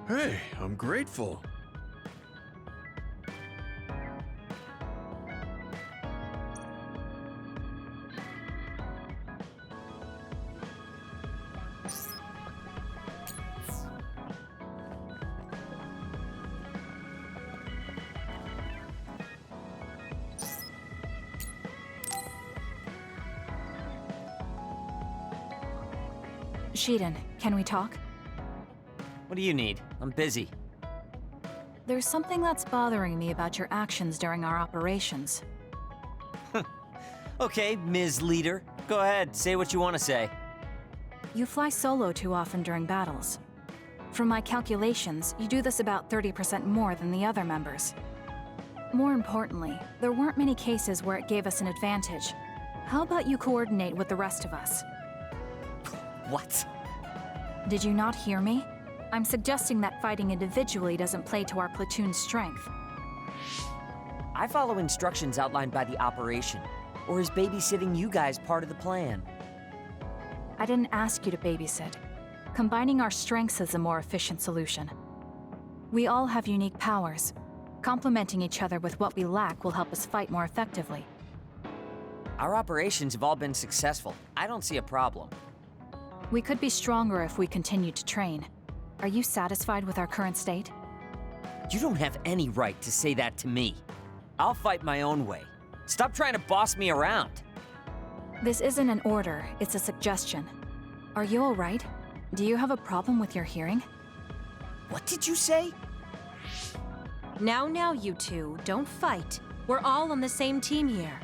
Hey, I'm grateful. Shiden, can we talk? What do you need? I'm busy. There's something that's bothering me about your actions during our operations. Okay, Ms. Leader. Go ahead, say what you want to say. You fly solo too often during battles. From my calculations, you do this about 30% more than the other members. More importantly, there weren't many cases where it gave us an advantage. How about you coordinate with the rest of us? What? Did you not hear me? I'm suggesting that fighting individually doesn't play to our platoon's strength. I follow instructions outlined by the operation. Or is babysitting you guys part of the plan? I didn't ask you to babysit. Combining our strengths is a more efficient solution. We all have unique powers. Complementing each other with what we lack will help us fight more effectively. Our operations have all been successful. I don't see a problem. We could be stronger if we continued to train. Are you satisfied with our current state? You don't have any right to say that to me. I'll fight my own way. Stop trying to boss me around. This isn't an order, it's a suggestion. Are you alright? Do you have a problem with your hearing? What did you say? Now, you two, don't fight. We're all on the same team here.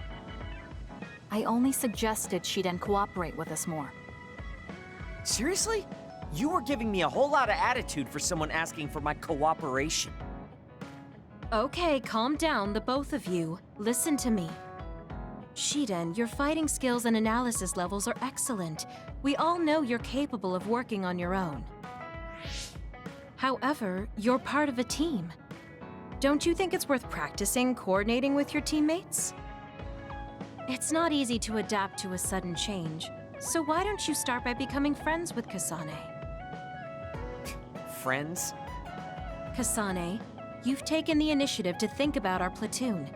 I only suggested Shiden cooperate with us more. Seriously? You were giving me a whole lot of attitude for someone asking for my cooperation. Okay, calm down, the both of you. Listen to me. Shiden, your fighting skills and analysis levels are excellent. We all know you're capable of working on your own. However, you're part of a team. Don't you think it's worth practicing coordinating with your teammates? It's not easy to adapt to a sudden change, so why don't you start by becoming friends with Kasane? Friends? Kasane, you've taken the initiative to think about our platoon.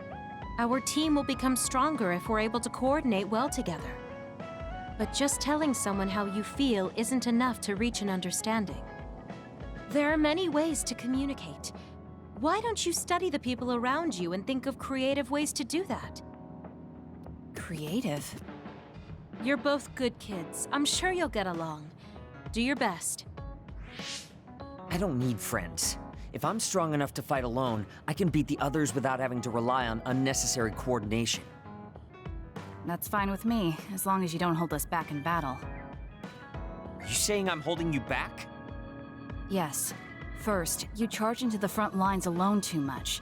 Our team will become stronger if we're able to coordinate well together. But just telling someone how you feel isn't enough to reach an understanding. There are many ways to communicate. Why don't you study the people around you and think of creative ways to do that? Creative? You're both good kids. I'm sure you'll get along. Do your best. I don't need friends. If I'm strong enough to fight alone, I can beat the others without having to rely on unnecessary coordination. That's fine with me, as long as you don't hold us back in battle. Are you saying I'm holding you back? Yes. First, you charge into the front lines alone too much.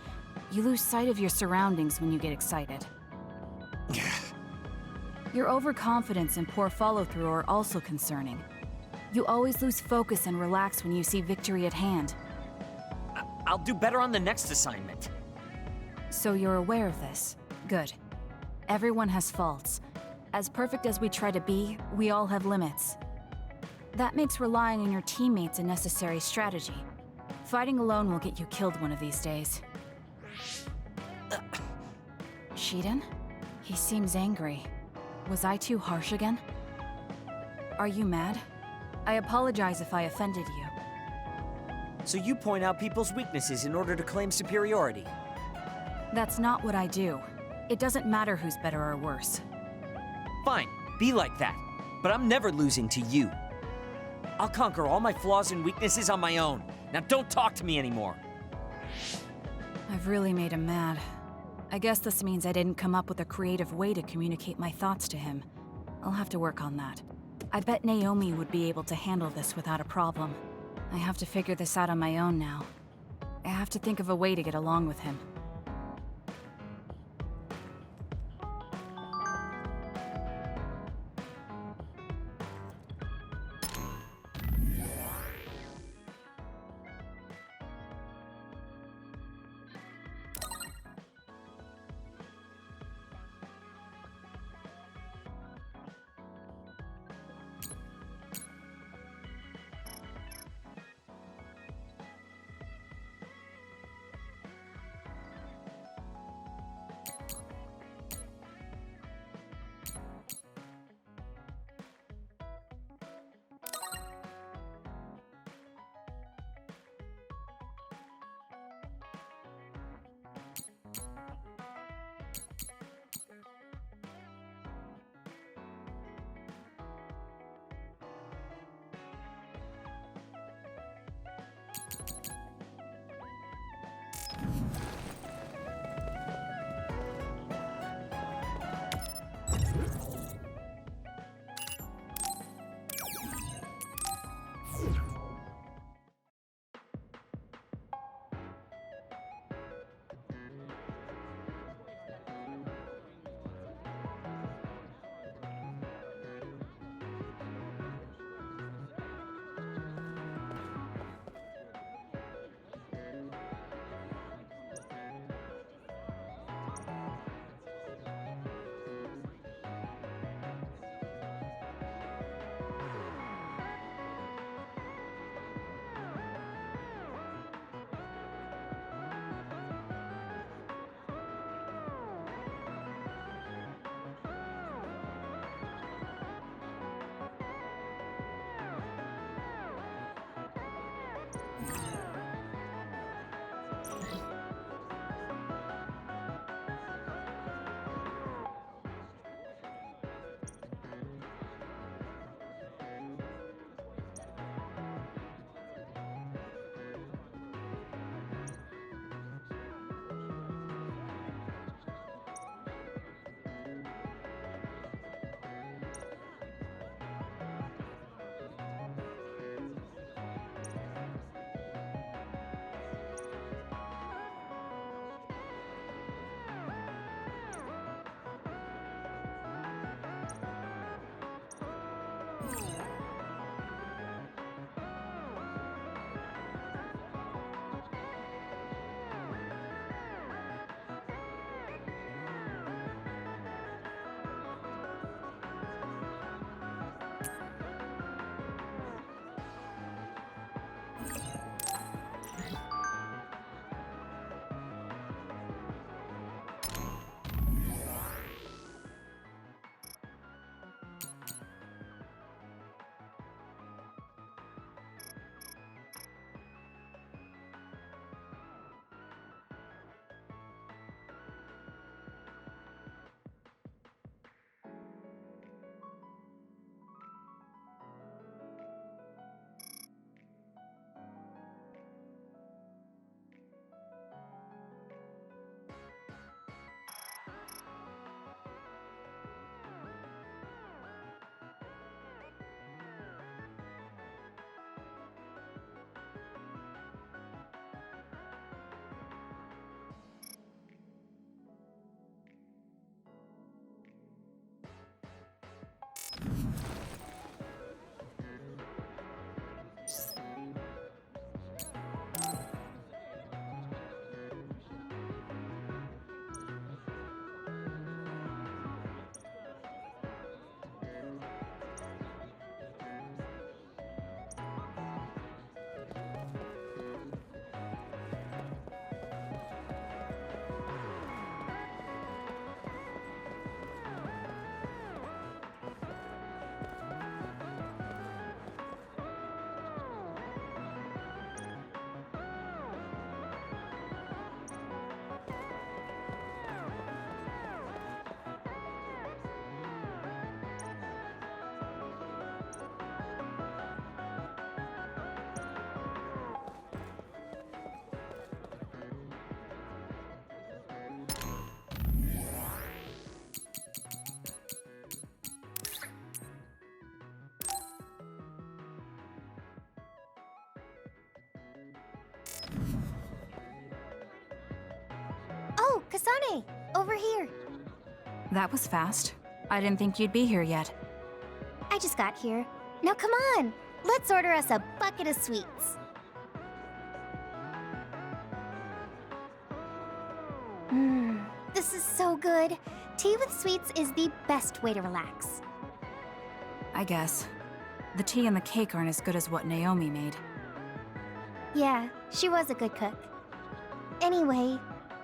You lose sight of your surroundings when you get excited. Your overconfidence and poor follow-through are also concerning. You always lose focus and relax when you see victory at hand. I'll do better on the next assignment. So you're aware of this. Good. Everyone has faults. As perfect as we try to be, we all have limits. That makes relying on your teammates a necessary strategy. Fighting alone will get you killed one of these days. Shiden? He seems angry. Was I too harsh again? Are you mad? I apologize if I offended you. So you point out people's weaknesses in order to claim superiority? That's not what I do. It doesn't matter who's better or worse. Fine, be like that. But I'm never losing to you. I'll conquer all my flaws and weaknesses on my own. Now don't talk to me anymore. I've really made him mad. I guess this means I didn't come up with a creative way to communicate my thoughts to him. I'll have to work on that. I bet Naomi would be able to handle this without a problem. I have to figure this out on my own now. I have to think of a way to get along with him. Oh, Kasane! Over here. That was fast. I didn't think you'd be here yet. I just got here. Now come on! Let's order us a bucket of sweets. This is so good. Tea with sweets is the best way to relax. I guess. The tea and the cake aren't as good as what Naomi made. Yeah, she was a good cook. Anyway,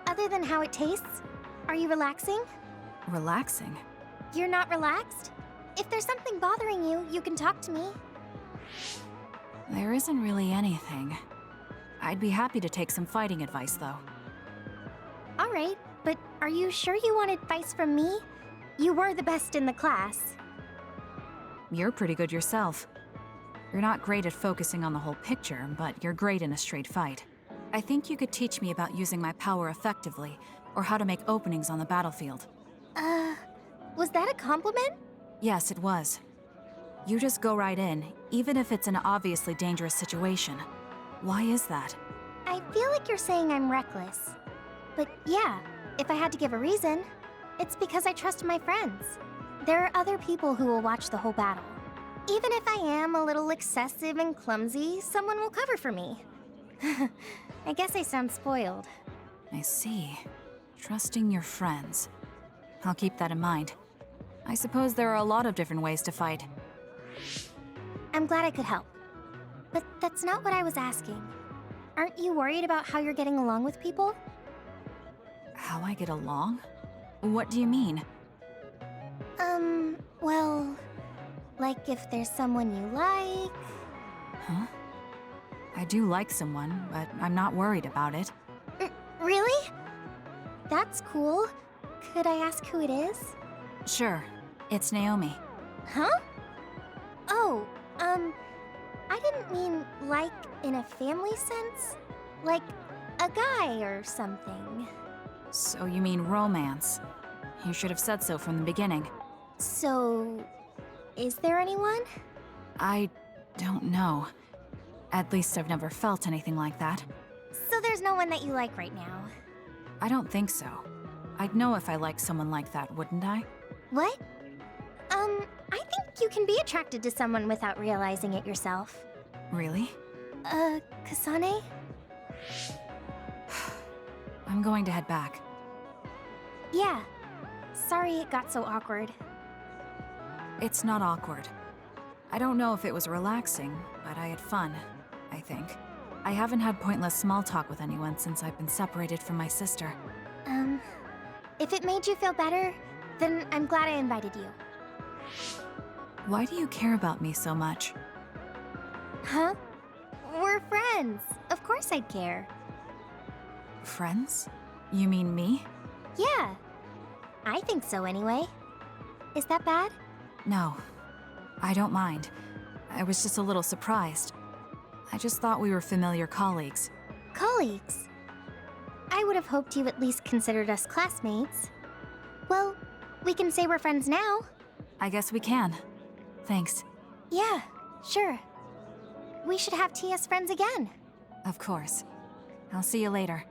other than how it tastes, are you relaxing? Relaxing? You're not relaxed? If there's something bothering you, you can talk to me. There isn't really anything. I'd be happy to take some fighting advice, though. Alright, but are you sure you want advice from me? You were the best in the class. You're pretty good yourself. You're not great at focusing on the whole picture, but you're great in a straight fight. I think you could teach me about using my power effectively, or how to make openings on the battlefield. Was that a compliment? Yes, it was. You just go right in, even if it's an obviously dangerous situation. Why is that? I feel like you're saying I'm reckless. But yeah, if I had to give a reason, it's because I trust my friends. There are other people who will watch the whole battle. Even if I am a little excessive and clumsy, someone will cover for me. I guess I sound spoiled. I see. Trusting your friends. I'll keep that in mind. I suppose there are a lot of different ways to fight. I'm glad I could help. But that's not what I was asking. Aren't you worried about how you're getting along with people? How I get along? What do you mean? Well, like if there's someone you like... Huh? I do like someone, but I'm not worried about it. Really? That's cool. Could I ask who it is? Sure. It's Naomi. Huh? Oh, I didn't mean like in a family sense. Like a guy or something. So you mean romance? You should have said so from the beginning. So, is there anyone? I don't know. At least I've never felt anything like that. So there's no one that you like right now? I don't think so. I'd know if I liked someone like that, wouldn't I? What? I think you can be attracted to someone without realizing it yourself. Really? Kasane? I'm going to head back. Yeah. Sorry it got so awkward. It's not awkward. I don't know if it was relaxing, but I had fun, I think. I haven't had pointless small talk with anyone since I've been separated from my sister. If it made you feel better, then I'm glad I invited you. Why do you care about me so much? Huh? We're friends. Of course I'd care. Friends? You mean me? Yeah. I think so anyway. Is that bad? No. I don't mind. I was just a little surprised. I just thought we were familiar colleagues. Colleagues? I would have hoped you at least considered us classmates. Well, we can say we're friends now. I guess we can. Thanks. Yeah, sure. We should have tea as friends again. Of course. I'll see you later.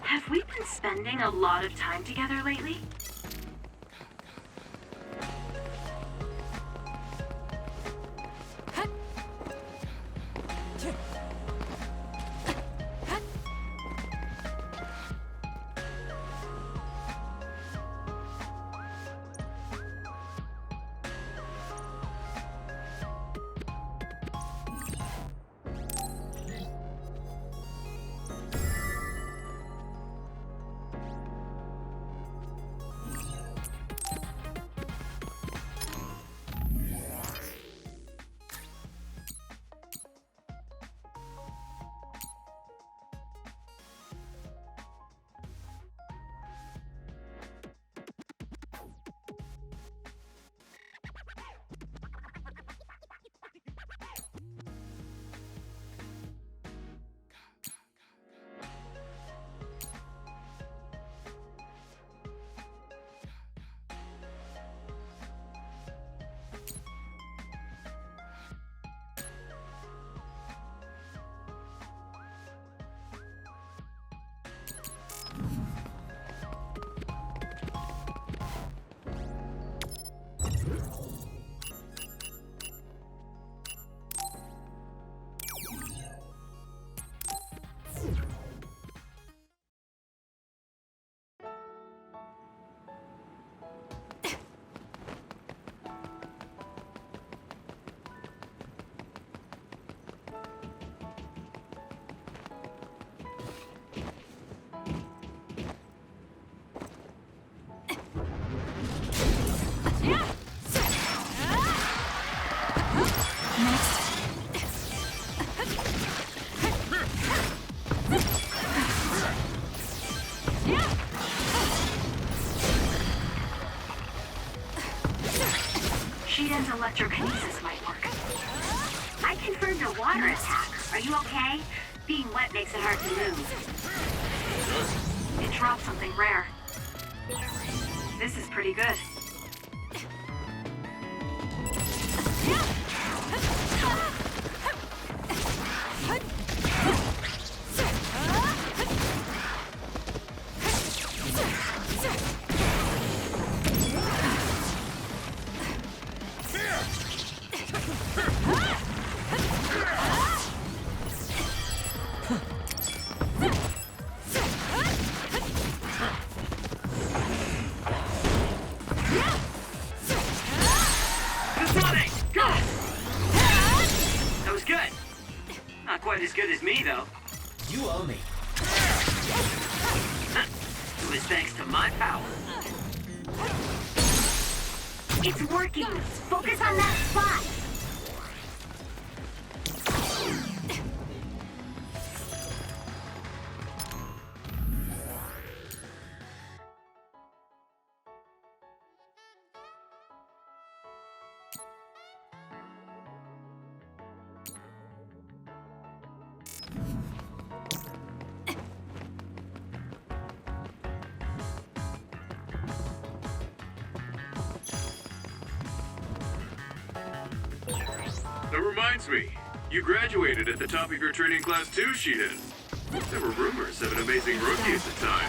Have we been spending a lot of time together lately? Shiden's electrokinesis might work. I confirmed a water attack. Are you okay? Being wet makes it hard to move. It dropped something rare. This is pretty good. As good as me, though. You owe me. It was thanks to my power. It's working! Focus on that spot! That reminds me, you graduated at the top of your training class too, Shiden. There were rumors of an amazing rookie at the time.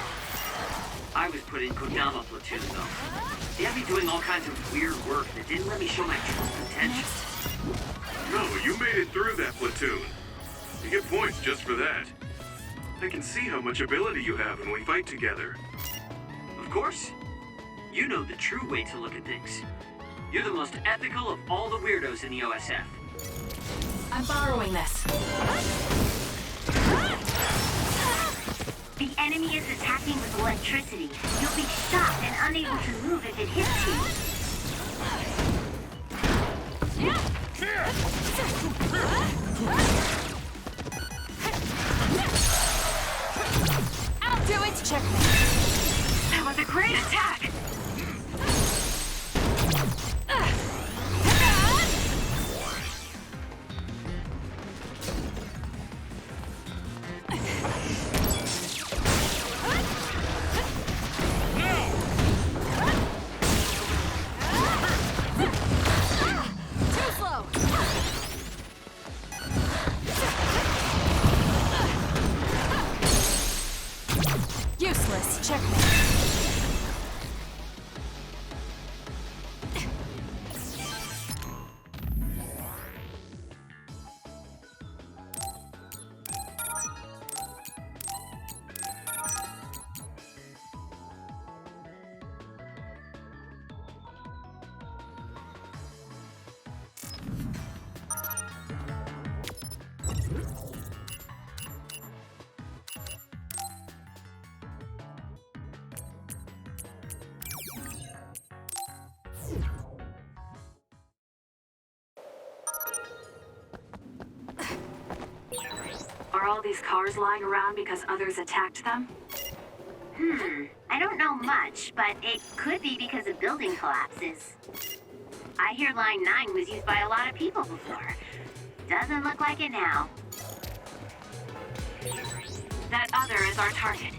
I was put in Kodama platoon, though. They had me doing all kinds of weird work that didn't let me show my true potential. No, you made it through that platoon. You get points just for that. I can see how much ability you have when we fight together. Of course. You know the true way to look at things. You're the most ethical of all the weirdos in the OSF. I'm borrowing this. The enemy is attacking with electricity. You'll be shocked and unable to move if it hits you. I'll do it, checkmate. That was a great attack! Checkmate. Are all these cars lying around because others attacked them? I don't know much, but it could be because of building collapses. I hear Line 9 was used by a lot of people before. Doesn't look like it now. That other is our target.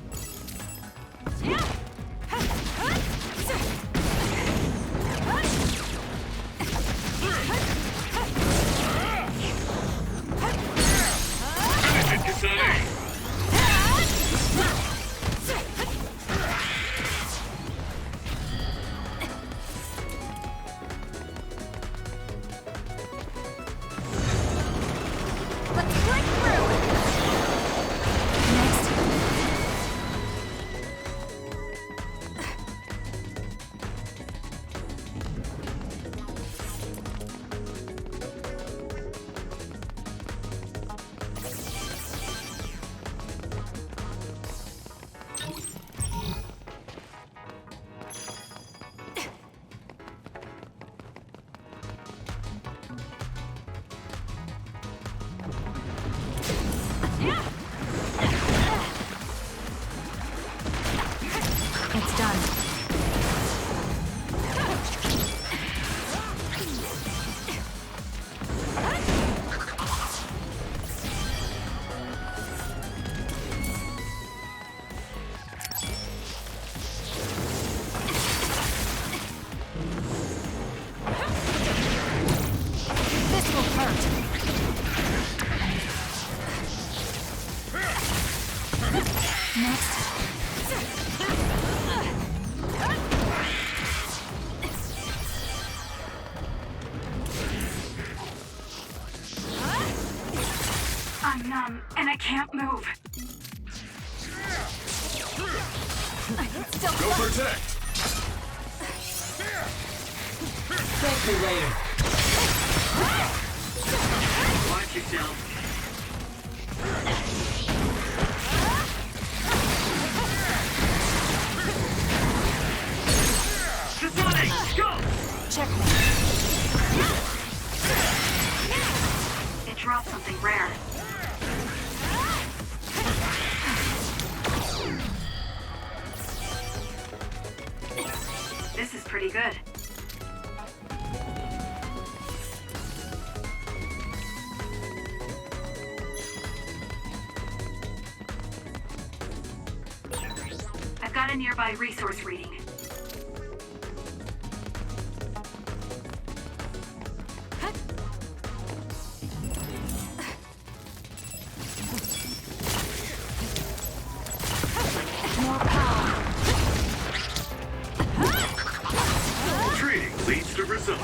Kasane! Let's break through! Next. It's done. This will hurt. Next. I'm numb, and I can't move. Go protect! Thank you, Raider. Watch yourself. Kasane, go! Checkmate. It dropped something rare. This is pretty good. I've got a nearby resource reading. More power. Training leads to results.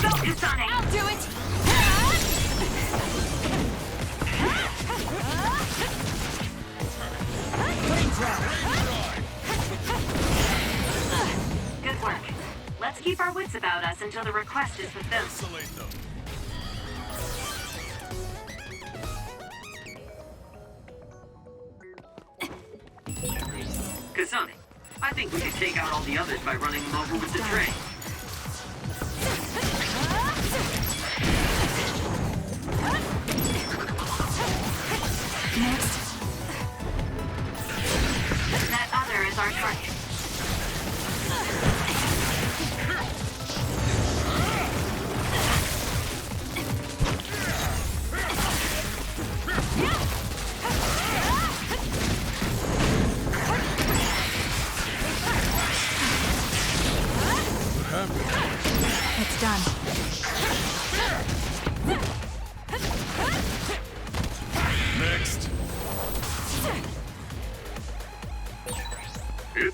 Go, Kasane! I'll do it! Good work. Let's keep our wits about us until the request is fulfilled. Isolate them. Kasane, I think we could take out all the others by running them over with the train. Next. That other is our target. It's done.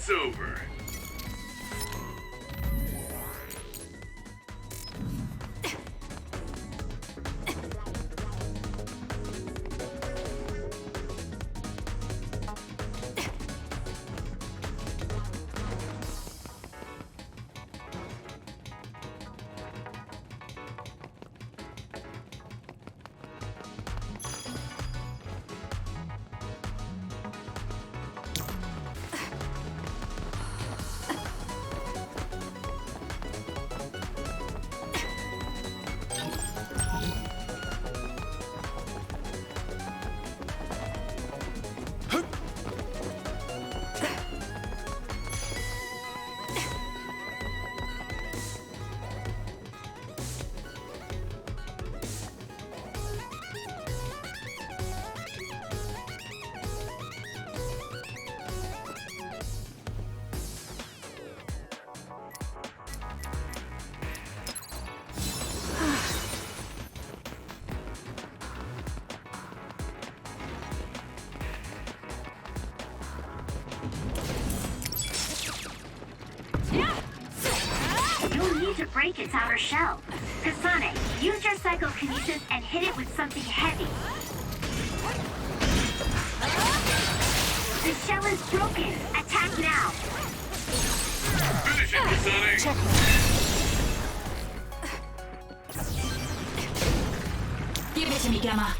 it's over. To break its outer shell. Kasane, use your psychokinesis and hit it with something heavy. The shell is broken. Attack now. Finish it, Kasane! Check. Give it to me, Gemma.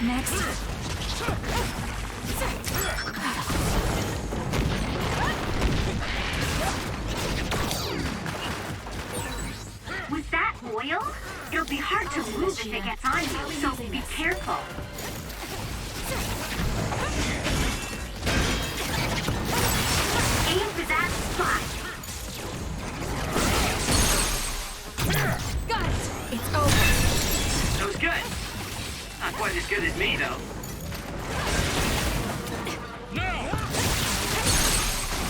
Next. Was that oil? It'll be hard to move if it gets on you, so be careful. Aim for that spot. Got it. It's over. That was good. Not quite as good as me, though.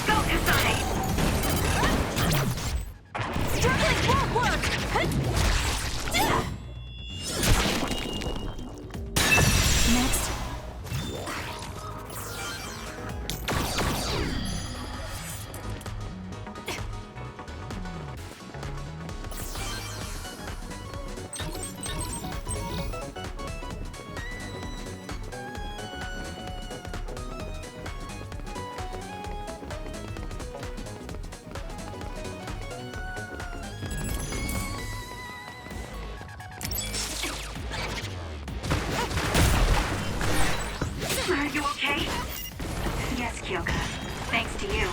Go, Kasane! Struggling won't work. Next. Are you okay? Yes, Kyoka. Thanks to you.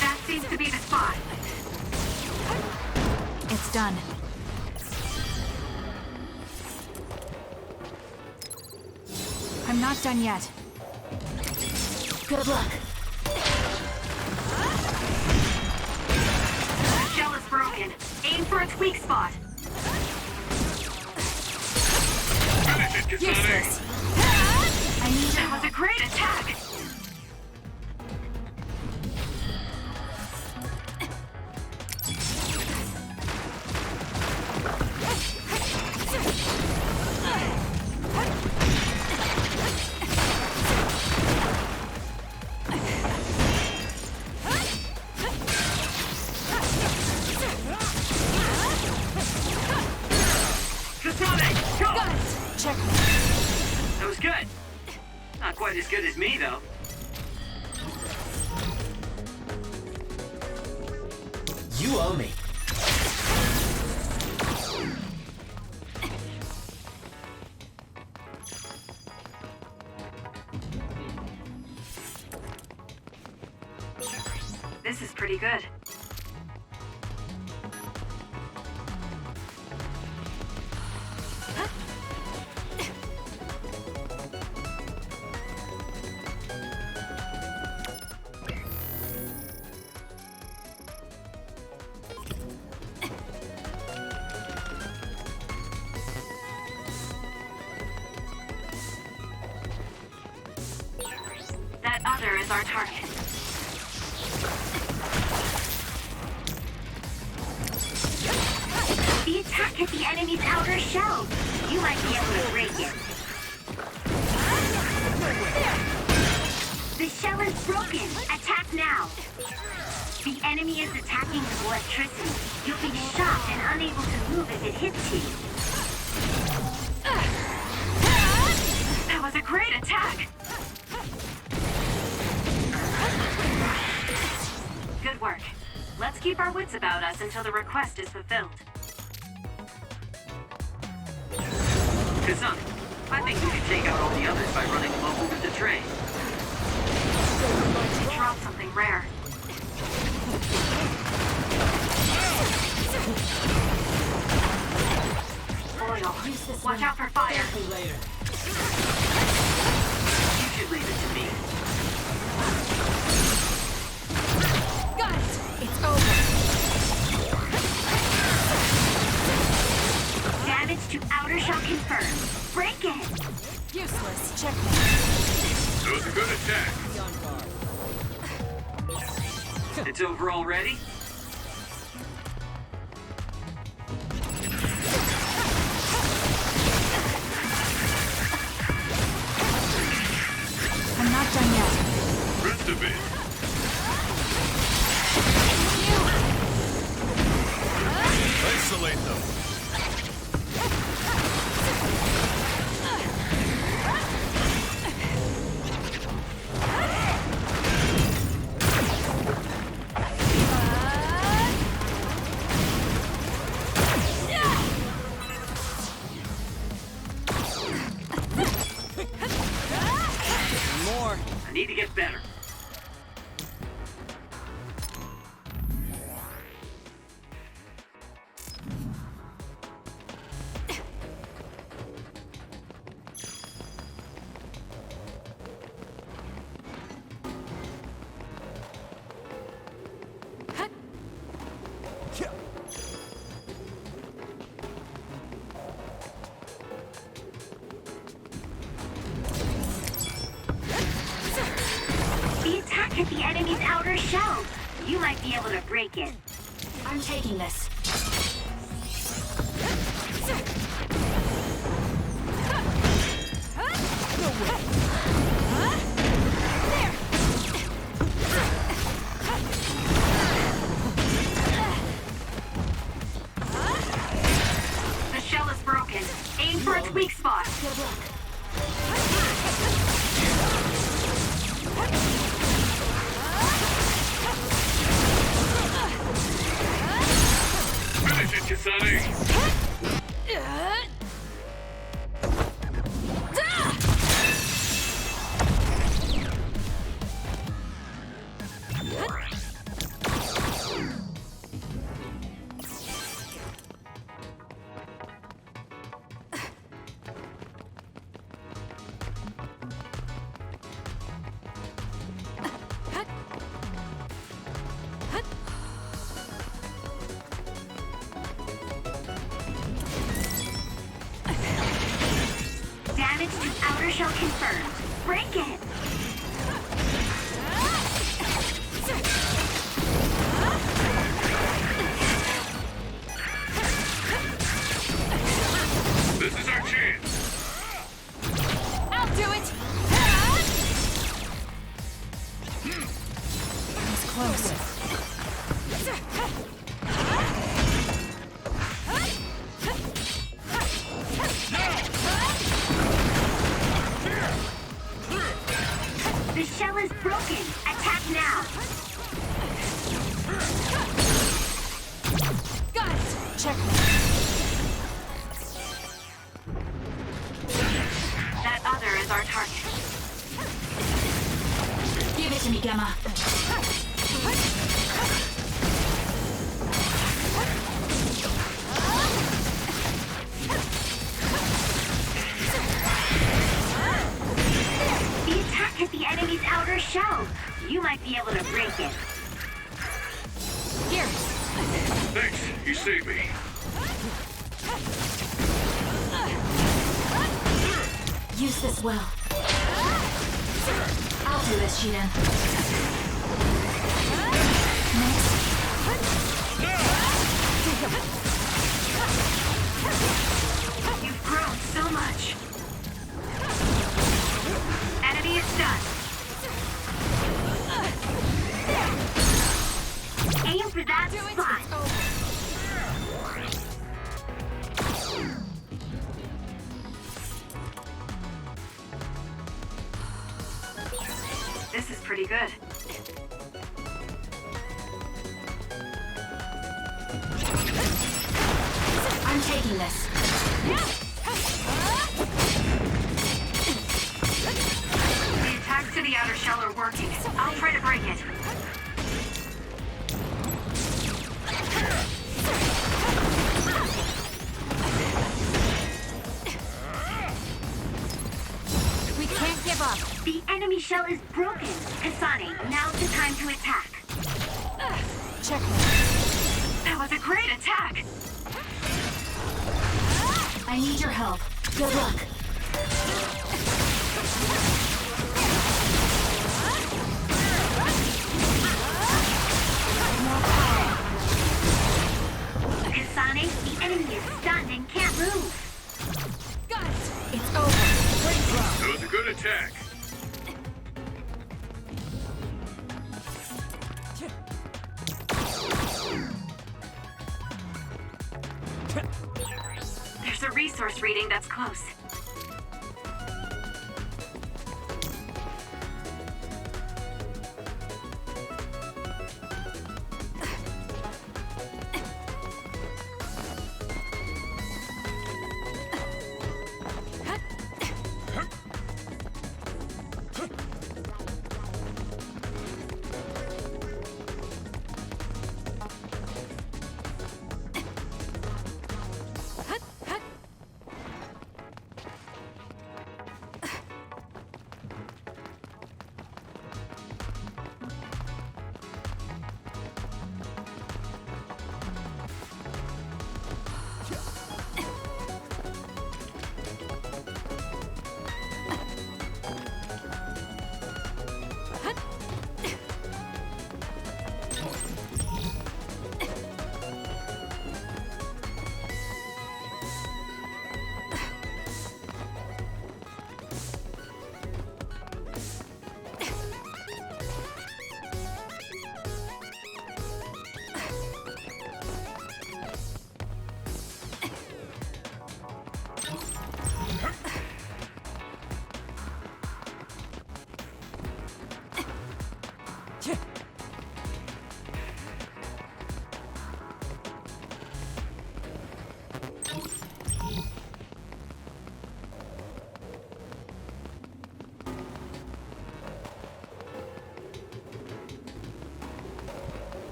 That seems to be the spot. It's done. I'm not done yet. Good luck. The shell is broken. Aim for its weak spot. Finish it, Kasane! Useless. I need That was a great attack. Kasane, go! Got it. Check. That was good. Not quite as good as me, though. You owe me. This is pretty good. That other is our target. hit the enemy's outer shell. You might be able to break it. The shell is broken. Attack now. The enemy is attacking with electricity. You'll be shocked and unable to move if it hits you. That was a great attack! Good work. Let's keep our wits about us until the request is fulfilled. Kasane, I think we can take out all the others by running them over with the train. Drop something rare. Oil. Watch out for fire. You should leave it to me. Got it! It's over. Damage to outer shell confirmed. Break it. Useless. Checkmate. That was a good attack. It's over already? I'm not done yet. Rest of it. Isolate them. More. I need to get better. The attack hit the enemy's outer shell. You might be able to break it. I'm taking this. The shell is broken. Aim for its weak spot. Finish it, Kasane. Damage to outer shell confirmed. Break it. This is our chance. I'll do it! That was close. The shell is broken. Attack now. Got it! Checkmate. That other is our target. Give it to me, Gemma. The attack hit the enemy's outer shell. You might be able to break it. Here. Thanks, you saved me. Use this well. I'll do this, Shiden. Next. This is pretty good. I'm taking this. The attacks to the outer shell are working. I'll try to break it. We can't give up. The enemy shell is broken. Kasane, now's the time to attack. Checkmate. That was a great attack. I need your help. Good luck. Kasane, the enemy is stunned and can't move. Got it. It's over. That was a good attack. There's a resource reading that's close.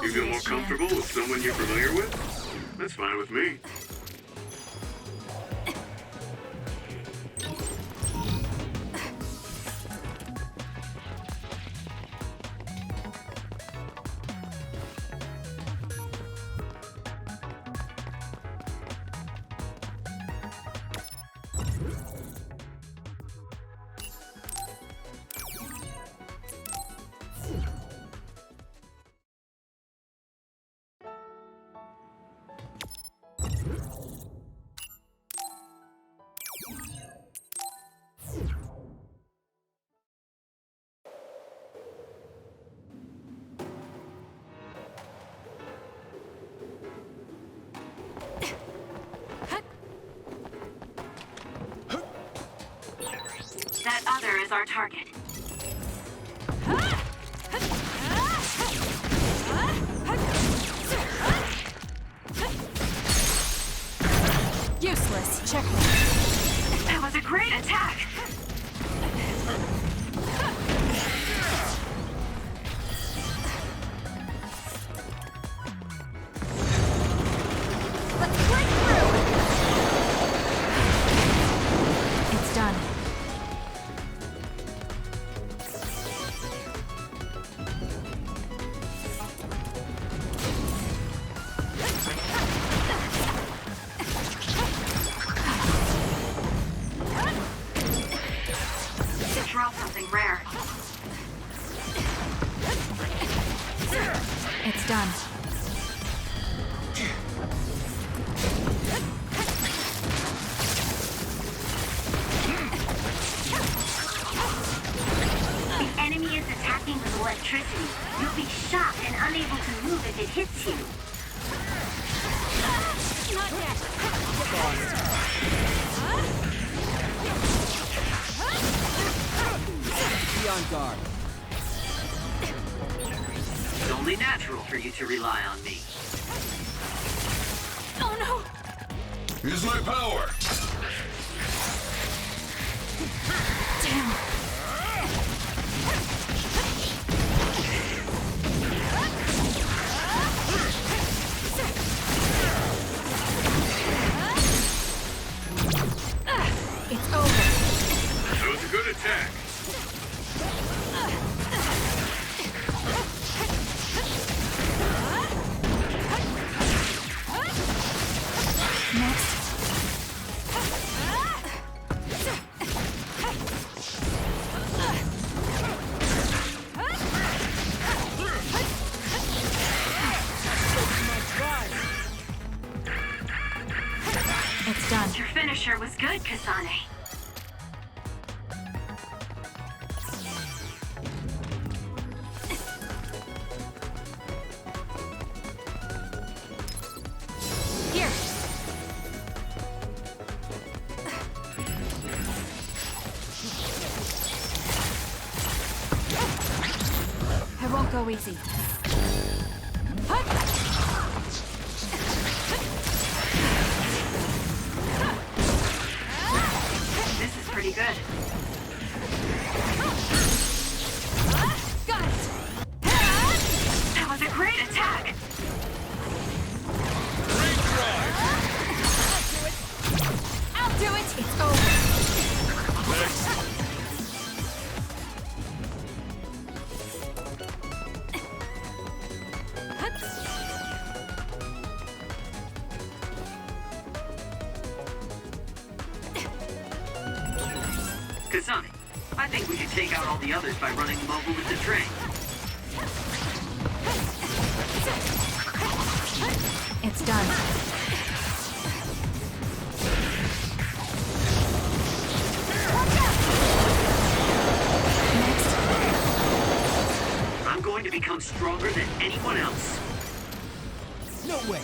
You feel more comfortable with someone you're familiar with? That's fine with me. That other is our target. Useless. Checkmate. That was a great attack. Let's break through. It's done. Drop something rare. It's done. The enemy is attacking with electricity. You'll be shocked and unable to move if it hits you. Not yet. on guard. It's only natural for you to rely on me. Oh no! Here's my power! Damn. It's over. That was a good attack. Next. It's done. Your finisher was good, Kasane. Here. I won't go easy. This is pretty good. Got it. That was a great attack. I'll do it. It's over. Kasane, I think we should take out all the others by running them over with the train. It's done. I'm going to become stronger than anyone else. No way.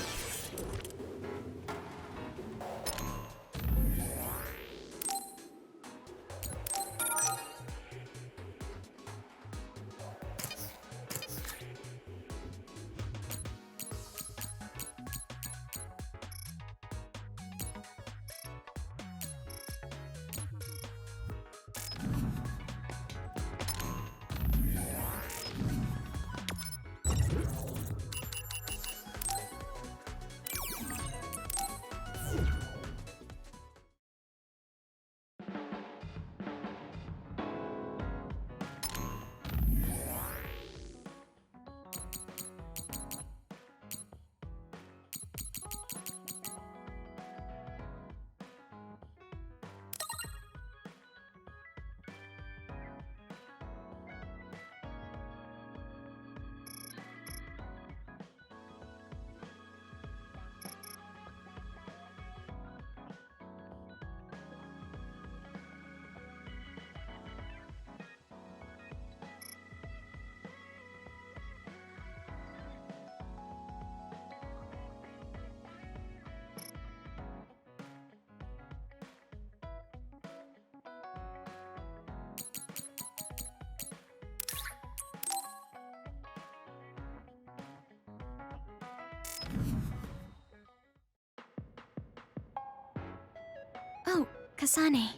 Oh, Kasane.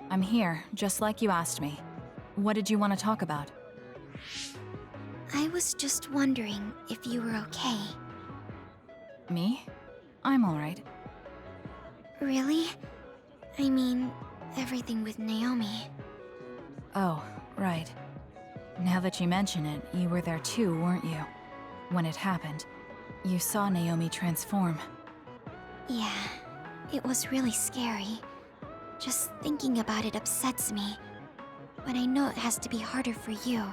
I'm here, just like you asked me. What did you want to talk about? I was just wondering if you were okay. Me? I'm alright. Really? I mean, everything with Naomi. Oh, right. Now that you mention it, you were there too, weren't you? When it happened, you saw Naomi transform. Yeah, it was really scary. Just thinking about it upsets me. But I know it has to be harder for you.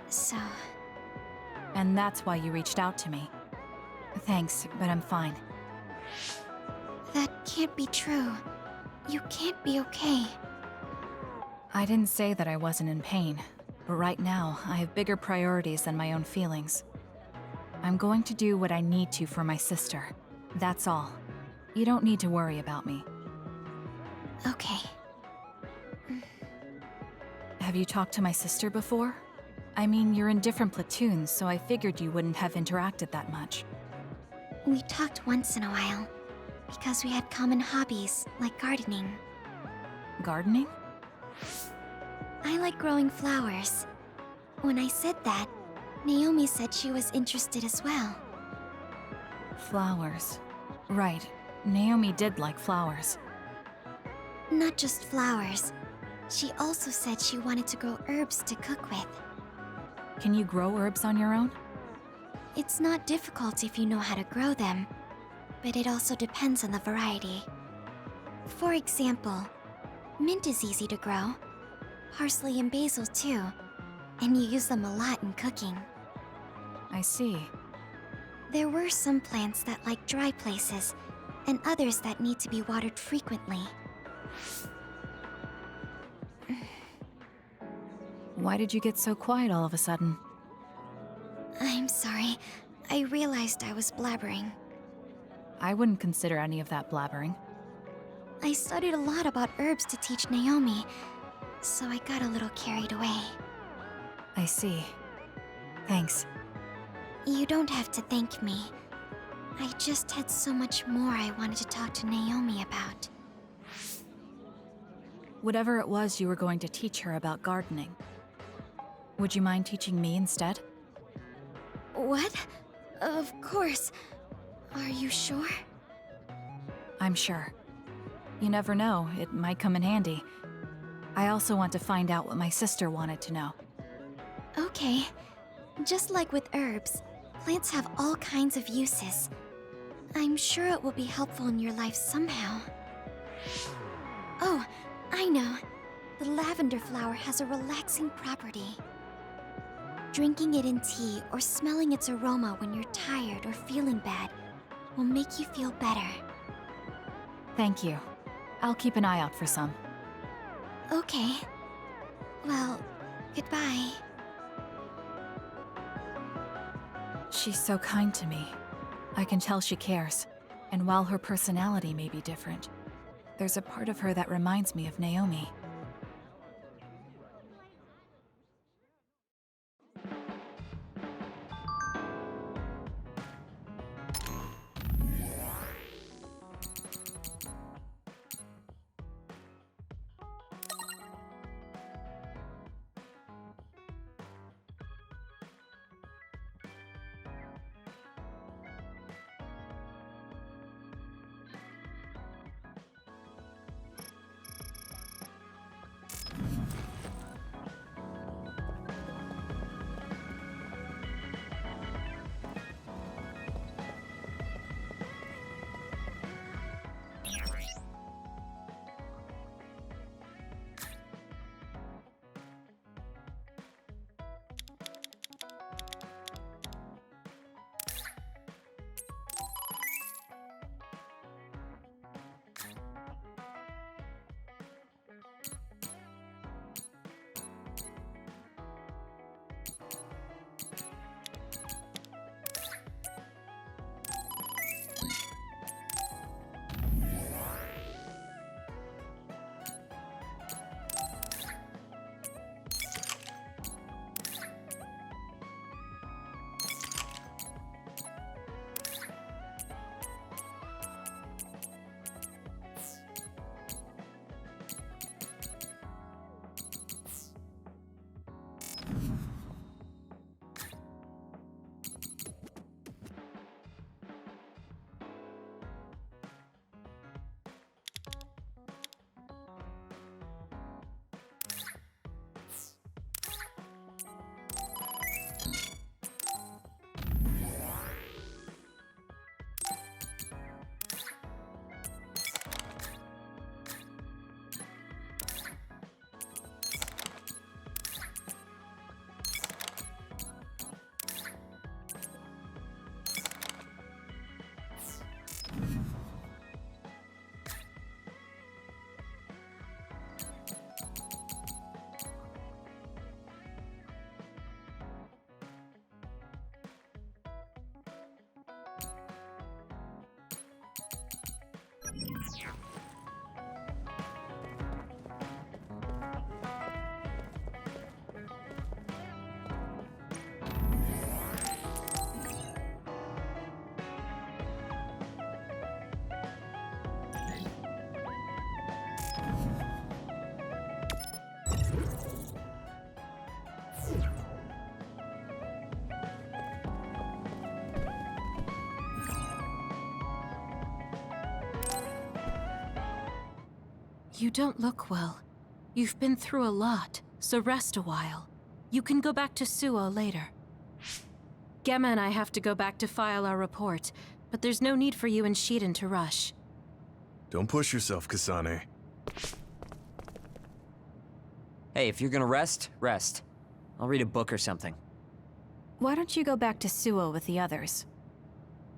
So... And that's why you reached out to me. Thanks, but I'm fine. That can't be true. You can't be okay. I didn't say that I wasn't in pain, but right now, I have bigger priorities than my own feelings. I'm going to do what I need to for my sister. That's all. You don't need to worry about me. Okay. Have you talked to my sister before? I mean, you're in different platoons, so I figured you wouldn't have interacted that much. We talked once in a while, because we had common hobbies, like gardening. Gardening? I like growing flowers. When I said that, Naomi said she was interested as well. Flowers. Right. Naomi did like flowers. Not just flowers. She also said she wanted to grow herbs to cook with. Can you grow herbs on your own? It's not difficult if you know how to grow them, but it also depends on the variety. For example, mint is easy to grow. Parsley and basil too, and you use them a lot in cooking. I see. There were some plants that like dry places, and others that need to be watered frequently. Why did you get so quiet all of a sudden? I'm sorry. I realized I was blabbering. I wouldn't consider any of that blabbering. I studied a lot about herbs to teach Naomi, so I got a little carried away. I see. Thanks. You don't have to thank me. I just had so much more I wanted to talk to Naomi about. Whatever it was you were going to teach her about gardening. Would you mind teaching me instead? What? Of course. Are you sure? I'm sure. You never know, it might come in handy. I also want to find out what my sister wanted to know. Okay. Just like with herbs, plants have all kinds of uses. I'm sure it will be helpful in your life somehow. Oh, I know. The lavender flower has a relaxing property. Drinking it in tea or smelling its aroma when you're tired or feeling bad will make you feel better. Thank you. I'll keep an eye out for some. Okay. Well, goodbye. She's so kind to me. I can tell she cares. And while her personality may be different, there's a part of her that reminds me of Naomi. You don't look well. You've been through a lot, so rest a while. You can go back to Suo later. Gemma and I have to go back to file our report, but there's no need for you and Shiden to rush. Don't push yourself, Kasane. Hey, if you're gonna rest, rest. I'll read a book or something. Why don't you go back to Suo with the others?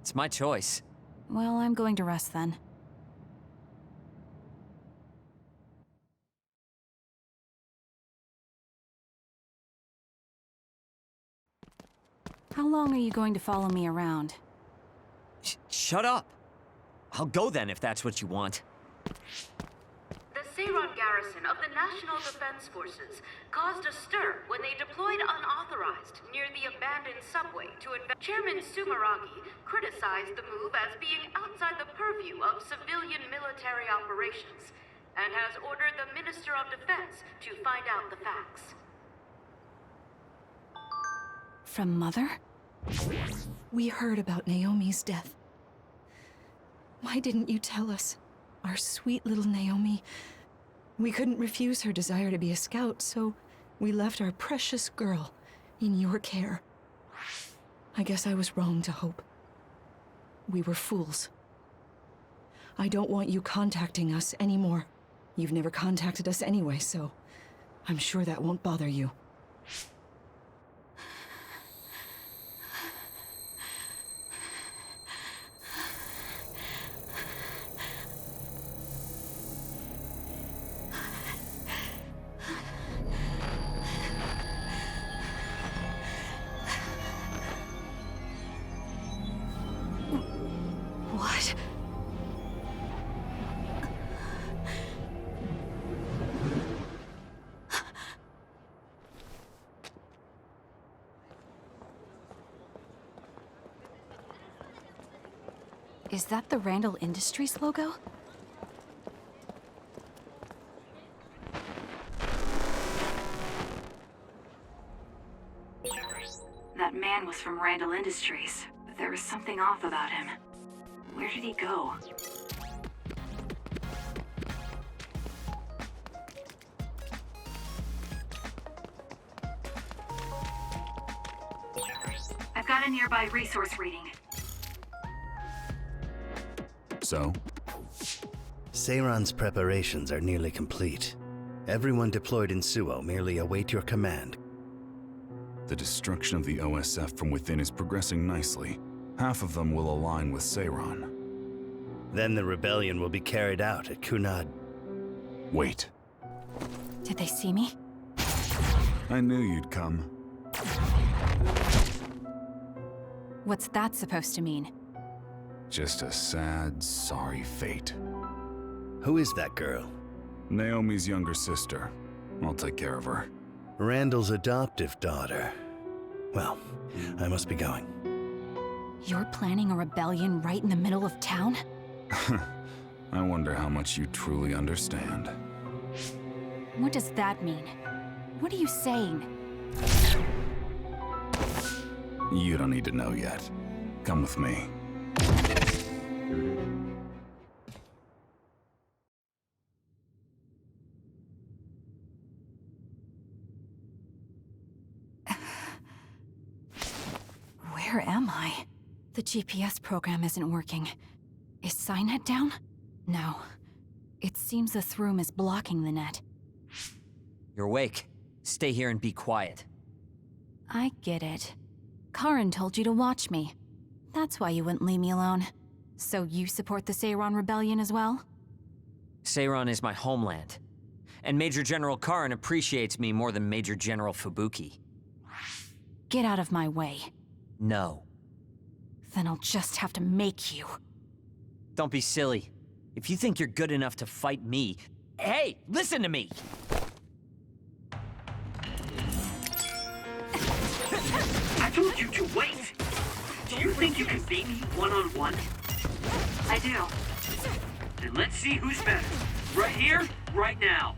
It's my choice. Well, I'm going to rest then. How long are you going to follow me around? Shut up! I'll go then if that's what you want. The Seiron garrison of the National Defense Forces caused a stir when they deployed unauthorized near the abandoned subway to Chairman Sumeragi criticized the move as being outside the purview of civilian military operations, and has ordered the Minister of Defense to find out the facts. From Mother? We heard about Naomi's death. Why didn't you tell us? Our sweet little Naomi. We couldn't refuse her desire to be a scout, so we left our precious girl in your care. I guess I was wrong to hope. We were fools. I don't want you contacting us anymore. You've never contacted us anyway, so I'm sure that won't bother you. What? Is that the Randall Industries logo? That man was from Randall Industries, but there was something off about him. Where did he go? I've got a nearby resource reading. So? Seiron's preparations are nearly complete. Everyone deployed in Suo merely await your command. The destruction of the OSF from within is progressing nicely. Half of them will align with Seiron. Then the rebellion will be carried out at Kunad. Wait. Did they see me? I knew you'd come. What's that supposed to mean? Just a sad, sorry fate. Who is that girl? Naomi's younger sister. I'll take care of her. Randall's adoptive daughter. Well, I must be going. You're planning a rebellion right in the middle of town? I wonder how much you truly understand. What does that mean? What are you saying? You don't need to know yet. Come with me. Where am I? The GPS program isn't working. Is Signet down? No. It seems the Throom is blocking the net. You're awake. Stay here and be quiet. I get it. Karin told you to watch me. That's why you wouldn't leave me alone. So you support the Seiron Rebellion as well? Seiron is my homeland. And Major General Karin appreciates me more than Major General Fubuki. Get out of my way. No. Then I'll just have to make you. Don't be silly. If you think you're good enough to fight me... Hey, listen to me! I told you to wait! Do you think you can beat me one-on-one? I do. Then let's see who's better. Right here, right now.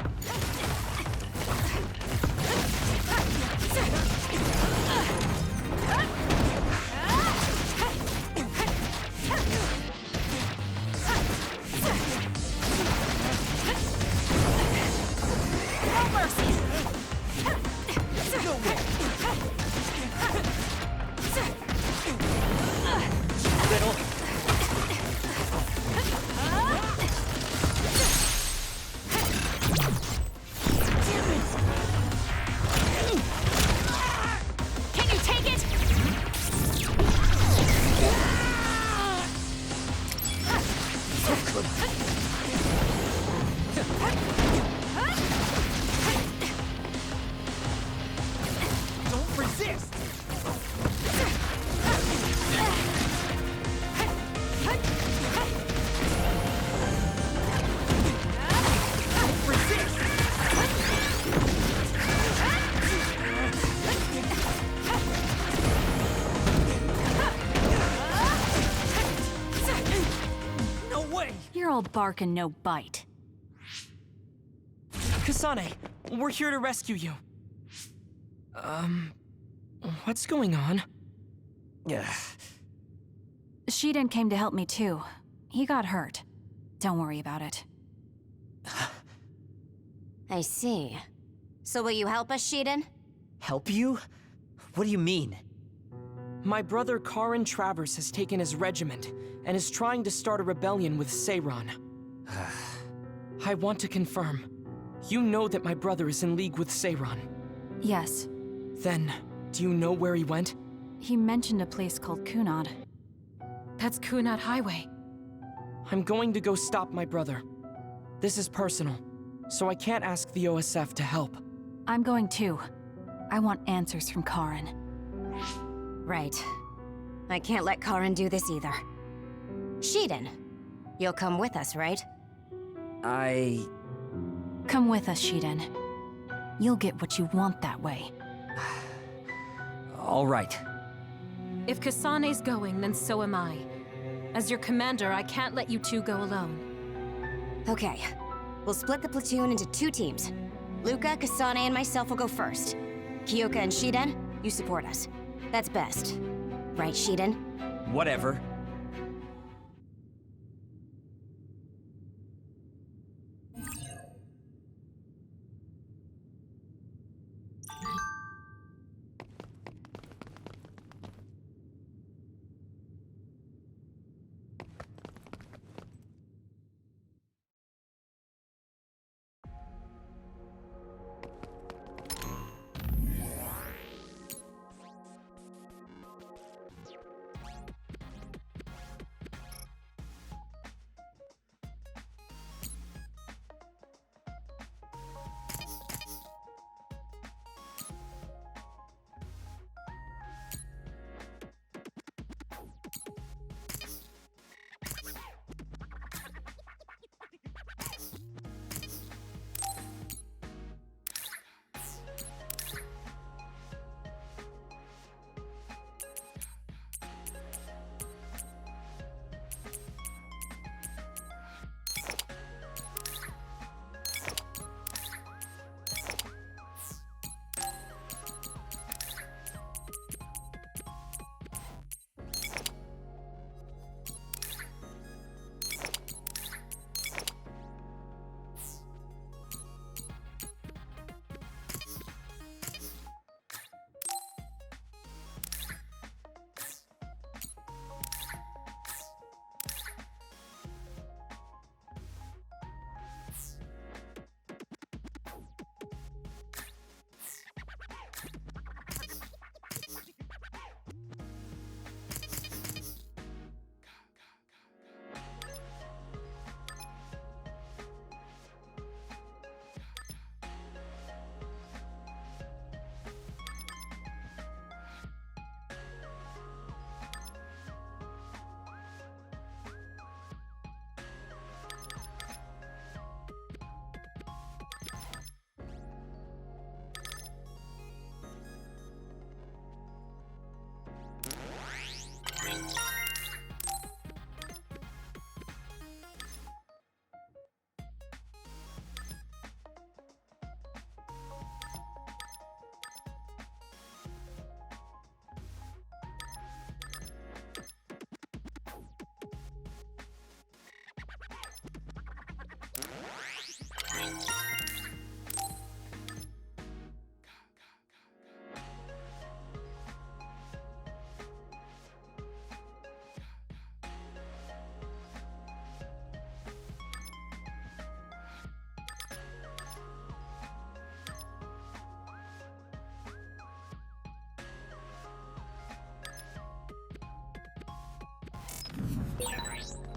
little. Can you take it? Don't resist! No way! You're all bark and no bite. Kasane, we're here to rescue you. What's going on? Shiden came to help me too. He got hurt. Don't worry about it. I see. So will you help us, Shiden? Help you? What do you mean? My brother Karin Travers has taken his regiment and is trying to start a rebellion with Seiran. I want to confirm. You know that my brother is in league with Seiran. Yes. Then, do you know where he went? He mentioned a place called Kunad. That's Kunad Highway. I'm going to go stop my brother. This is personal, so I can't ask the OSF to help. I'm going too. I want answers from Karin. Right. I can't let Karin do this either. Shiden, you'll come with us, right? Come with us, Shiden. You'll get what you want that way. All right. If Kasane's going, then so am I. As your commander, I can't let you two go alone. Okay. We'll split the platoon into 2 teams. Luca, Kasane, and myself will go first. Kyoka and Shiden, you support us. That's best. Right, Shiden? Whatever.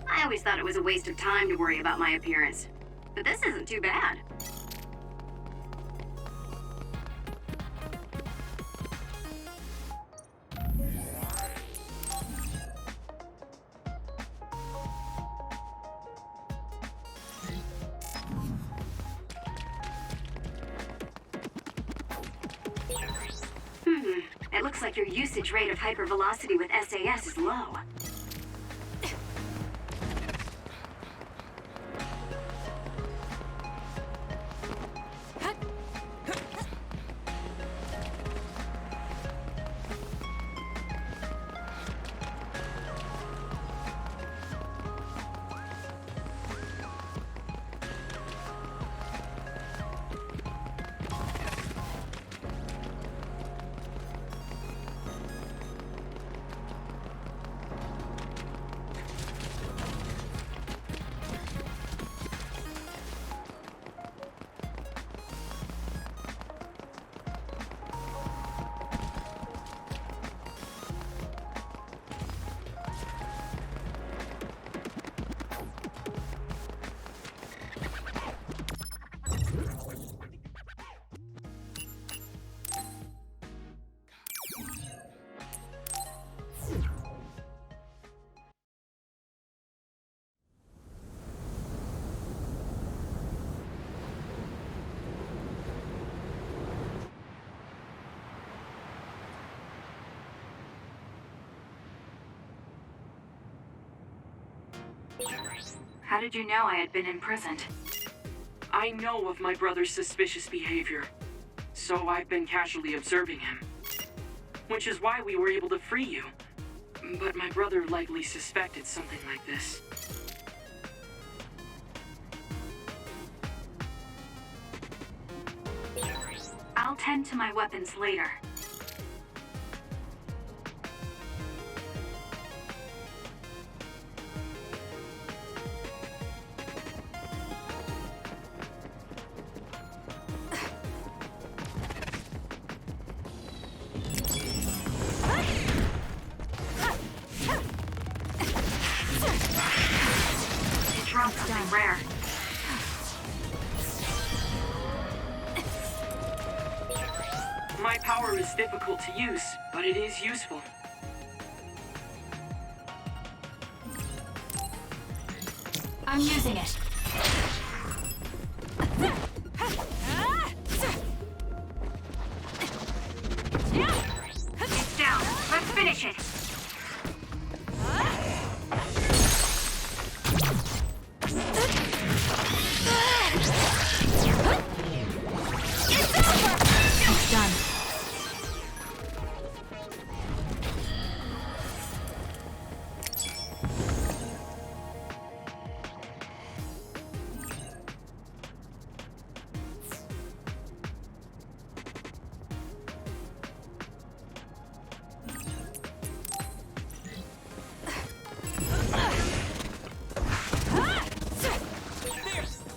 I always thought it was a waste of time to worry about my appearance. But this isn't too bad. It looks like your usage rate of hypervelocity with SAS is low. How did you know I had been imprisoned? I know of my brother's suspicious behavior, so I've been casually observing him. Which is why we were able to free you. But my brother likely suspected something like this. I'll tend to my weapons later. Something rare. My power is difficult to use, but it is useful. I'm using it. It's down. Let's finish it. It's done.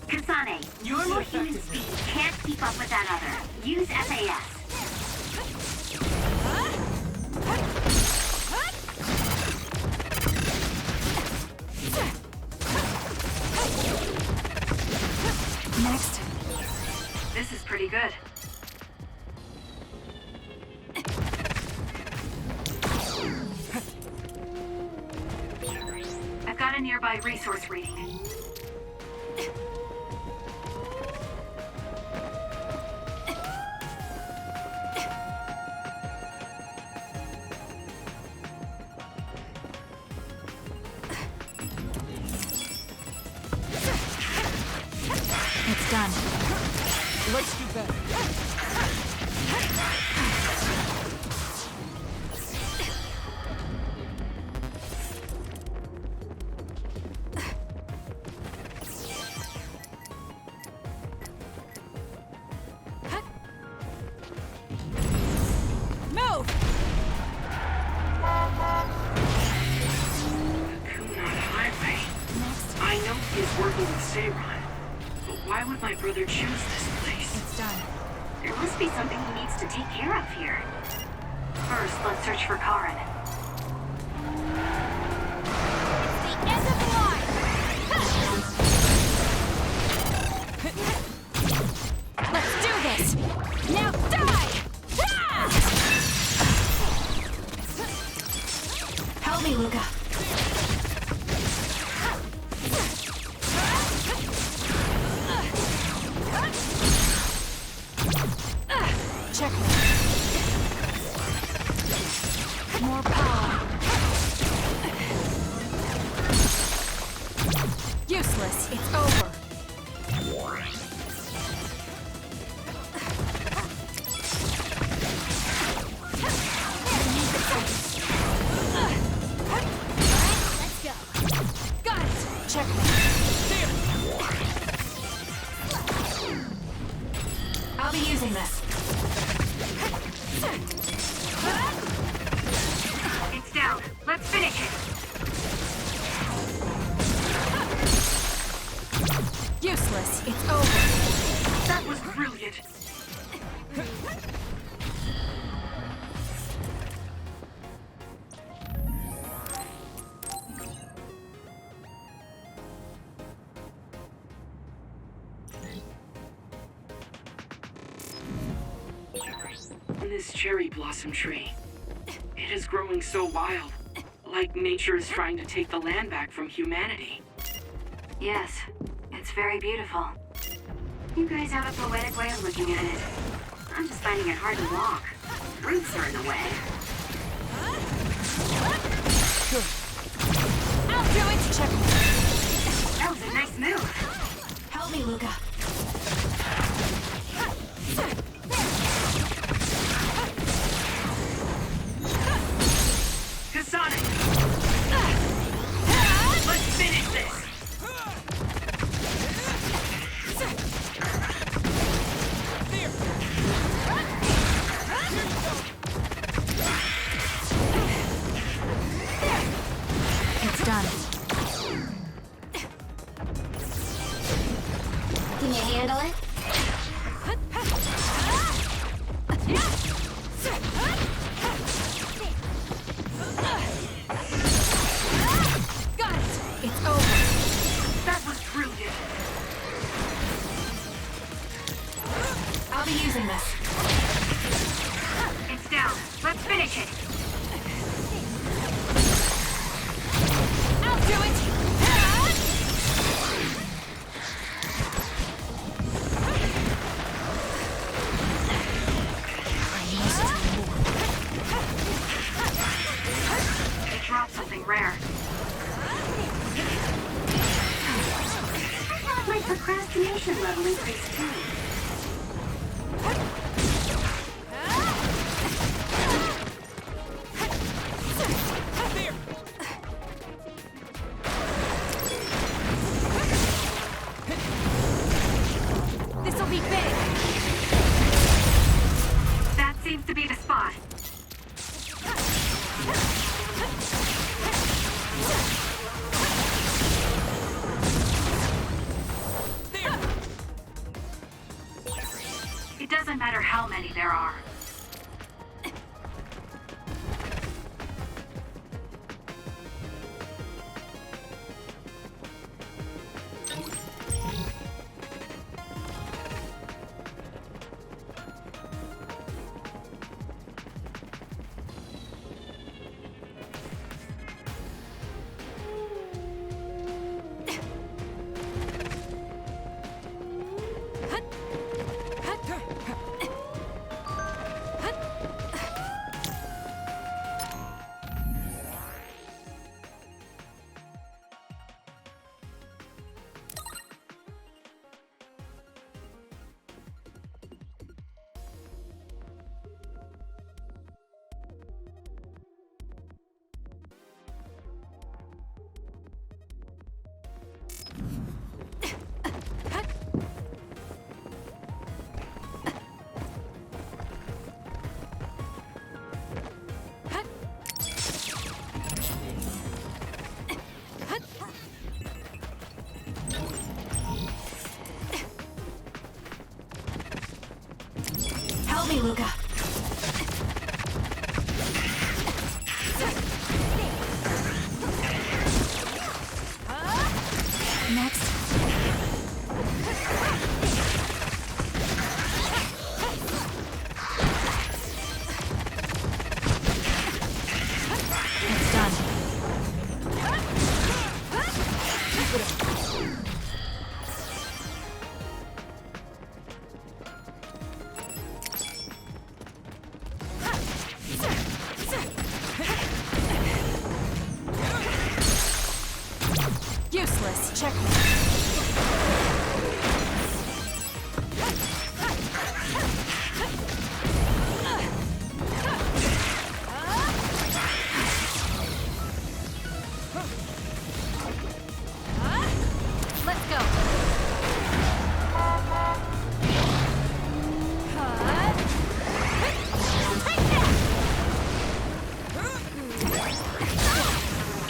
Kasane, normal human speed can't keep up with that other. Use SAS. Next. This is pretty good. I've got a nearby resource reading. It's done. Let's do better. Move! Highway. I know he is working with Seiron, but why would my brother choose this place? It's done. There must be something he needs to take care of here. First, let's search for Karin. It's the Help me, Luca. Checkmate. More power. Useless. It's over. Let's go. Got it. Checkmate. I'll be using this. It's down. Let's finish it. Useless. It's over. That was brilliant. This cherry blossom tree. It is growing so wild, like nature is trying to take the land back from humanity. Yes, it's very beautiful. You guys have a poetic way of looking at it. I'm just finding it hard to walk. Roots are in the way. I'll do it. Checkmate. That was a nice move. Help me, Luca. Kasane! Let's finish this! It's done. Can you handle it? Got it. It's over. That was brilliant. I'll be using this. It's down. Let's finish it. I'll do it. It dropped something rare. I thought my procrastination level increased too. This'll be big. That seems to be the spot. It doesn't matter how many there are. Help me, Luca. Next. It's done. Useless. Checkmate. Let's go.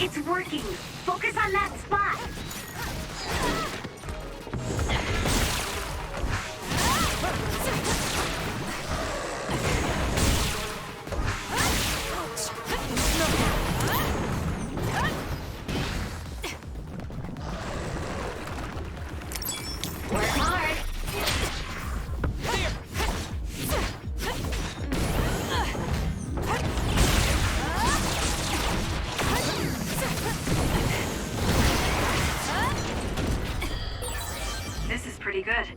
It's working. Focus on that spot. Work hard. This is pretty good.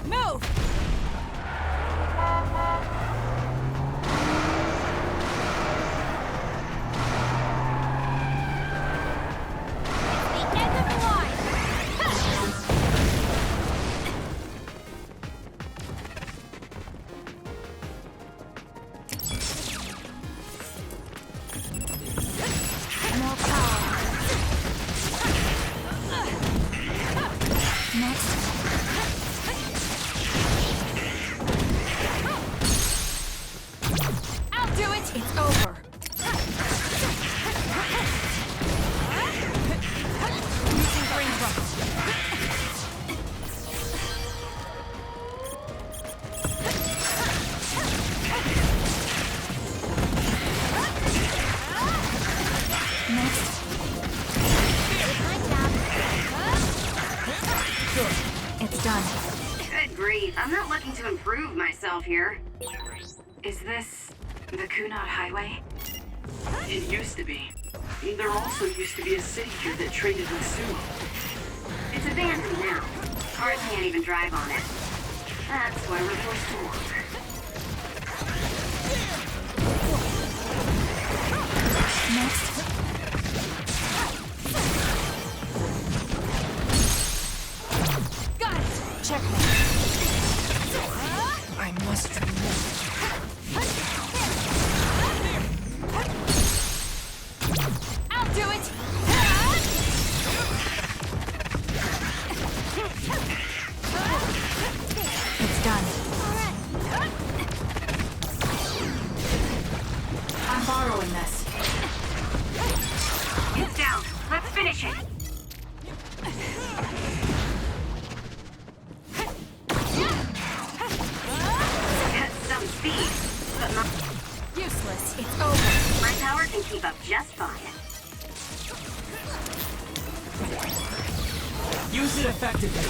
Move! The end of the line! More power. Next. I'll do it! It's over. Using brain thrust. Next. Good. It's done. Good grief. I'm not looking to improve myself here. Is this the Kunad Highway? It used to be. There also used to be a city here that traded with sumo. It's abandoned now. Cars can't even drive on it. That's why we're forced to walk. Next. Got it! Checkmate. I must remove. I'll do it! It's done. I'm borrowing this. It's down. Let's finish it. That's some speed, but not... Useless. It's over. My power can keep up just fine. Use it effectively.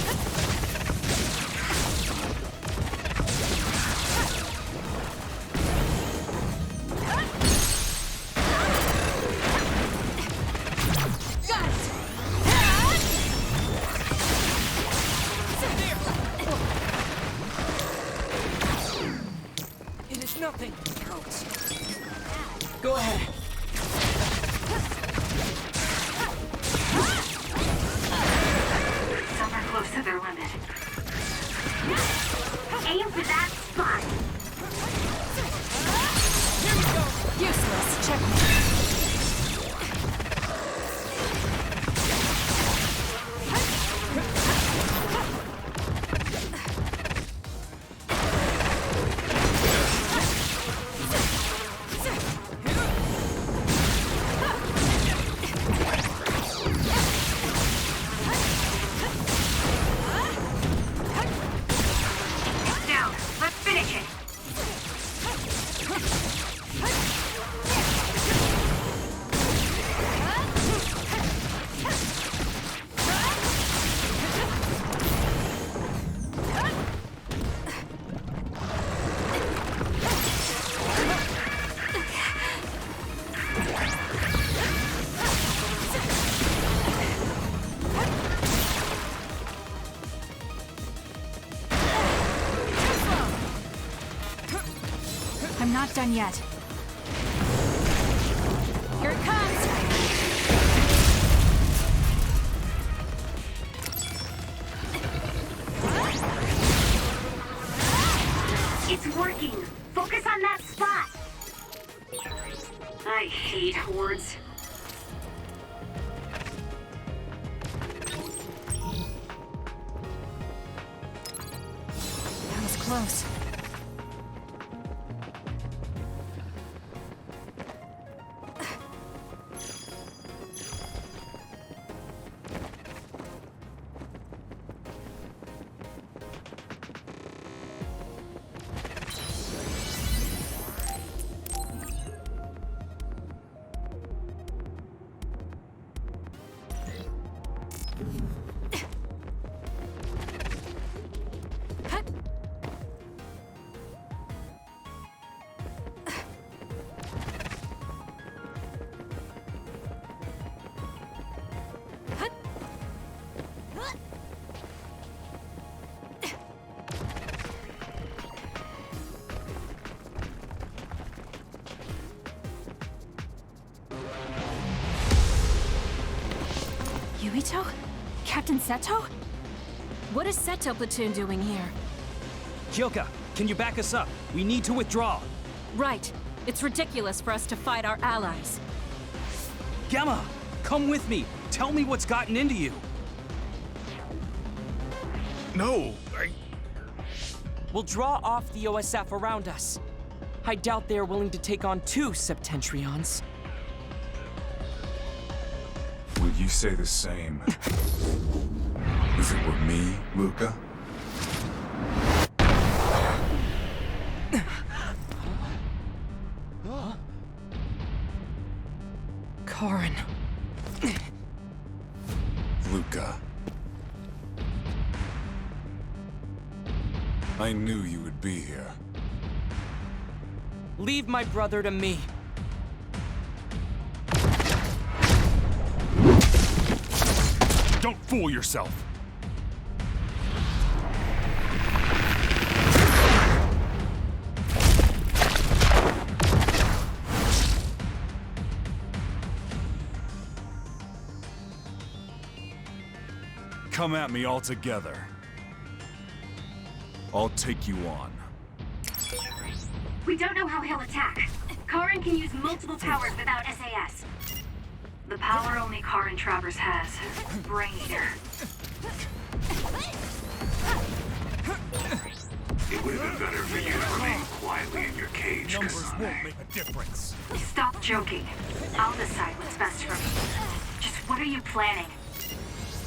Got it! It is nothing. Go ahead. Some are close to their limit. Aim for that spot. Useless. Checkmate. Down. Let's finish it. I'm not done yet. Here it comes! It's working! Focus on that spot! I hate hordes. That was close. Yuito? Captain Seto? What is Seto Platoon doing here? Kyoka, can you back us up? We need to withdraw. Right. It's ridiculous for us to fight our allies. Gemma, come with me. Tell me what's gotten into you. No, We'll draw off the OSF around us. I doubt they're willing to take on 2 Septentrions. Would you say the same if it were me, Luca? Karin. Luca. I knew you would be here. Leave my brother to me. Don't fool yourself! Come at me all together. I'll take you on. We don't know how he'll attack. Karin can use multiple powers without SAS. The power only Travers has. Brain Eater. It would have been better for you to remain quietly in your cage, Numbers won't make a difference. Stop joking. I'll decide what's best for me. Just what are you planning?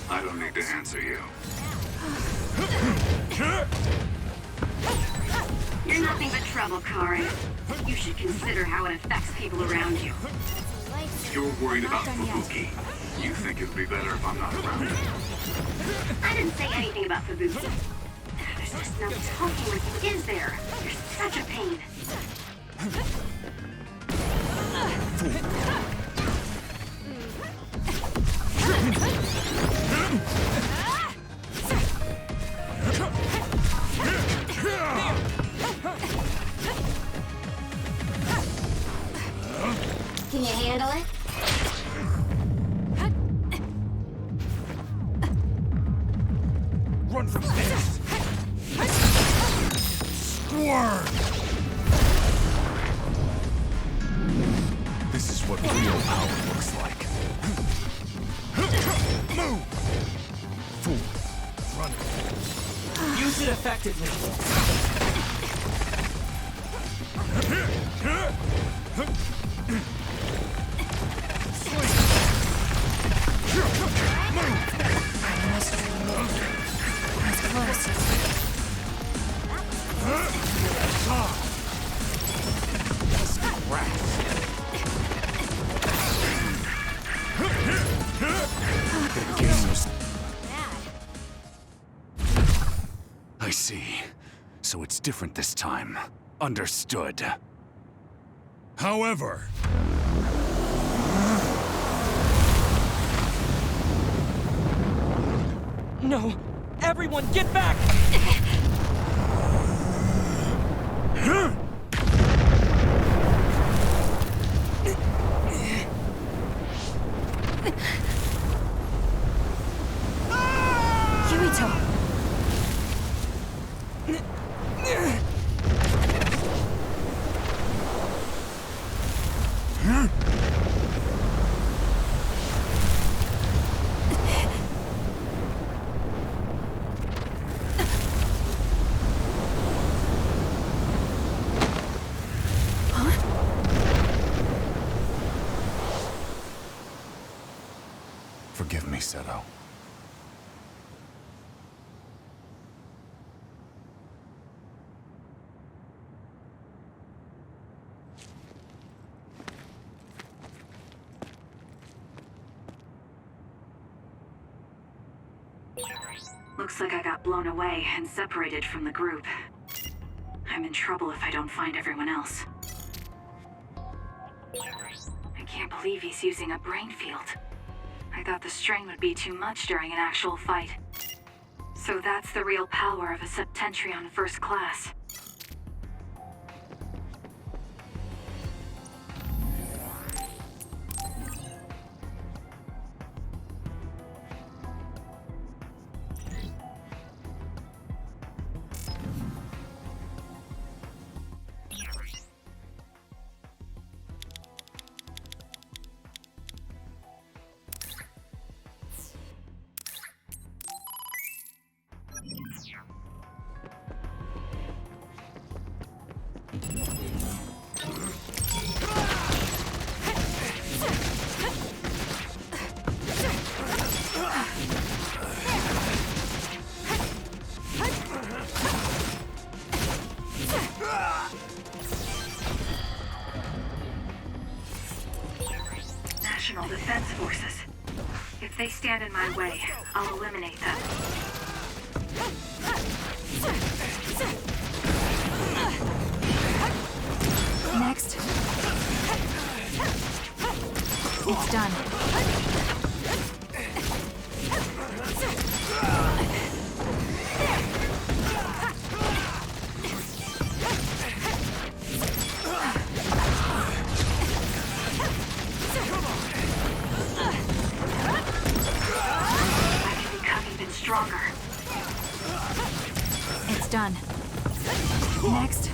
I don't need to answer you. You're nothing but trouble, Karin. You should consider how it affects people around you. You're worried about Fubuki. You think it'd be better if I'm not around? I didn't say anything about Fubuki. There's just no talking with you, is there? You're such a pain. Can you handle it? Run from this! Squirm! This is what real power looks like. Move! Fool. Run. Use it effectively. I see. So it's different this time. Understood. However... No! Everyone, get back! Forgive me, Seto. Looks like I got blown away and separated from the group. I'm in trouble if I don't find everyone else. I can't believe he's using a brain field. I thought the strain would be too much during an actual fight. So that's the real power of a Septentrion First Class. National Defense Forces. If they stand in my way, I'll eliminate them. Next. It's done. Stronger. It's done. Next.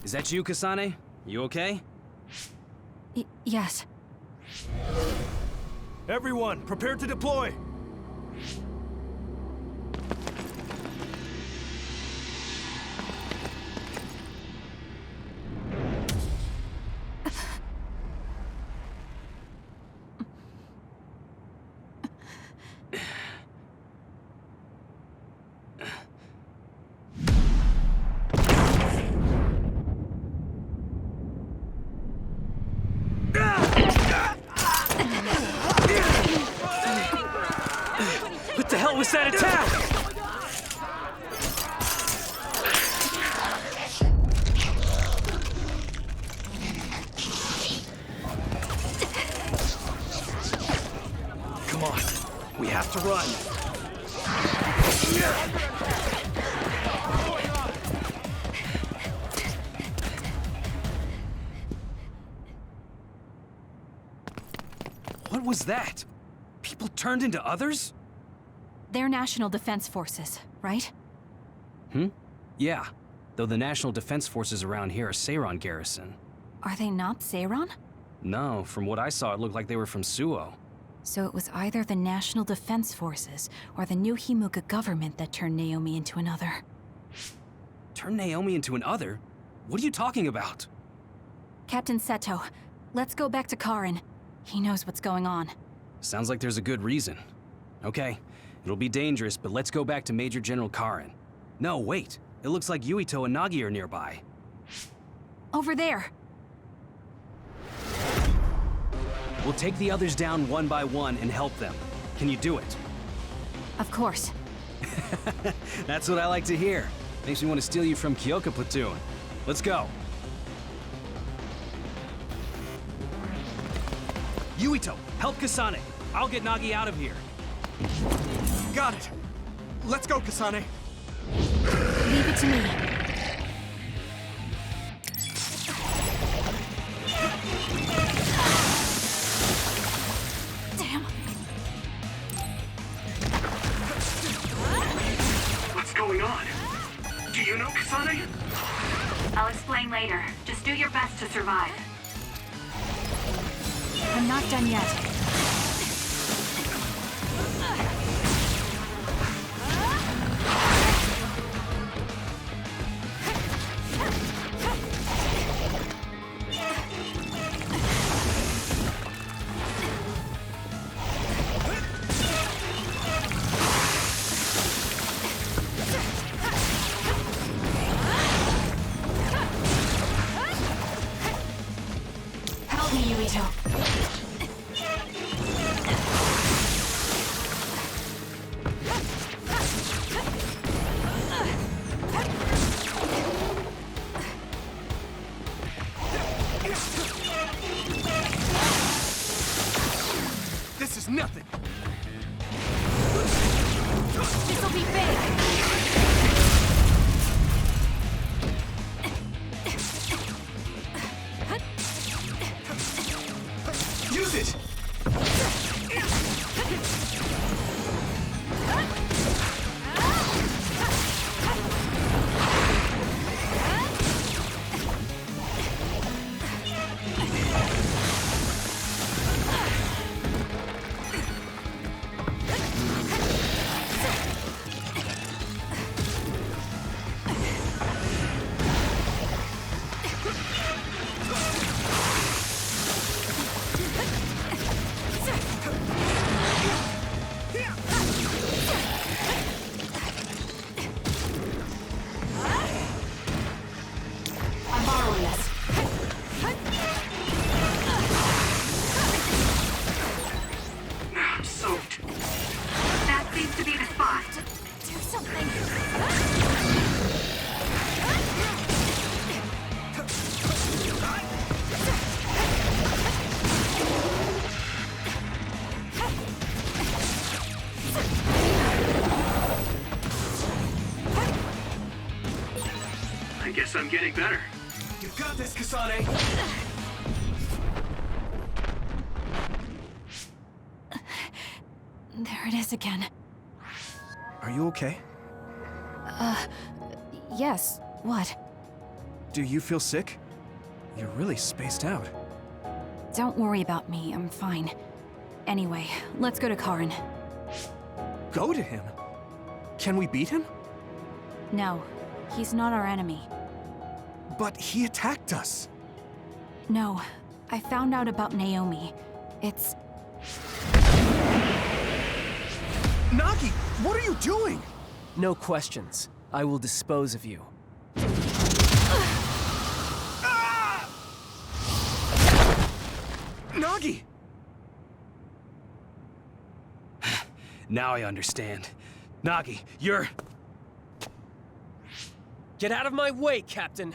Is that you, Kasane? You okay? Yes. Everyone, prepare to deploy! What the hell was that attack? Come on, we have to run. What was that? People turned into others? They're National Defense Forces, right? Yeah. Though the National Defense Forces around here are Seiran garrison. Are they not Seiran? No, from what I saw, it looked like they were from Suo. So it was either the National Defense Forces or the new Himuka government that turned Naomi into another. Turned Naomi into an other? What are you talking about? Captain Seto, let's go back to Karin. He knows what's going on. Sounds like there's a good reason. Okay, it'll be dangerous, but let's go back to Major General Karin. No, wait. It looks like Yuito and Nagi are nearby. Over there. We'll take the others down one by one and help them. Can you do it? Of course. That's what I like to hear. Makes me want to steal you from Kyoka Platoon. Let's go. Yuito, help Kasane. I'll get Nagi out of here. Got it. Let's go, Kasane. Leave it to me. going on? Do you know, Kasane? I'll explain later. Just do your best to survive. I'm not done yet. Help me, Yuito. This is nothing. This'll be big. Use it! I'm borrowing this. I'm soaked. That seems to be the spot. Do something. I guess I'm getting better. You got this, Kasane! There it is again. Are you okay? Yes. What? Do you feel sick? You're really spaced out. Don't worry about me, I'm fine. Anyway, let's go to Karin. Go to him? Can we beat him? No, he's not our enemy. But he attacked us. No, I found out about Naomi. It's... Nagi, what are you doing? No questions. I will dispose of you. Nagi! Now I understand. Nagi, you're... Get out of my way, Captain!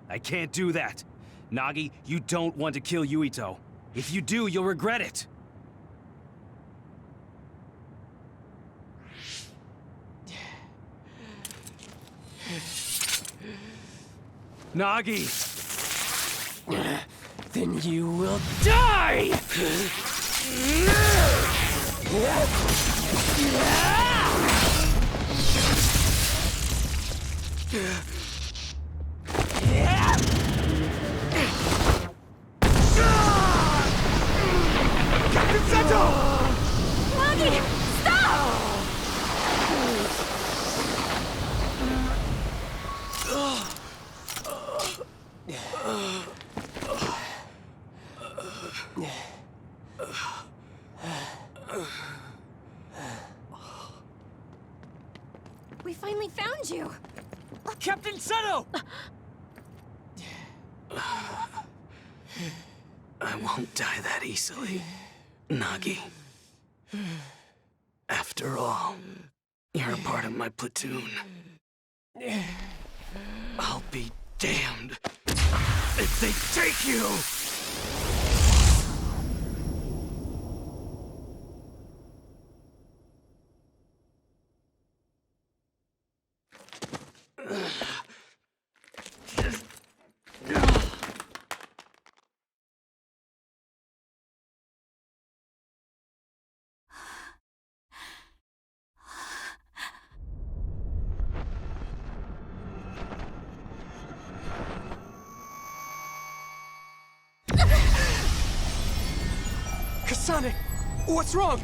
I can't do that. Nagi, you don't want to kill Yuito. If you do, you'll regret it. Nagi! Then you will die! Captain Seto! Nagi! Stop! We finally found you! Captain Seto! I won't die that easily, Nagi. After all, you're a part of my platoon. I'll be damned if they take you! Kasane! What's wrong?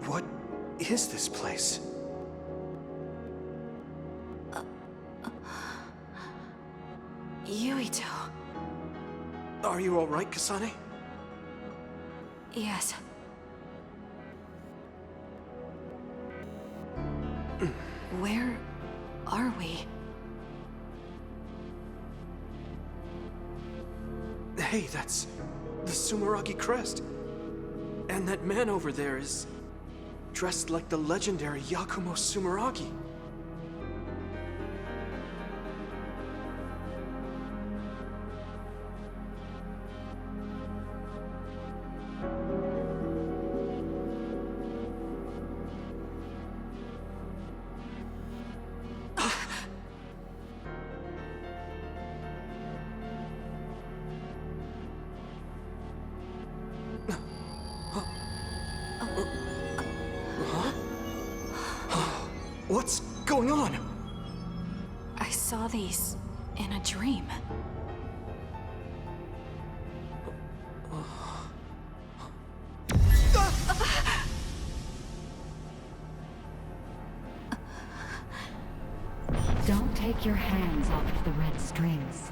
What is this place? Yuito. Are you all right, Kasane? Yes. Where are we? Hey, that's the Sumeragi crest. And that man over there is dressed like the legendary Yakumo Sumeragi. What's going on? I saw these in a dream. Don't take your hands off the red strings.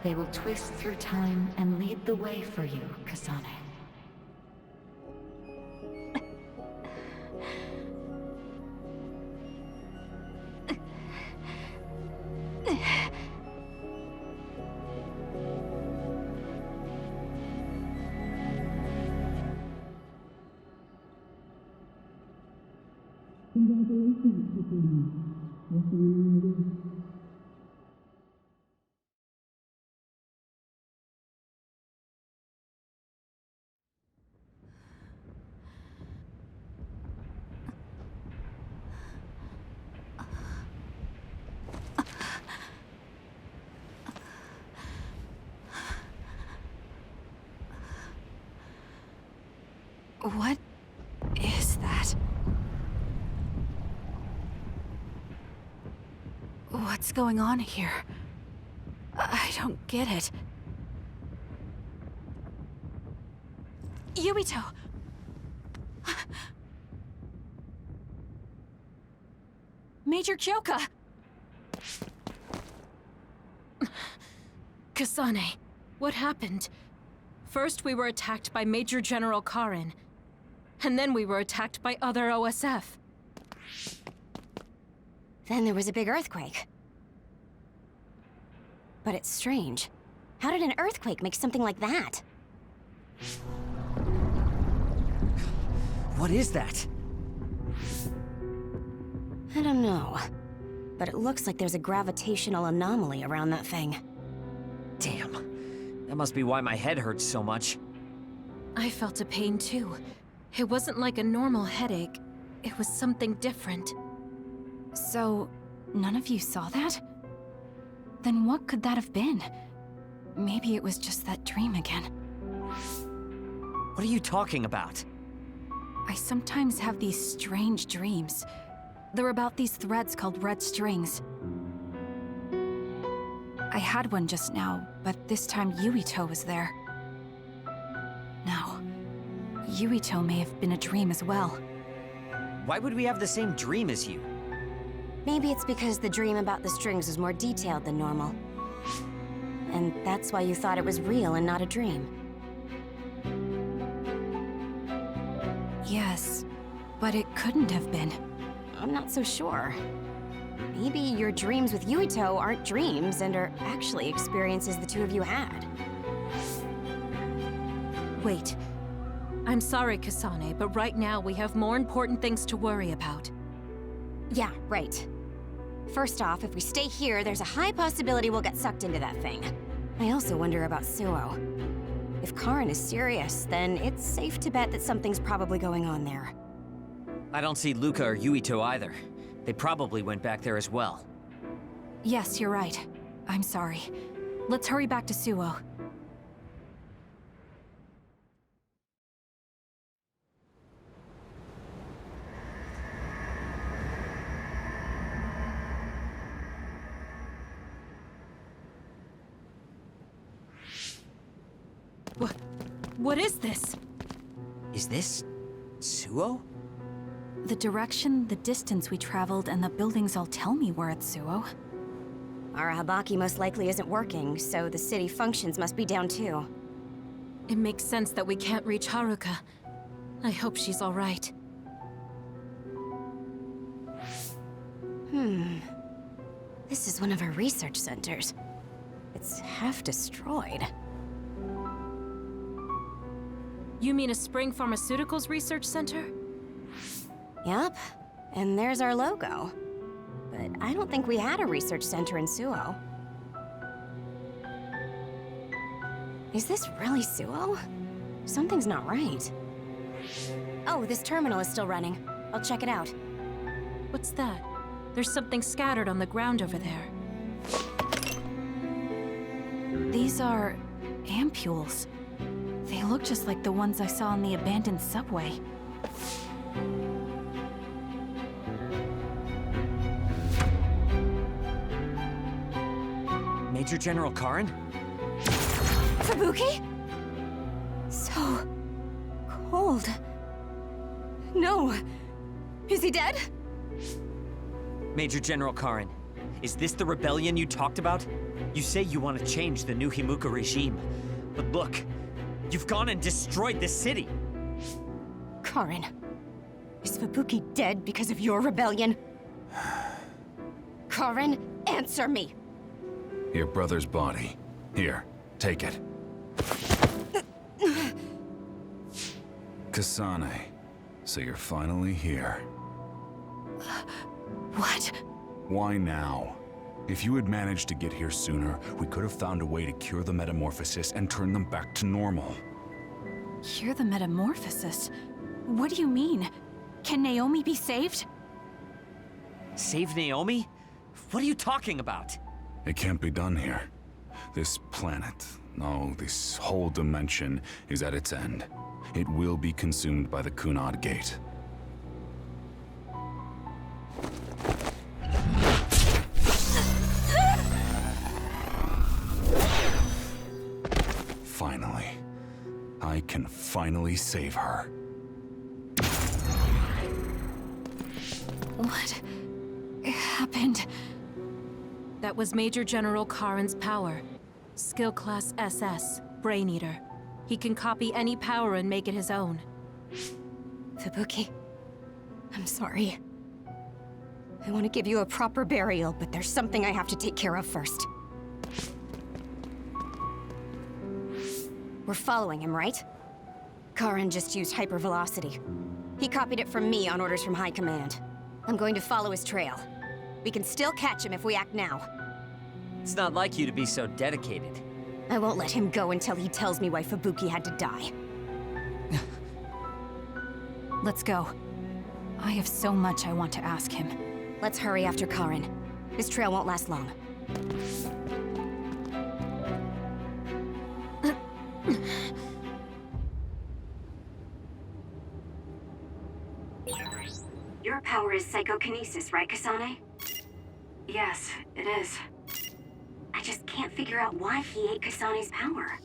They will twist through time and lead the way for you, Kasane. What is that? What's going on here? I don't get it. Yuito! Major Kyoka! Kasane, what happened? First we were attacked by Major General Karin, and then we were attacked by other OSF. Then there was a big earthquake. But it's strange. How did an earthquake make something like that? What is that? I don't know. But it looks like there's a gravitational anomaly around that thing. Damn. That must be why my head hurts so much. I felt a pain too. It wasn't like a normal headache. It was something different. So, none of you saw that? Then what could that have been? Maybe it was just that dream again. What are you talking about? I sometimes have these strange dreams. They're about these threads called red strings. I had one just now, but this time Yuito was there. Now, Yuito may have been a dream as well. Why would we have the same dream as you? Maybe it's because the dream about the strings was more detailed than normal. And that's why you thought it was real and not a dream. Yes, but it couldn't have been. I'm not so sure. Maybe your dreams with Yuito aren't dreams and are actually experiences the two of you had. Wait. I'm sorry, Kasane, but right now we have more important things to worry about. Yeah, right. First off, if we stay here, there's a high possibility we'll get sucked into that thing. I also wonder about Suo. If Karin is serious, then it's safe to bet that something's probably going on there. I don't see Luca or Yuito either. They probably went back there as well. Yes, you're right. I'm sorry. Let's hurry back to Suo. What is this? Is this... Suo? The direction, the distance we traveled, and the buildings all tell me we're at Suo. Our Habaki most likely isn't working, so the city functions must be down too. It makes sense that we can't reach Haruka. I hope she's all right. This is one of our research centers. It's half destroyed. You mean a Spring Pharmaceuticals Research Center? Yup, and there's our logo. But I don't think we had a research center in Suo. Is this really Suo? Something's not right. Oh, this terminal is still running. I'll check it out. What's that? There's something scattered on the ground over there. These are... ampules. They look just like the ones I saw in the abandoned subway. Major General Karin? Fubuki? So... cold. No. Is he dead? Major General Karin, is this the rebellion you talked about? You say you want to change the new Himuka regime, but look, you've gone and destroyed this city! Karin, is Fubuki dead because of your rebellion? Karin, answer me! Your brother's body. Here, take it. Kasane, so you're finally here. What? Why now? If you had managed to get here sooner, we could have found a way to cure the metamorphosis and turn them back to normal. Cure the metamorphosis? What do you mean? Can Naomi be saved? Save Naomi? What are you talking about? It can't be done here. This planet, no, this whole dimension is at its end. It will be consumed by the Kunad Gate. Finally. I can finally save her. What happened? That was Major General Karin's power. Skill Class SS, Brain Eater. He can copy any power and make it his own. Fubuki, I'm sorry. I want to give you a proper burial, but there's something I have to take care of first. We're following him, right? Karin just used hypervelocity. He copied it from me on orders from High Command. I'm going to follow his trail. We can still catch him if we act now. It's not like you to be so dedicated. I won't let him go until he tells me why Fubuki had to die. Let's go. I have so much I want to ask him. Let's hurry after Karin. This trail won't last long. Your power is psychokinesis, right, Kasane? Yes, it is. I just can't figure out why he ate Kasane's power.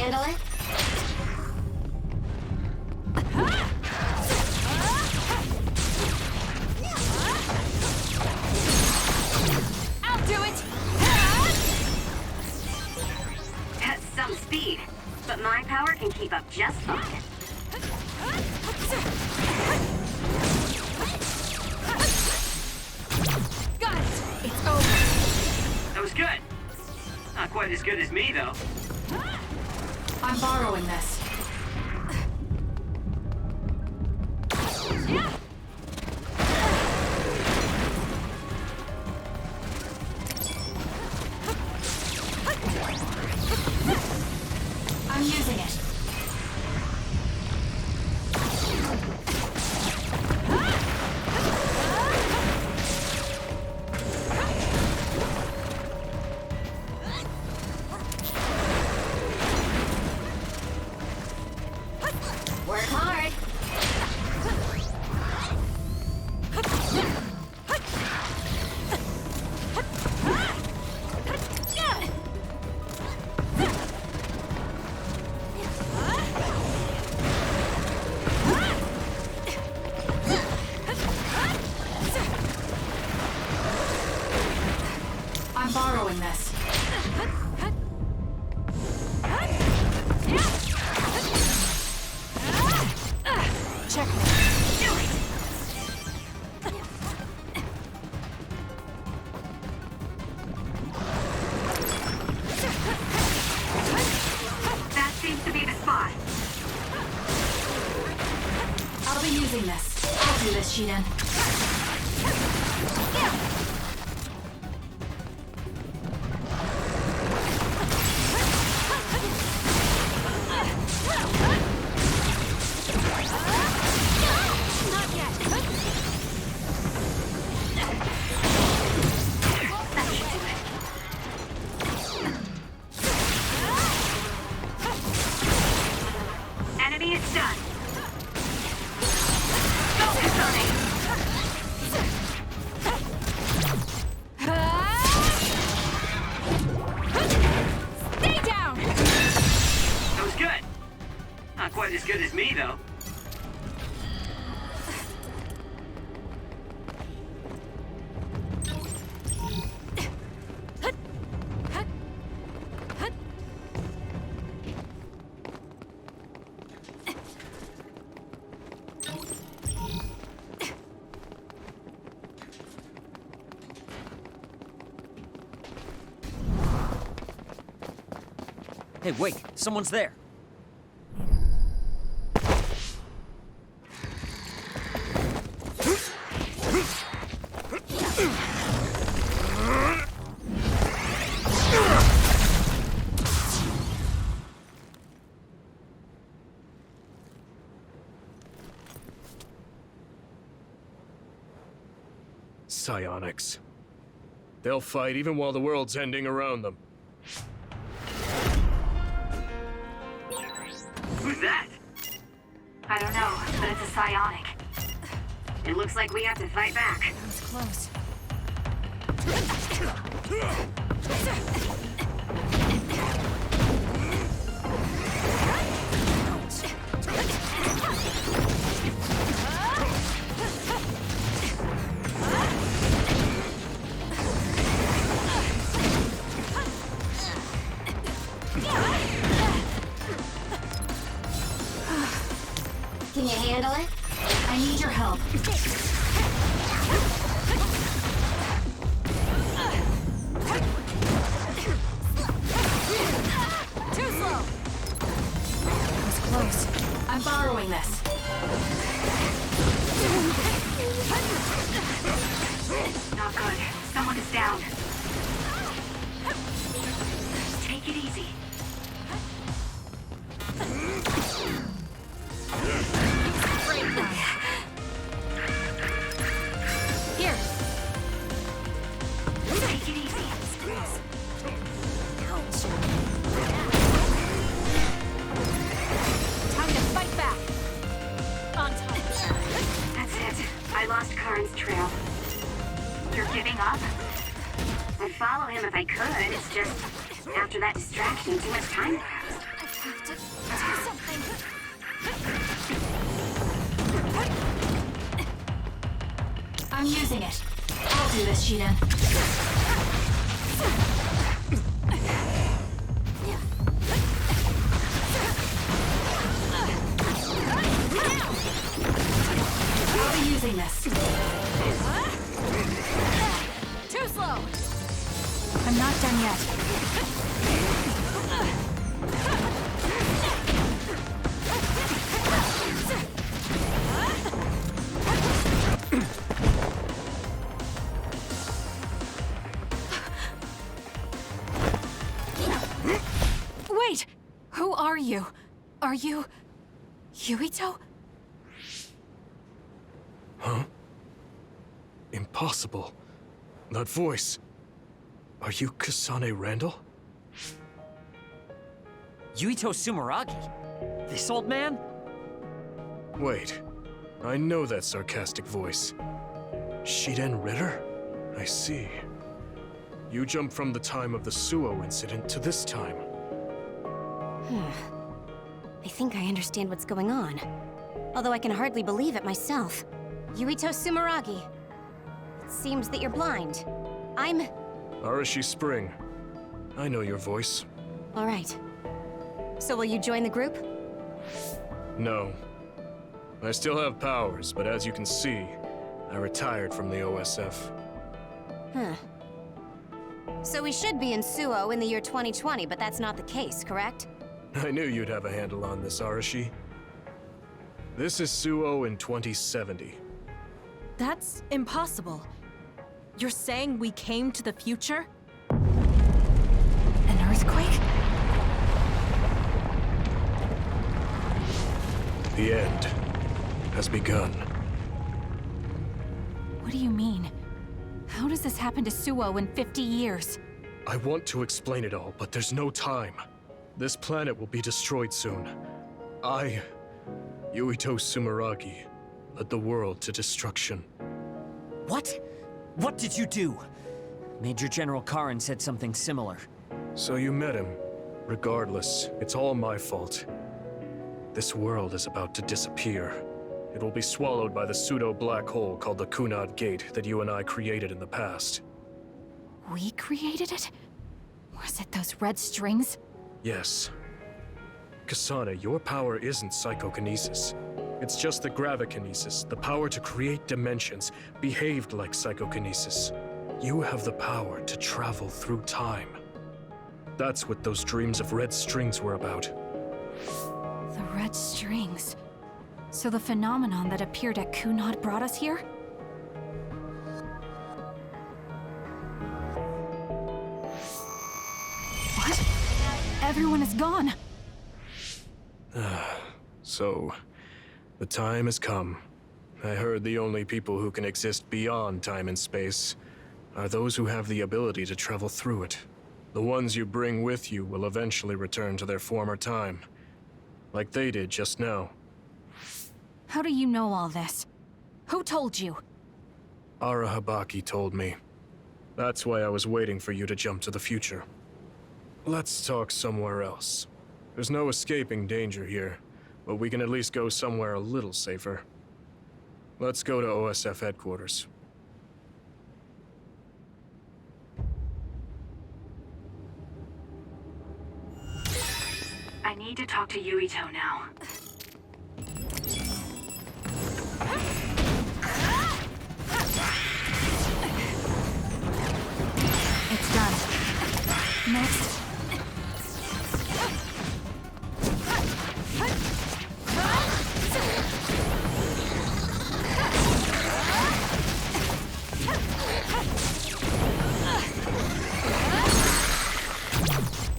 handle it? I'll do it! That's some speed, but my power can keep up just fine. Got it! It's over! That was good. Not quite as good as me, though. I'm borrowing this. I'm using it. Work hard. I'm borrowing this. Checkmate. Do it! That seems to be the spot. I'll be using this. I'll do this, Shiden. Not yet. That should do it. Enemy is done. Focus on it. Stay down! That was good. Not quite as good as me, though. Hey, wait! Someone's there! Psionics. They'll fight even while the world's ending around them. Who's that? I don't know, but it's a psionic. It looks like we have to fight back. That was close. Can you handle it? I need your help. Too slow! That was close. I'm borrowing this. Not good. Someone is down. Take it easy. Here. Take it easy. Time to fight back. On top. That's it. I lost Karin's trail. You're giving up? I'd follow him if I could. It's just, after that distraction, too much time passed. I'm using it. I'll do this, Shiden. I'll be using this. Too slow! I'm not done yet. Wait! Who are you? Are you... Yuito? Huh? Impossible. That voice. Are you Kasane Randall? Yuito Sumeragi? This old man? Wait. I know that sarcastic voice. Shiden Ritter? I see. You jumped from the time of the Suo incident to this time. I think I understand what's going on. Although I can hardly believe it myself. Yuito Sumeragi. It seems that you're blind. I'm... Arashi Spring. I know your voice. All right. So will you join the group? No. I still have powers, but as you can see, I retired from the OSF. Huh. So we should be in Suo in the year 2020, but that's not the case, correct? I knew you'd have a handle on this, Arashi. This is Suo in 2070. That's impossible. You're saying we came to the future? An earthquake? The end has begun. What do you mean? How does this happen to Suo in 50 years? I want to explain it all, but there's no time. This planet will be destroyed soon. I, Yuito Sumeragi, led the world to destruction. What? What did you do? Major General Karin said something similar. So you met him. Regardless, it's all my fault. This world is about to disappear. It will be swallowed by the pseudo-black hole called the Kunad Gate that you and I created in the past. We created it? Was it those red strings? Yes. Kasane, your power isn't psychokinesis. It's just the gravikinesis, the power to create dimensions, behaved like psychokinesis. You have the power to travel through time. That's what those dreams of red strings were about. The red strings. So the phenomenon that appeared at Kunad brought us here? What? Everyone is gone. So, the time has come. I heard the only people who can exist beyond time and space are those who have the ability to travel through it. The ones you bring with you will eventually return to their former time, like they did just now. How do you know all this? Who told you? Arahabaki told me. That's why I was waiting for you to jump to the future. Let's talk somewhere else. There's no escaping danger here, but we can at least go somewhere a little safer. Let's go to OSF headquarters. I need to talk to Yuito now. It's done. Next.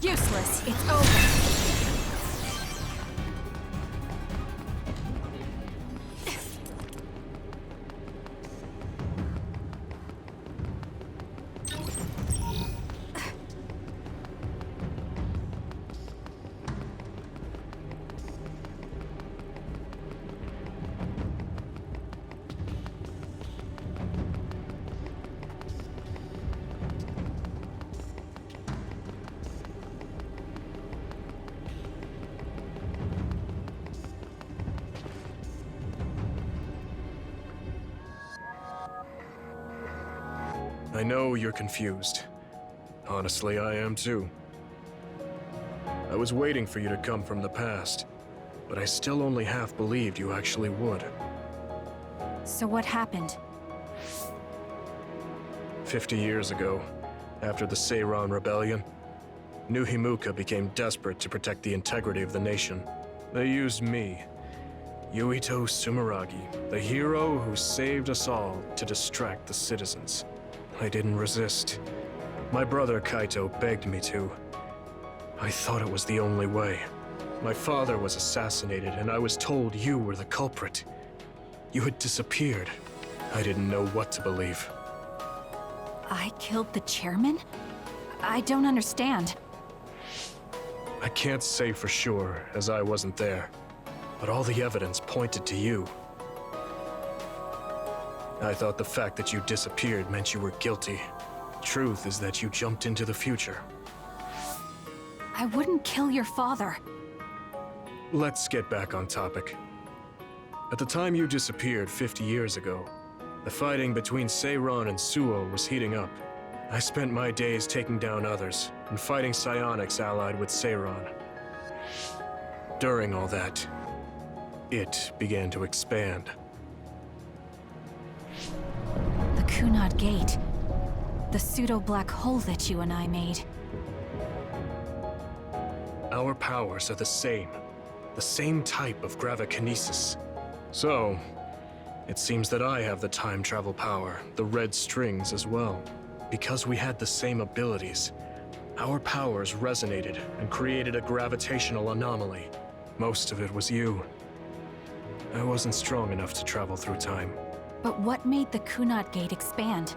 Useless. It's over. I know you're confused. Honestly, I am too. I was waiting for you to come from the past, but I still only half believed you actually would. So what happened? 50 years ago, after the Seiran Rebellion, New Himuka became desperate to protect the integrity of the nation. They used me, Yuito Sumeragi, the hero who saved us all, to distract the citizens. I didn't resist. My brother Kaito begged me to. I thought it was the only way. My father was assassinated, and I was told you were the culprit. You had disappeared. I didn't know what to believe. I killed the chairman? I don't understand. I can't say for sure, as I wasn't there, but all the evidence pointed to you. I thought the fact that you disappeared meant you were guilty. Truth is that you jumped into the future. I wouldn't kill your father. Let's get back on topic. At the time you disappeared 50 years ago, the fighting between Seiran and Suo was heating up. I spent my days taking down others and fighting psionics allied with Seiran. During all that, it began to expand. The Kunad Gate. The pseudo-black hole that you and I made. Our powers are the same type of gravikinesis. So, it seems that I have the time travel power, the red strings as well. Because we had the same abilities, our powers resonated and created a gravitational anomaly. Most of it was you. I wasn't strong enough to travel through time. But what made the Kunad Gate expand?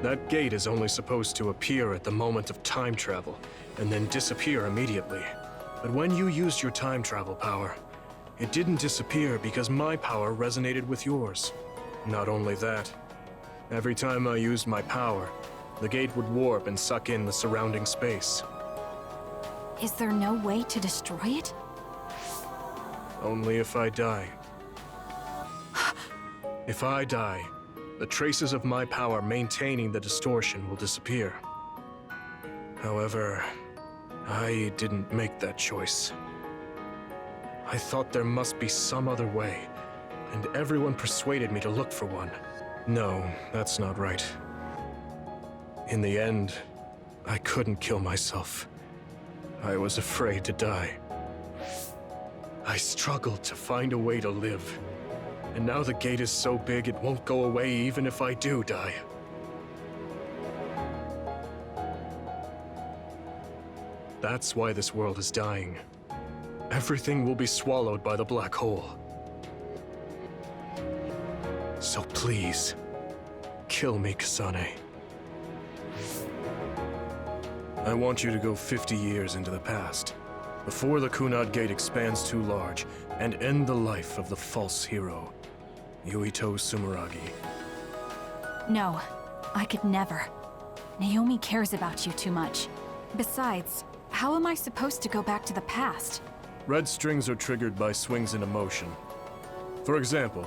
That gate is only supposed to appear at the moment of time travel, and then disappear immediately. But when you used your time travel power, it didn't disappear because my power resonated with yours. Not only that, every time I used my power, the gate would warp and suck in the surrounding space. Is there no way to destroy it? Only if I die. If I die, the traces of my power maintaining the distortion will disappear. However, I didn't make that choice. I thought there must be some other way, and everyone persuaded me to look for one. No, that's not right. In the end, I couldn't kill myself. I was afraid to die. I struggled to find a way to live. And now the gate is so big it won't go away even if I do die. That's why this world is dying. Everything will be swallowed by the black hole. So please, kill me, Kasane. I want you to go 50 years into the past, before the Kunad Gate expands too large, and end the life of the false hero, Yuito Sumeragi. No, I could never. Naomi cares about you too much. Besides, how am I supposed to go back to the past? Red strings are triggered by swings in emotion. For example,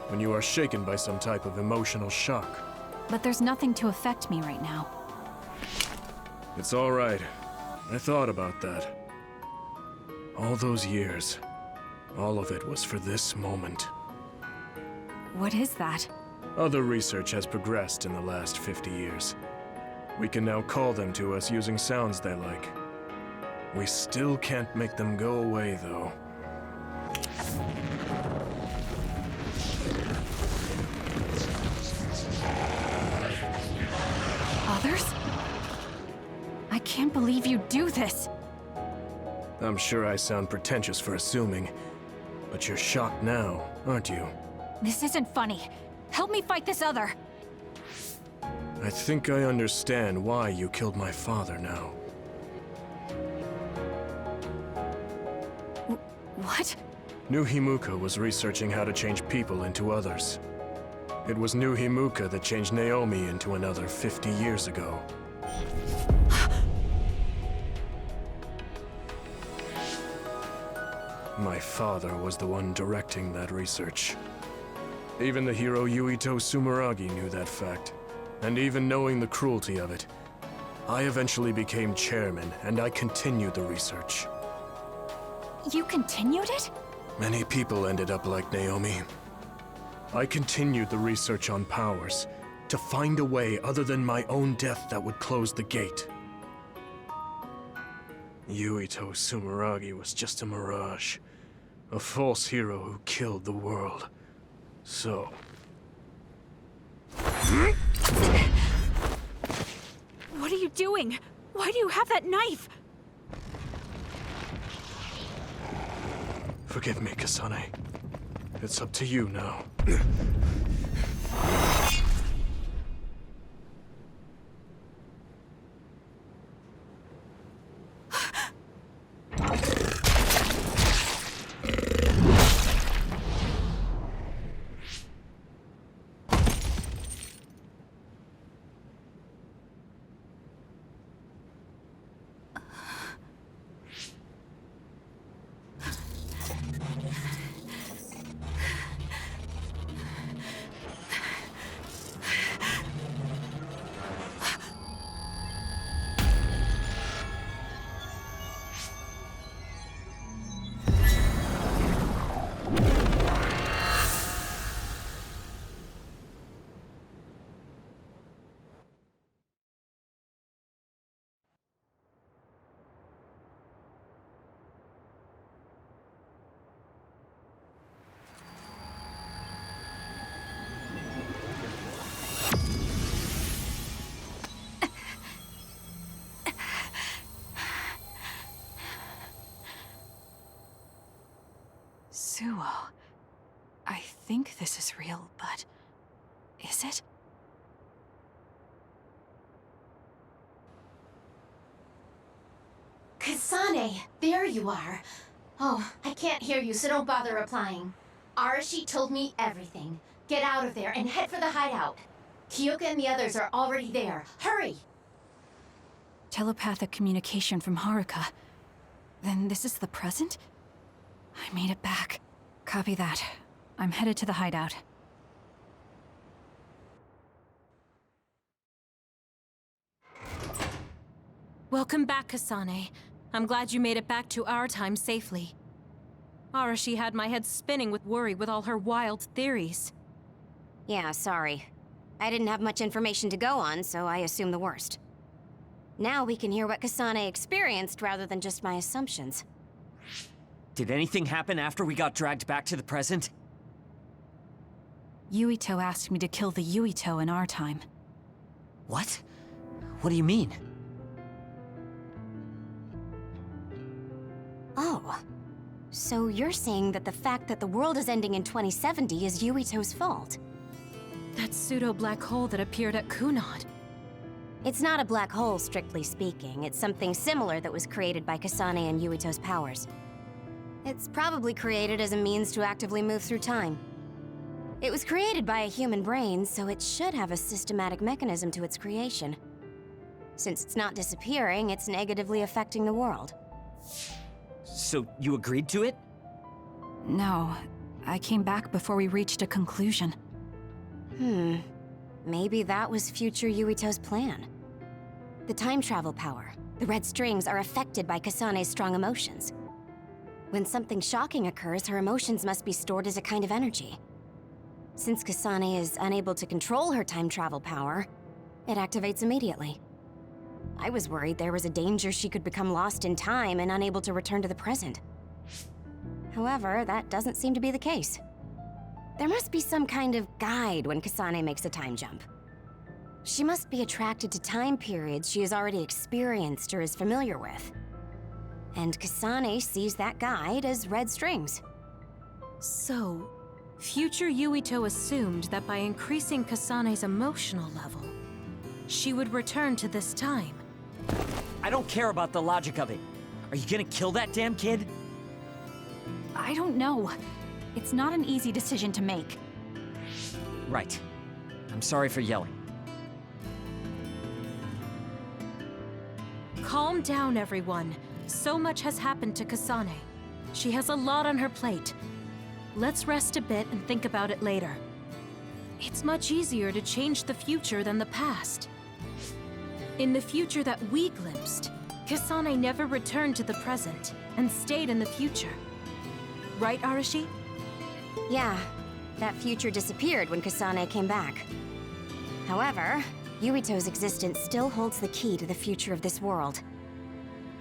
when you are shaken by some type of emotional shock. But there's nothing to affect me right now. It's all right. I thought about that. All those years, all of it was for this moment. What is that? Other research has progressed in the last 50 years. We can now call them to us using sounds they like. We still can't make them go away, though. Others? I can't believe you do this! I'm sure I sound pretentious for assuming, but you're shocked now, aren't you? This isn't funny. Help me fight this other! I think I understand why you killed my father now. What? New Himuka was researching how to change people into others. It was New Himuka that changed Naomi into another 50 years ago. My father was the one directing that research. Even the hero Yuito Sumeragi knew that fact. And even knowing the cruelty of it, I eventually became chairman, and I continued the research. You continued it? Many people ended up like Naomi. I continued the research on powers, to find a way other than my own death that would close the gate. Yuito Sumeragi was just a mirage. A false hero who killed the world. So... What are you doing? Why do you have that knife? Forgive me, Kasane. It's up to you now. Suo. I think this is real, but... is it? Kasane, there you are. Oh, I can't hear you, so don't bother replying. Arashi told me everything. Get out of there and head for the hideout. Kyoka and the others are already there. Hurry! Telepathic communication from Haruka. Then this is the present? I made it back. Copy that. I'm headed to the hideout. Welcome back, Kasane. I'm glad you made it back to our time safely. Arashi had my head spinning with worry with all her wild theories. Yeah, sorry. I didn't have much information to go on, so I assumed the worst. Now we can hear what Kasane experienced rather than just my assumptions. Did anything happen after we got dragged back to the present? Yuito asked me to kill the Yuito in our time. What? What do you mean? Oh. So you're saying that the fact that the world is ending in 2070 is Yuito's fault? That pseudo-black hole that appeared at Kunad. It's not a black hole, strictly speaking. It's something similar that was created by Kasane and Yuito's powers. It's probably created as a means to actively move through time. It was created by a human brain, so it should have a systematic mechanism to its creation. Since it's not disappearing, it's negatively affecting the world. So you agreed to it? No. I came back before we reached a conclusion. Maybe that was future Yuito's plan. The time travel power, the red strings, are affected by Kasane's strong emotions. When something shocking occurs, her emotions must be stored as a kind of energy. Since Kasane is unable to control her time travel power, it activates immediately. I was worried there was a danger she could become lost in time and unable to return to the present. However, that doesn't seem to be the case. There must be some kind of guide when Kasane makes a time jump. She must be attracted to time periods she has already experienced or is familiar with. And Kasane sees that guide as red strings. So, future Yuito assumed that by increasing Kasane's emotional level, she would return to this time. I don't care about the logic of it. Are you gonna kill that damn kid? I don't know. It's not an easy decision to make. Right. I'm sorry for yelling. Calm down, everyone. So much has happened to Kasane. She has a lot on her plate. Let's rest a bit and think about it later. It's much easier to change the future than the past. In the future that we glimpsed, Kasane never returned to the present and stayed in the future. Right, Arashi? Yeah, that future disappeared when Kasane came back. However, Yuito's existence still holds the key to the future of this world.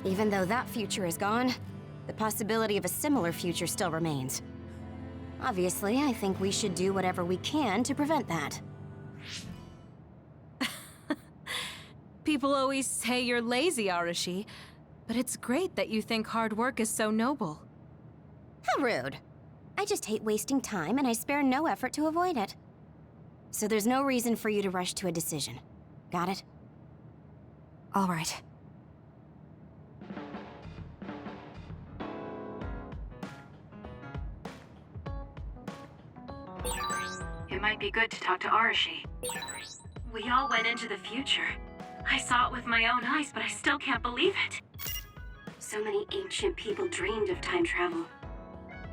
Even though that future is gone, the possibility of a similar future still remains. Obviously, I think we should do whatever we can to prevent that. People always say you're lazy, Arashi, but it's great that you think hard work is so noble. How rude. I just hate wasting time, and I spare no effort to avoid it. So there's no reason for you to rush to a decision. Got it? All right. It might be good to talk to Arashi. We all went into the future. I saw it with my own eyes, but I still can't believe it. So many ancient people dreamed of time travel.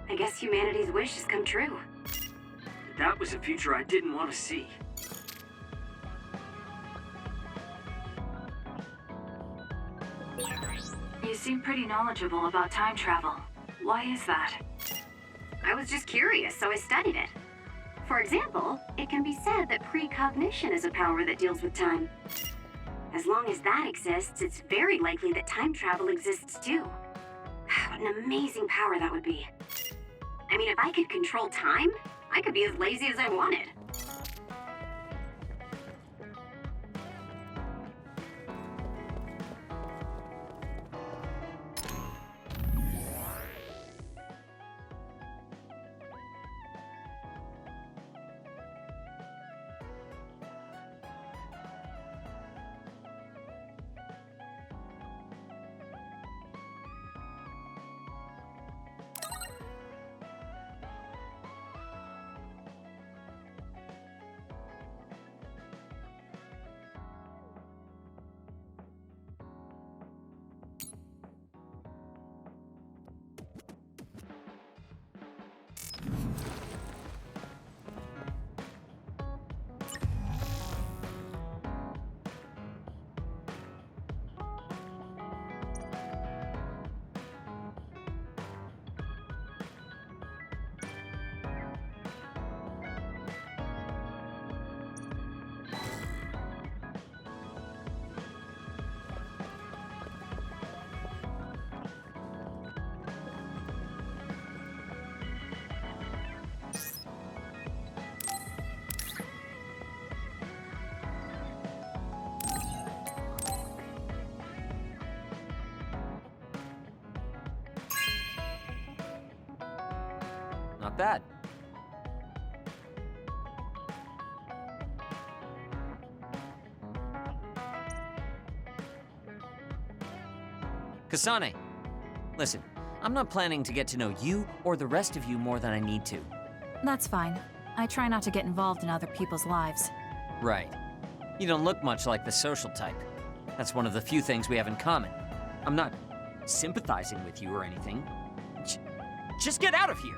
I guess humanity's wish has come true. That was a future I didn't want to see. You seem pretty knowledgeable about time travel. Why is that? I was just curious, so I studied it. For example, it can be said that precognition is a power that deals with time. As long as that exists, it's very likely that time travel exists too. What an amazing power that would be. I mean, if I could control time, I could be as lazy as I wanted. Not bad. Kasane, listen, I'm not planning to get to know you or the rest of you more than I need to. That's fine. I try not to get involved in other people's lives. Right. You don't look much like the social type. That's one of the few things we have in common. I'm not sympathizing with you or anything. Just get out of here!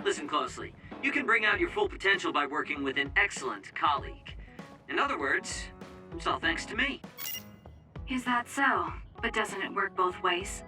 Listen closely. You can bring out your full potential by working with an excellent colleague. In other words, it's all thanks to me. Is that so? But doesn't it work both ways?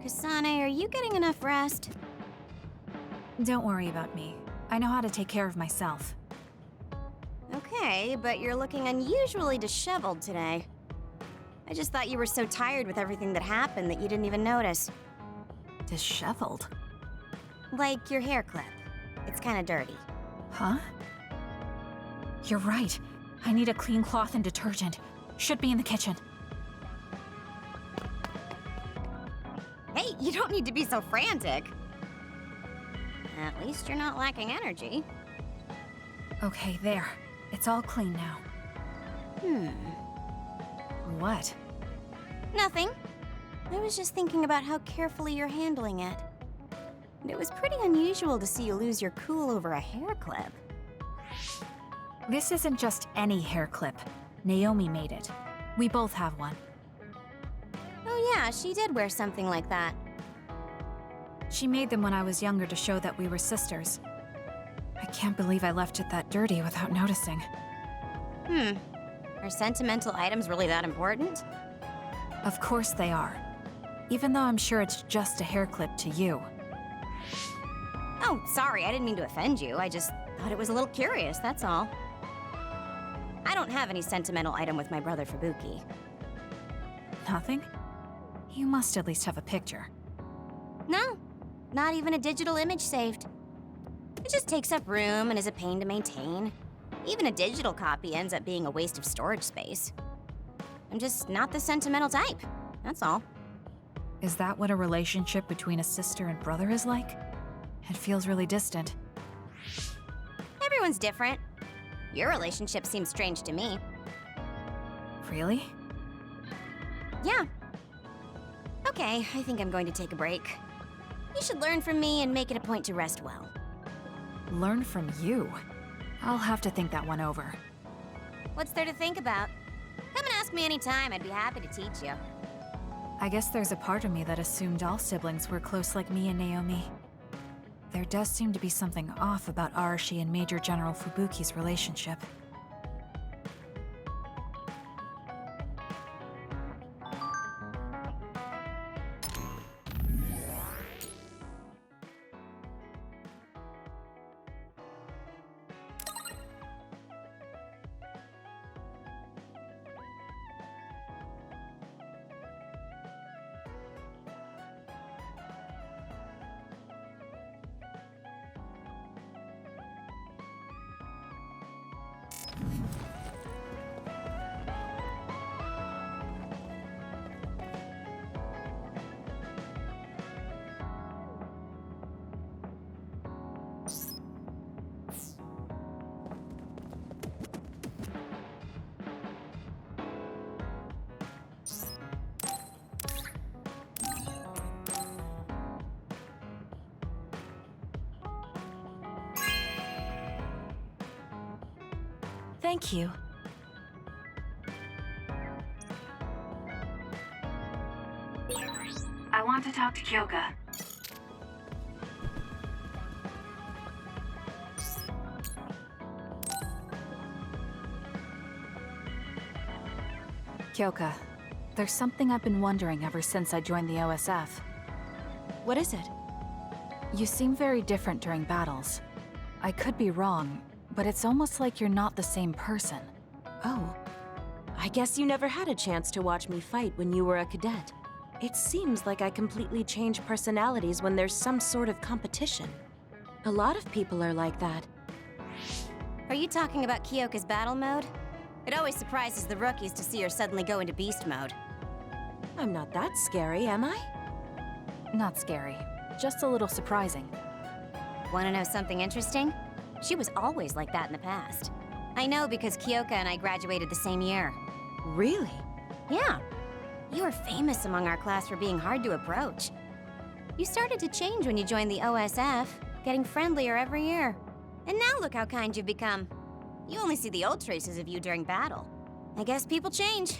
Kasane, are you getting enough rest? Don't worry about me. I know how to take care of myself. Okay, but you're looking unusually disheveled today. I just thought you were so tired with everything that happened that you didn't even notice. Disheveled? Like your hair clip. It's kinda dirty. Huh? You're right. I need a clean cloth and detergent. Should be in the kitchen. Hey, you don't need to be so frantic. At least you're not lacking energy. Okay, there. It's all clean now. What? Nothing. I was just thinking about how carefully you're handling it. And it was pretty unusual to see you lose your cool over a hair clip. This isn't just any hair clip. Naomi made it. We both have one. Oh yeah, she did wear something like that. She made them when I was younger to show that we were sisters. I can't believe I left it that dirty without noticing. Are sentimental items really that important? Of course they are. Even though I'm sure it's just a hair clip to you. Oh, sorry, I didn't mean to offend you. I just thought it was a little curious, that's all. I don't have any sentimental item with my brother Fubuki. Nothing? You must at least have a picture. No, not even a digital image saved. It just takes up room and is a pain to maintain. Even a digital copy ends up being a waste of storage space. I'm just not the sentimental type, that's all. Is that what a relationship between a sister and brother is like? It feels really distant. Everyone's different. Your relationship seems strange to me. Really? Yeah. Okay, I think I'm going to take a break. You should learn from me and make it a point to rest well. Learn from you? I'll have to think that one over. What's there to think about? Come and ask me anytime, I'd be happy to teach you. I guess there's a part of me that assumed all siblings were close like me and Naomi. There does seem to be something off about Arashi and Major General Fubuki's relationship. Thank you. I want to talk to Kyoka. Kyoka, there's something I've been wondering ever since I joined the OSF. What is it? You seem very different during battles. I could be wrong, but it's almost like you're not the same person. Oh. I guess you never had a chance to watch me fight when you were a cadet. It seems like I completely change personalities when there's some sort of competition. A lot of people are like that. Are you talking about Kyoka's battle mode? It always surprises the rookies to see her suddenly go into beast mode. I'm not that scary, am I? Not scary, just a little surprising. Want to know something interesting? She was always like that in the past. I know because Kyoka and I graduated the same year. Really? Yeah. You were famous among our class for being hard to approach. You started to change when you joined the OSF, getting friendlier every year. And now look how kind you've become. You only see the old traces of you during battle. I guess people change.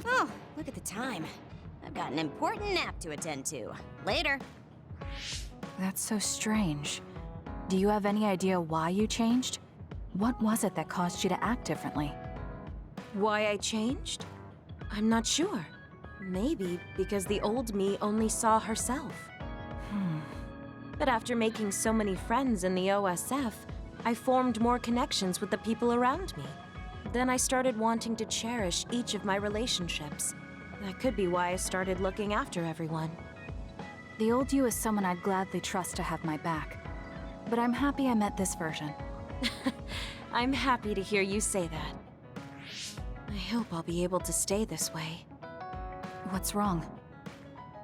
Oh, look at the time. I've got an important nap to attend to. Later. That's so strange. Do you have any idea why you changed? What was it that caused you to act differently? Why I changed? I'm not sure. Maybe because the old me only saw herself. But after making so many friends in the OSF, I formed more connections with the people around me. Then I started wanting to cherish each of my relationships. That could be why I started looking after everyone. The old you is someone I'd gladly trust to have my back. But I'm happy I met this version. I'm happy to hear you say that. I hope I'll be able to stay this way. What's wrong?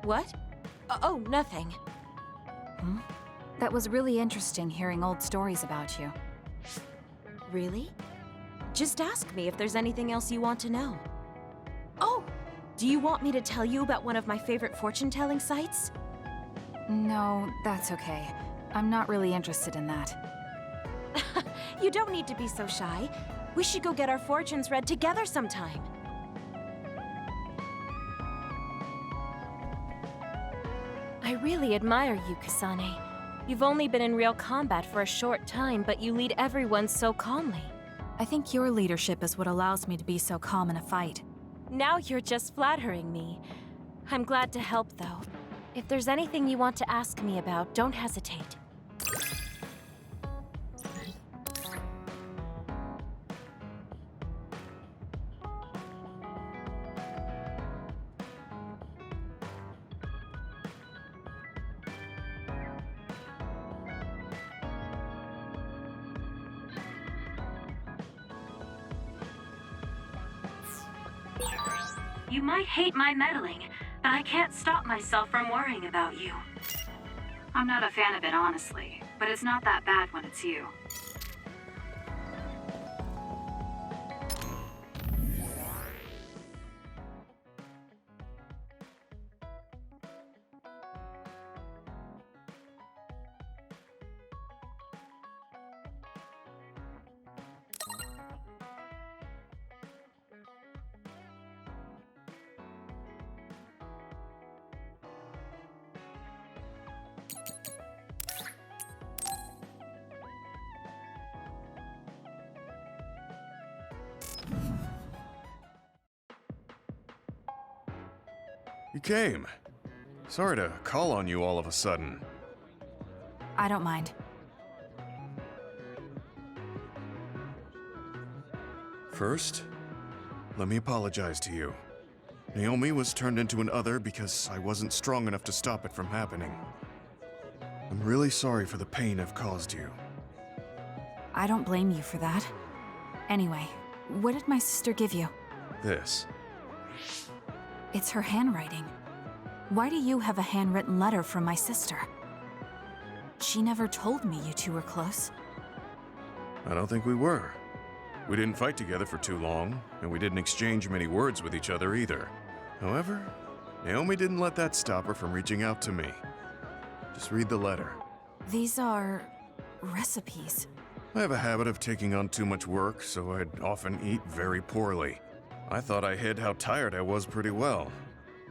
What? Oh, nothing. That was really interesting hearing old stories about you. Really? Just ask me if there's anything else you want to know. Oh! Do you want me to tell you about one of my favorite fortune-telling sites? No, that's okay. I'm not really interested in that. You don't need to be so shy. We should go get our fortunes read together sometime. I really admire you, Kasane. You've only been in real combat for a short time, but you lead everyone so calmly. I think your leadership is what allows me to be so calm in a fight. Now you're just flattering me. I'm glad to help, though. If there's anything you want to ask me about, don't hesitate. You might hate my meddling, but I can't stop myself from worrying about you. I'm not a fan of it, honestly, but it's not that bad when it's you. You came. Sorry to call on you all of a sudden. I don't mind. First, let me apologize to you. Naomi was turned into an other because I wasn't strong enough to stop it from happening. I'm really sorry for the pain I've caused you. I don't blame you for that. Anyway, what did my sister give you? This. It's her handwriting. Why do you have a handwritten letter from my sister? She never told me you two were close. I don't think we were. We didn't fight together for too long, and we didn't exchange many words with each other either. However, Naomi didn't let that stop her from reaching out to me. Just read the letter. These are recipes. I have a habit of taking on too much work, so I'd often eat very poorly. I thought I hid how tired I was pretty well.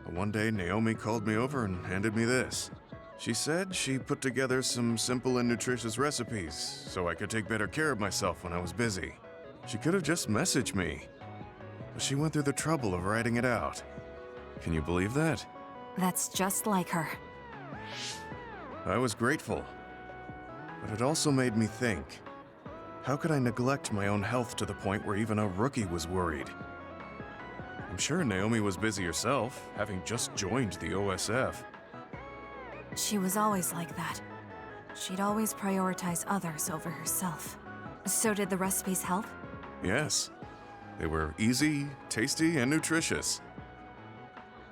But one day, Naomi called me over and handed me this. She said she put together some simple and nutritious recipes so I could take better care of myself when I was busy. She could have just messaged me, but she went through the trouble of writing it out. Can you believe that? That's just like her. I was grateful, but it also made me think. How could I neglect my own health to the point where even a rookie was worried? I'm sure Naomi was busy herself, having just joined the OSF. She was always like that. She'd always prioritize others over herself. So did the recipes help? Yes. They were easy, tasty, and nutritious.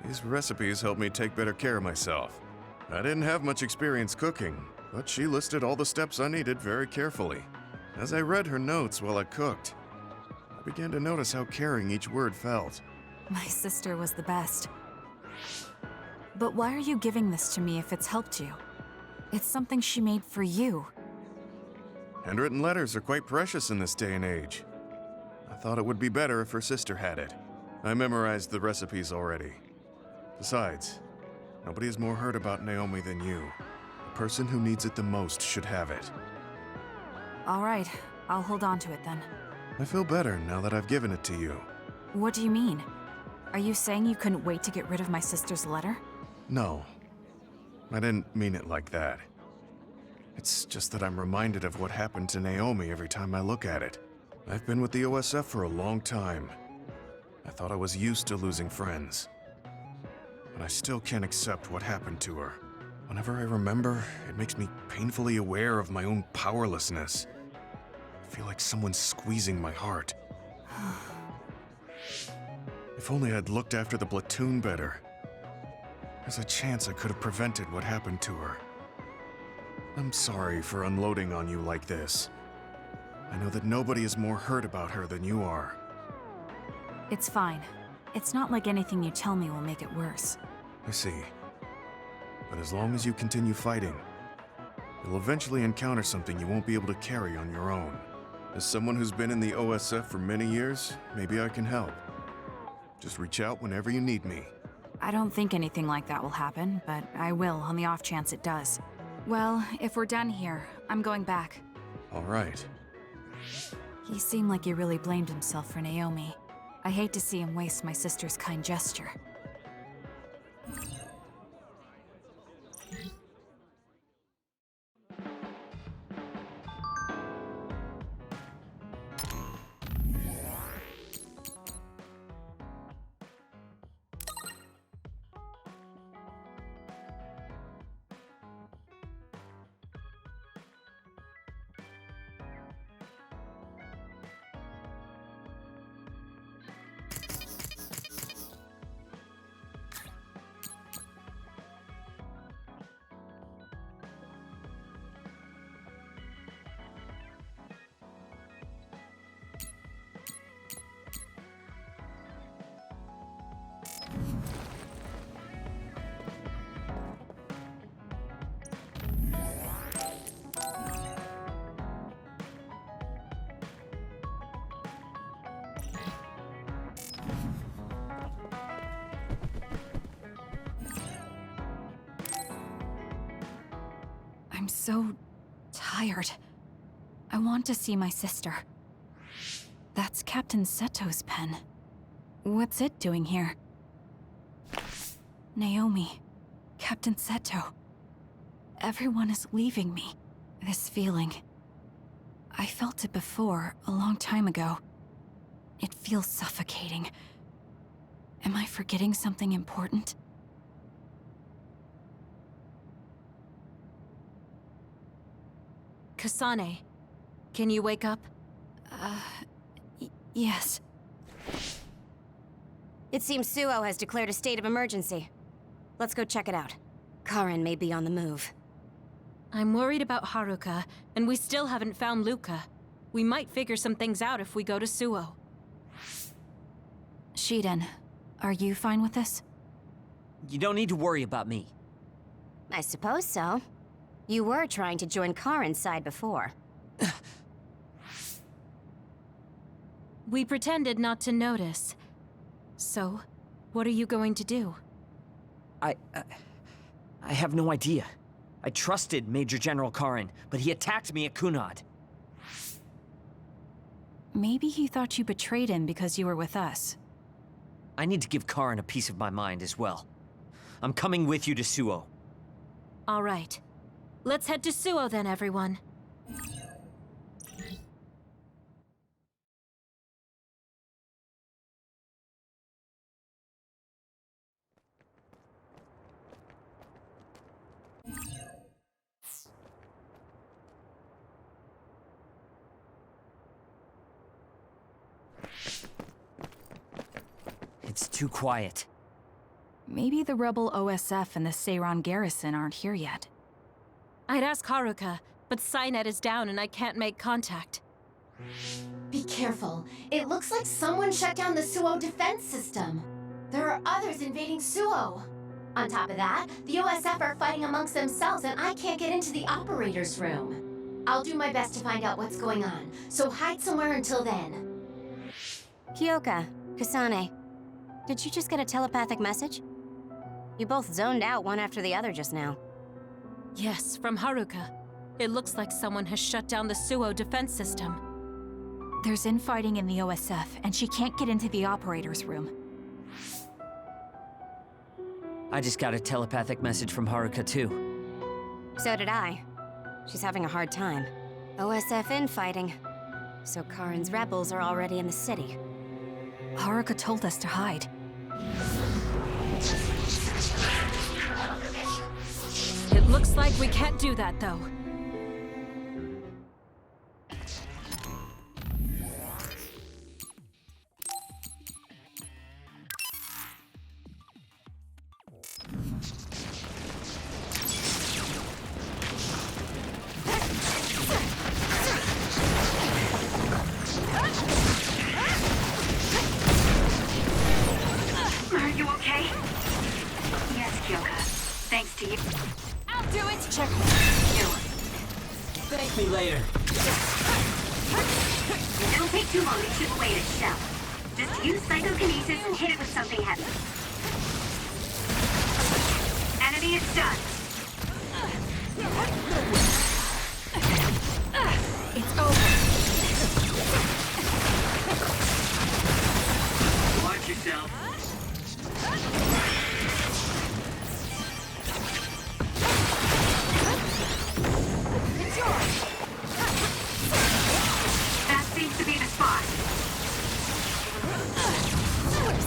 These recipes helped me take better care of myself. I didn't have much experience cooking, but she listed all the steps I needed very carefully. As I read her notes while I cooked, I began to notice how caring each word felt. My sister was the best. But why are you giving this to me if it's helped you? It's something she made for you. Handwritten letters are quite precious in this day and age. I thought it would be better if her sister had it. I memorized the recipes already. Besides, nobody has more heard about Naomi than you. The person who needs it the most should have it. All right, I'll hold on to it then. I feel better now that I've given it to you. What do you mean? Are you saying you couldn't wait to get rid of my sister's letter? No. I didn't mean it like that. It's just that I'm reminded of what happened to Naomi every time I look at it. I've been with the OSF for a long time. I thought I was used to losing friends. But I still can't accept what happened to her. Whenever I remember, it makes me painfully aware of my own powerlessness. I feel like someone's squeezing my heart. If only I'd looked after the platoon better. There's a chance I could have prevented what happened to her. I'm sorry for unloading on you like this. I know that nobody is more hurt about her than you are. It's fine. It's not like anything you tell me will make it worse. I see. But as long as you continue fighting, you'll eventually encounter something you won't be able to carry on your own. As someone who's been in the OSF for many years, maybe I can help. Just reach out whenever you need me. I don't think anything like that will happen, but I will on the off chance it does. Well, if we're done here, I'm going back. All right. He seemed like he really blamed himself for Naomi. I hate to see him waste my sister's kind gesture. I'm so tired. I want to see my sister. That's Captain Seto's pen. What's it doing here? Naomi, Captain Seto. Everyone is leaving me. This feeling. I felt it before, a long time ago. It feels suffocating. Am I forgetting something important? Kasane, can you wake up? Yes. It seems Suo has declared a state of emergency. Let's go check it out. Karin may be on the move. I'm worried about Haruka, and we still haven't found Luca. We might figure some things out if we go to Suo. Shiden, are you fine with this? You don't need to worry about me. I suppose so. You were trying to join Karin's side before. We pretended not to notice. So, what are you going to do? I have no idea. I trusted Major General Karin, but he attacked me at Kunad. Maybe he thought you betrayed him because you were with us. I need to give Karin a piece of my mind as well. I'm coming with you to Suo. All right. Let's head to Suo then, everyone. It's too quiet. Maybe the rebel OSF and the Seiran garrison aren't here yet. I'd ask Haruka, but Psynet is down and I can't make contact. Be careful. It looks like someone shut down the Suo defense system. There are others invading Suo. On top of that, the OSF are fighting amongst themselves and I can't get into the operator's room. I'll do my best to find out what's going on, so hide somewhere until then. Kyoka, Kasane, did you just get a telepathic message? You both zoned out one after the other just now. Yes, from Haruka. It looks like someone has shut down the Suo defense system. There's infighting in the OSF, and she can't get into the operator's room. I just got a telepathic message from Haruka too. So did I. She's having a hard time. OSF infighting. So Karin's rebels are already in the city. Haruka told us to hide. It looks like we can't do that, though. Are you okay? Yes, Kyoka. Thanks to you. I'll do it! Check you. Thank me later. It'll take too long to chip away at its shell. Just use psychokinesis and hit it with something heavy. Enemy is done. It's over. Watch yourself. That seems to be the spot.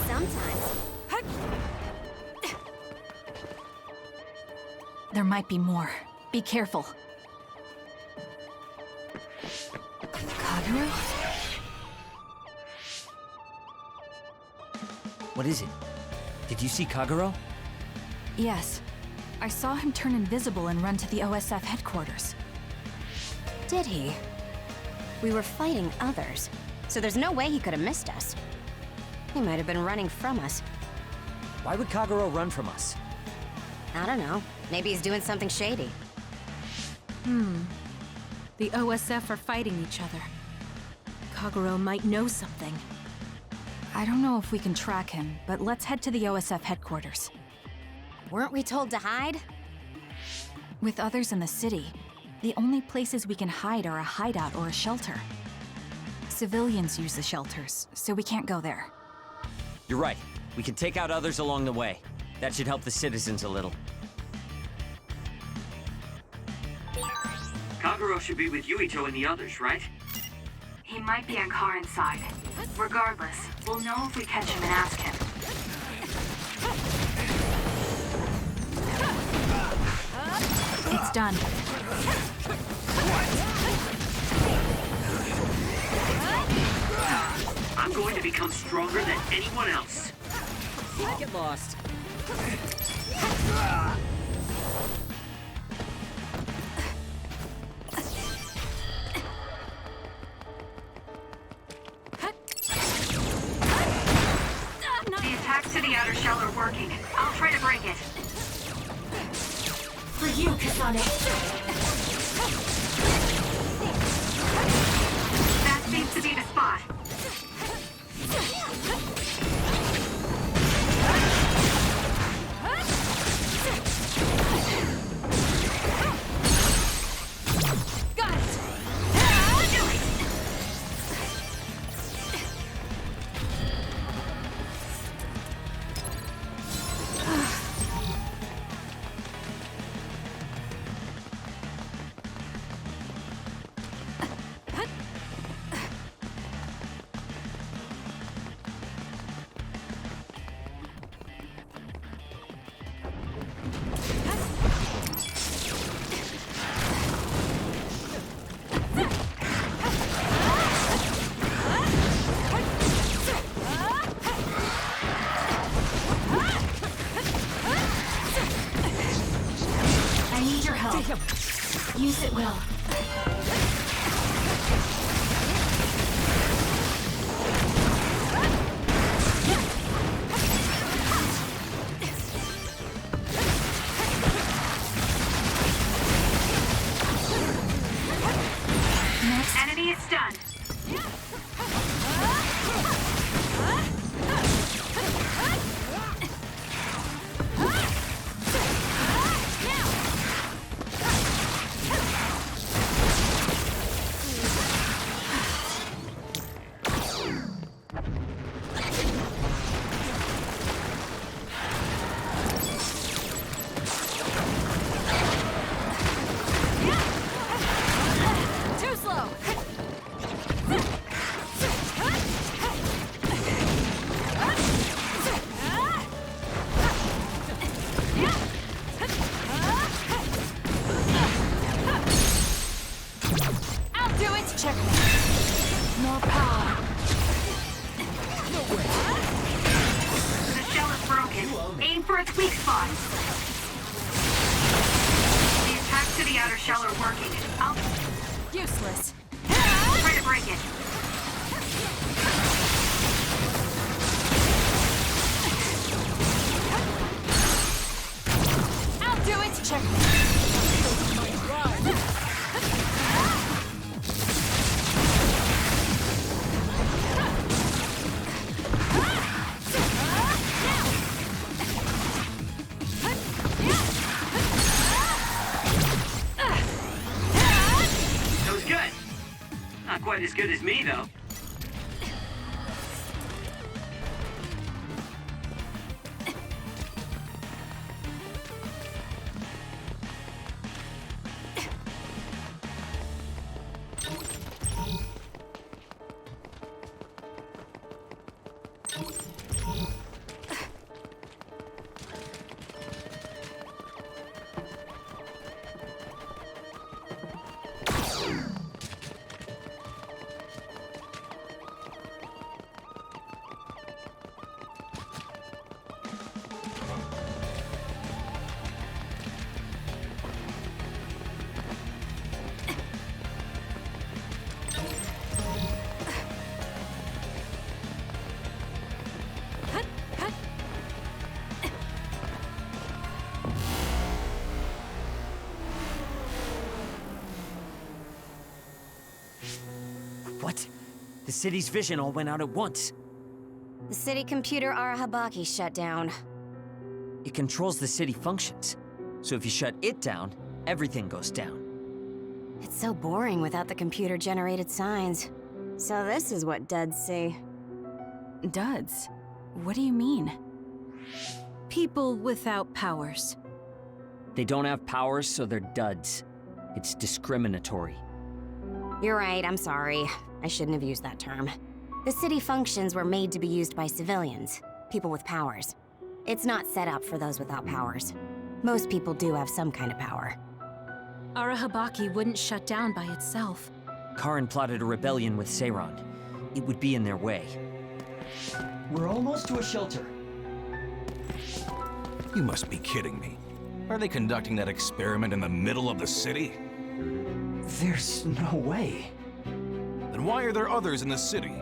Sometimes. There might be more. Be careful. Kagero? What is it? Did you see Kagero? Yes. I saw him turn invisible and run to the OSF headquarters. Did he? We were fighting others, so there's no way he could have missed us. He might have been running from us. Why would Kagero run from us? I don't know. Maybe he's doing something shady. The OSF are fighting each other. Kagero might know something. I don't know if we can track him, but let's head to the OSF headquarters. Weren't we told to hide? With others in the city, the only places we can hide are a hideout or a shelter. Civilians use the shelters, so we can't go there. You're right. We can take out others along the way. That should help the citizens a little. Kagero should be with Yuito and the others, right? He might be on Karin's side. Regardless, we'll know if we catch him and ask him. It's done. I'm going to become stronger than anyone else. Get lost. The attacks to the outer shell are working. I'll try to break it. For you, Kasane. That seems to be the spot. Got it! Do it! Use it well. Enemy is stunned. spot. The attacks to the outer shell are working. I'll... Useless. Try to break it. I'll do it! Check. That was good. Not quite as good as me, though. What? The city's vision all went out at once. The city computer Arahabaki shut down. It controls the city functions. So if you shut it down, everything goes down. It's so boring without the computer-generated signs. So this is what duds see. Duds? What do you mean? People without powers. They don't have powers, so they're duds. It's discriminatory. You're right, I'm sorry. I shouldn't have used that term. The city functions were made to be used by civilians, people with powers. It's not set up for those without powers. Most people do have some kind of power. Arahabaki wouldn't shut down by itself. Karin plotted a rebellion with Seiran. It would be in their way. We're almost to a shelter. You must be kidding me. Are they conducting that experiment in the middle of the city? There's no way. Then why are there others in the city?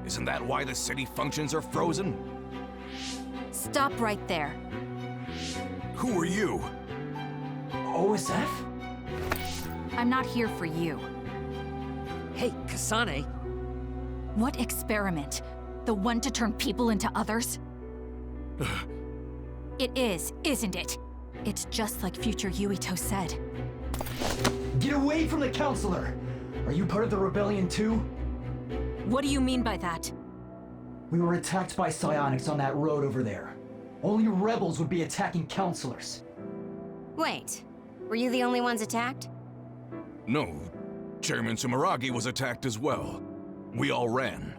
Isn't that why the city functions are frozen? Stop right there. Who are you? OSF? I'm not here for you. Hey, Kasane! What experiment? The one to turn people into others? It is, isn't it? It's just like future Yuito said. Get away from the counselor! Are you part of the rebellion too? What do you mean by that? We were attacked by psionics on that road over there. Only rebels would be attacking counselors. Wait, were you the only ones attacked? No. Chairman Sumeragi was attacked as well. We all ran.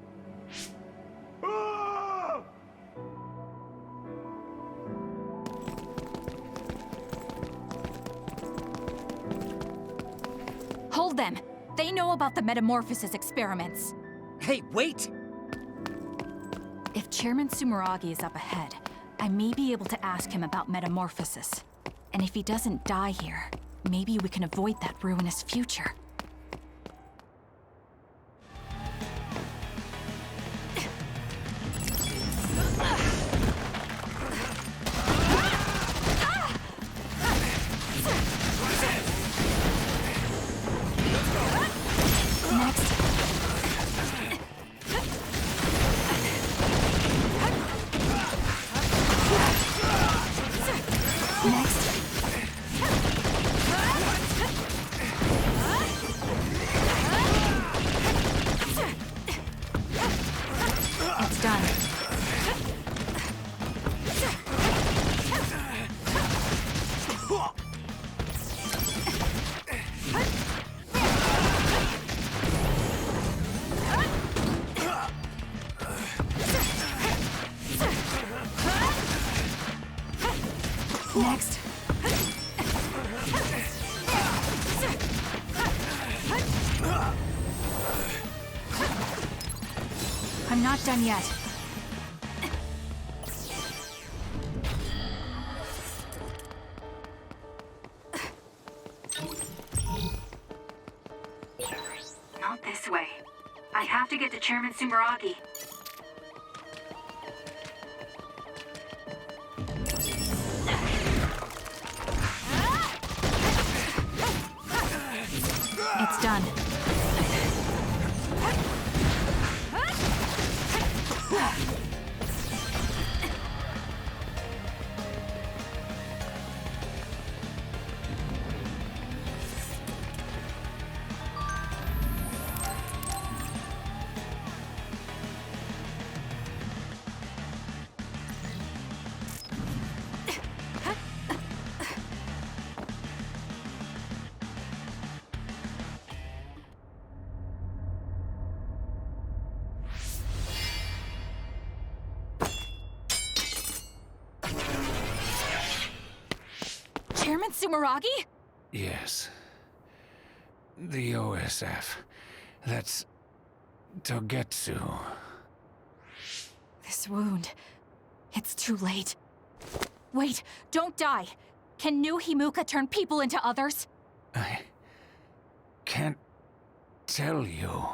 Hold them! They know about the metamorphosis experiments. Hey, wait! If Chairman Sumeragi is up ahead, I may be able to ask him about metamorphosis. And if he doesn't die here, maybe we can avoid that ruinous future. Next. I'm not done yet. to get to Chairman Sumeragi. It's done. Chairman Sumeragi? Yes. The OSF. That's Togetsu. This wound. It's too late. Wait, don't die. Can new Himuka turn people into others? I can't tell you.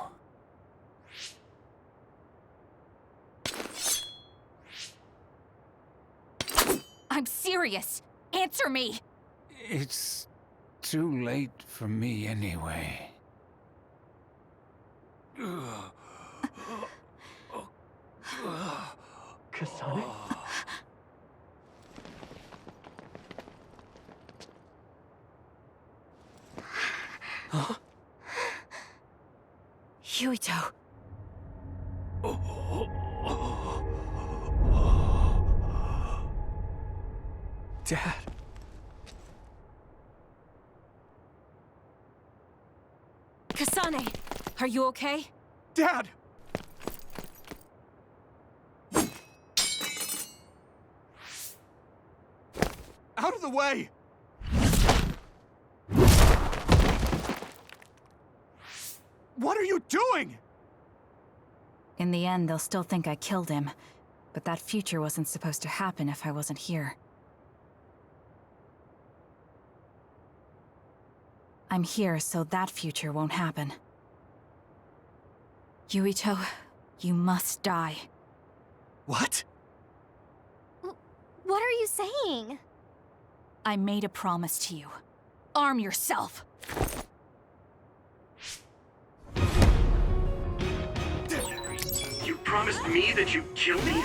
I'm serious. Answer me. It's too late for me anyway. Kasane? Huh? Yuito. Dad. Kasane, are you okay? Dad! Out of the way! What are you doing? In the end, they'll still think I killed him. But that future wasn't supposed to happen if I wasn't here. I'm here so that future won't happen. Yuito, you must die. What? What are you saying? I made a promise to you. Arm yourself! You promised me that you'd kill me?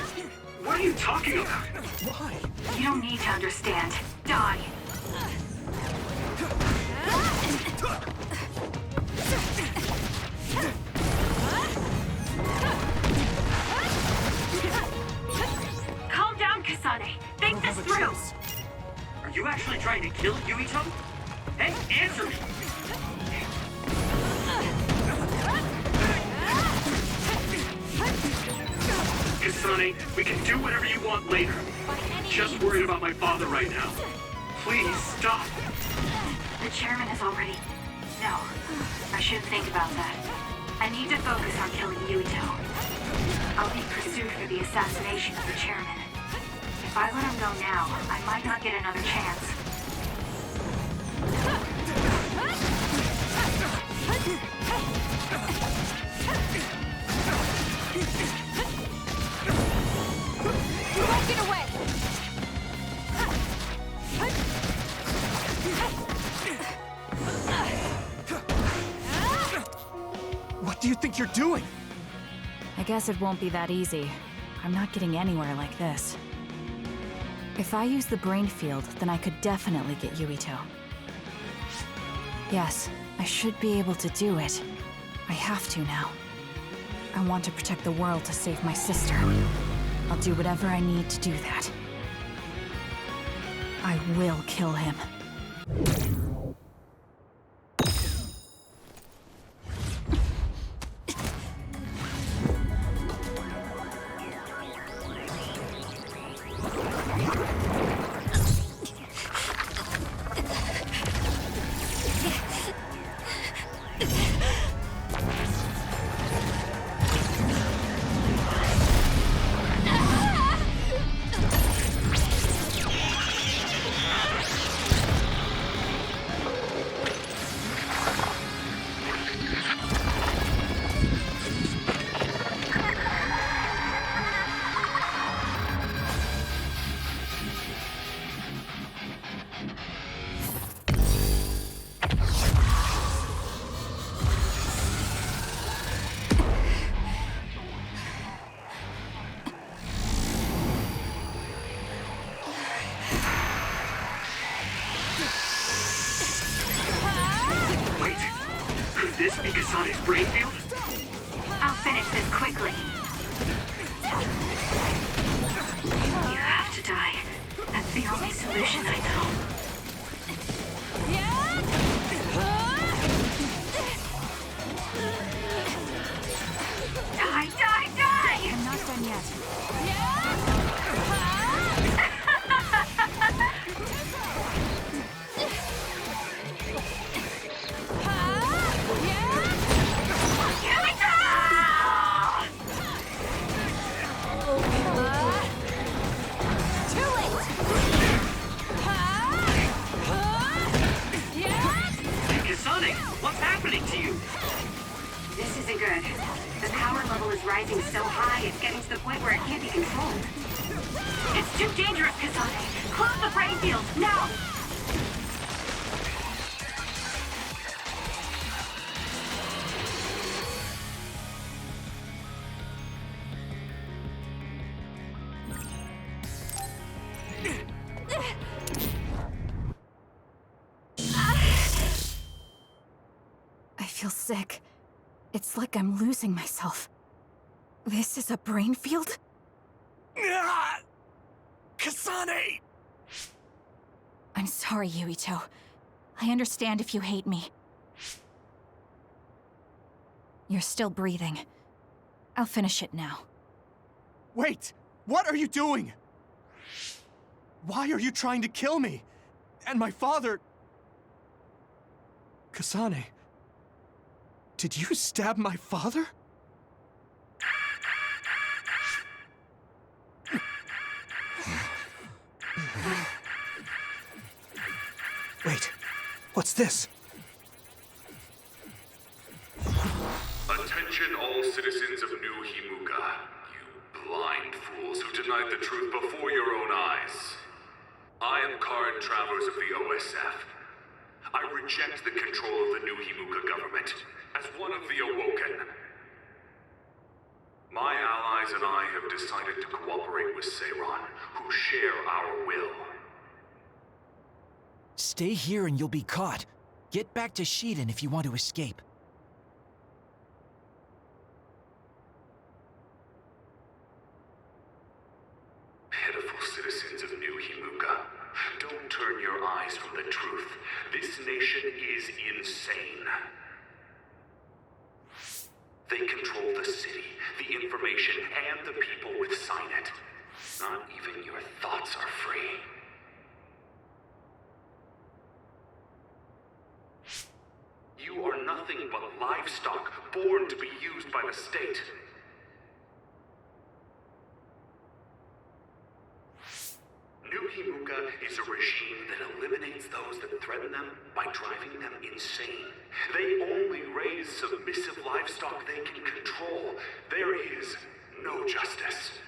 What are you talking about? Why? You don't need to understand. Die! Calm down, Kasane. Think this through. Are you actually trying to kill Yuito? Hey, answer me! Kasane, we can do whatever you want later. Just worried about my father right now. Please, stop. The chairman is already... No, I shouldn't think about that. I need to focus on killing Yuito. I'll be pursued for the assassination of the chairman. If I let him go now, I might not get another chance. You won't get away! What do you think you're doing? I guess it won't be that easy. I'm not getting anywhere like this. If I use the brain field, then I could definitely get Yuito. Yes, I should be able to do it. I have to now. I want to protect the world to save my sister. I'll do whatever I need to do that. I will kill him. In Kasane's brain field? I'll finish this quickly. You have to die. That's the only solution I know. Die, die, die! I'm not done yet. Kasane, what's happening to you? This isn't good. The power level is rising so high, it's getting to the point where it can't be controlled. It's too dangerous, Kasane. Close the brain field, now! I feel sick. It's like I'm losing myself. This is a brain field? Kasane! I'm sorry, Yuito. I understand if you hate me. You're still breathing. I'll finish it now. Wait! What are you doing? Why are you trying to kill me? And my father... Kasane... Did you stab my father? Wait, what's this? Attention all citizens of New Himuka, you blind fools who denied the truth before your own eyes. I am Travers of the OSF. I reject the control of the New Himuka government as one of the Awoken. My allies and I have decided to cooperate with Seiran, who share our will. Stay here and you'll be caught. Get back to Shiden if you want to escape. Pitiful citizens of New Himuka, don't turn your eyes from the truth. This nation is insane. They control the city, the information, and the people with Signet. Not even your thoughts are free. You are nothing but livestock, born to be used by the state. New Himuka is a regime that eliminates those that threaten them by driving them insane. They only raise submissive livestock they can control. There is no justice.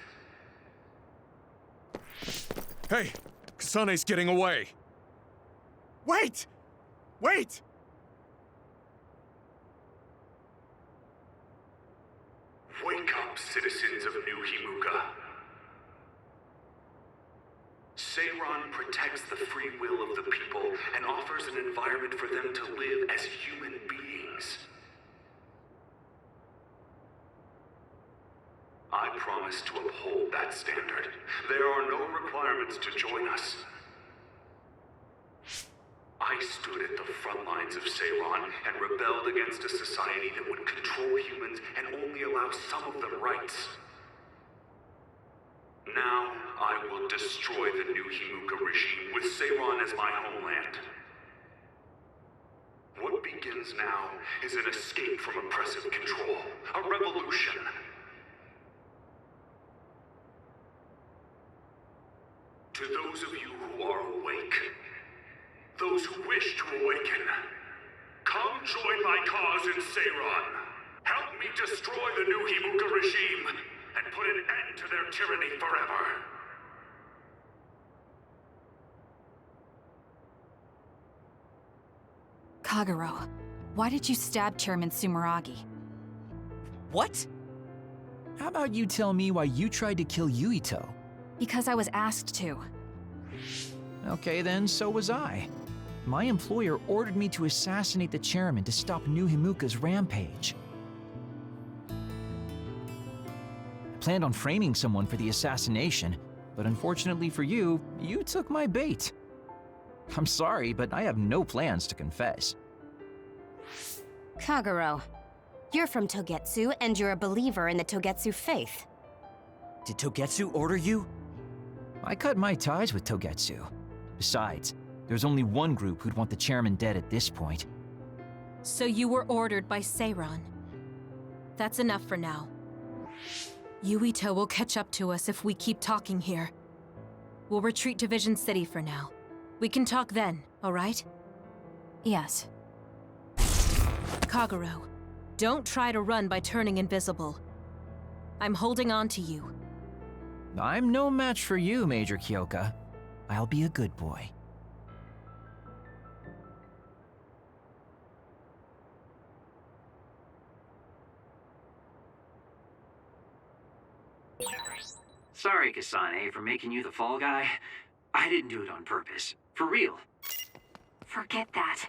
Hey! Kasane's getting away! Wait! Wait! Wake up, citizens of New Himuka. Seiran protects the free will of the people and offers an environment for them to live as human beings. I promise to uphold that standard. There are no requirements to join us. I stood at the front lines of Seiran and rebelled against a society that would control humans and only allow some of them rights. Now, I will destroy the New Himuka regime with Seiran as my homeland. What begins now is an escape from oppressive control, a revolution. To those of you who are awake, those who wish to awaken, come join my cause in Seiran. Help me destroy the New Himuka regime and put an end to their tyranny forever. Kagero, why did you stab Chairman Sumeragi? What? How about you tell me why you tried to kill Yuito? Because I was asked to. Okay then, so was I. my employer ordered me to assassinate the chairman to stop New Himuka's rampage. I planned on framing someone for the assassination, but unfortunately for you, you took my bait. I'm sorry, but I have no plans to confess. Kagero, you're from Togetsu, and you're a believer in the Togetsu faith. Did Togetsu order you? I cut my ties with Togetsu. Besides, there's only one group who'd want the chairman dead at this point. So you were ordered by Seiran. That's enough for now. Yuito will catch up to us if we keep talking here. We'll retreat to Vision City for now. We can talk then, alright? Yes. Kagero, don't try to run by turning invisible. I'm holding on to you. I'm no match for you, Major Kyoka. I'll be a good boy. Sorry, Kasane, for making you the fall guy. I didn't do it on purpose. For real. Forget that.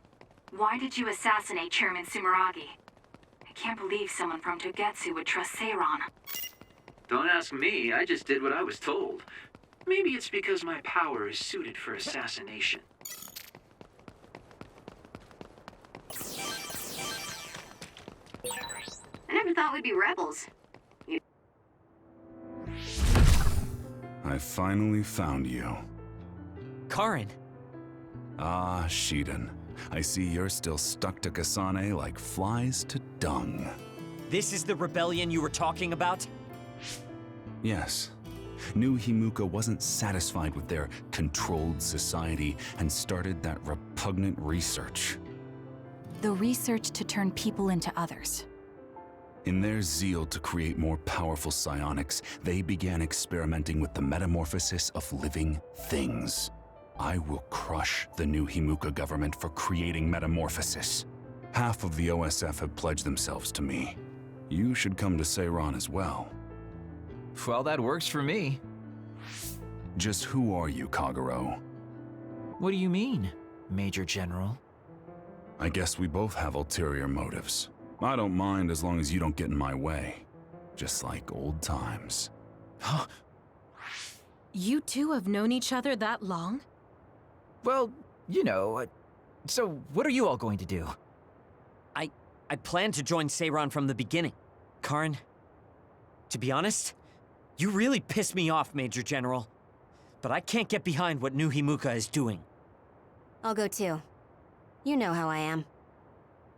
Why did you assassinate Chairman Sumeragi? I can't believe someone from Togetsu would trust Seiran. Don't ask me, I just did what I was told. Maybe it's because my power is suited for assassination. I never thought we'd be rebels. I finally found you. Karin! Ah, Shiden. I see you're still stuck to Kasane like flies to dung. This is the rebellion you were talking about? Yes. New Himuka wasn't satisfied with their controlled society and started that repugnant research. The research to turn people into others. In their zeal to create more powerful psionics, they began experimenting with the metamorphosis of living things. I will crush the New Himuka government for creating metamorphosis. Half of the OSF have pledged themselves to me. You should come to Seiran as well. Well, that works for me. Just who are you, Kagero? What do you mean, Major General? I guess we both have ulterior motives. I don't mind as long as you don't get in my way. Just like old times. You two have known each other that long? Well, you know, so what are you all going to do? I planned to join Seiran from the beginning. Karin, to be honest, you really piss me off, Major General. But I can't get behind what New Himuka is doing. I'll go too. You know how I am.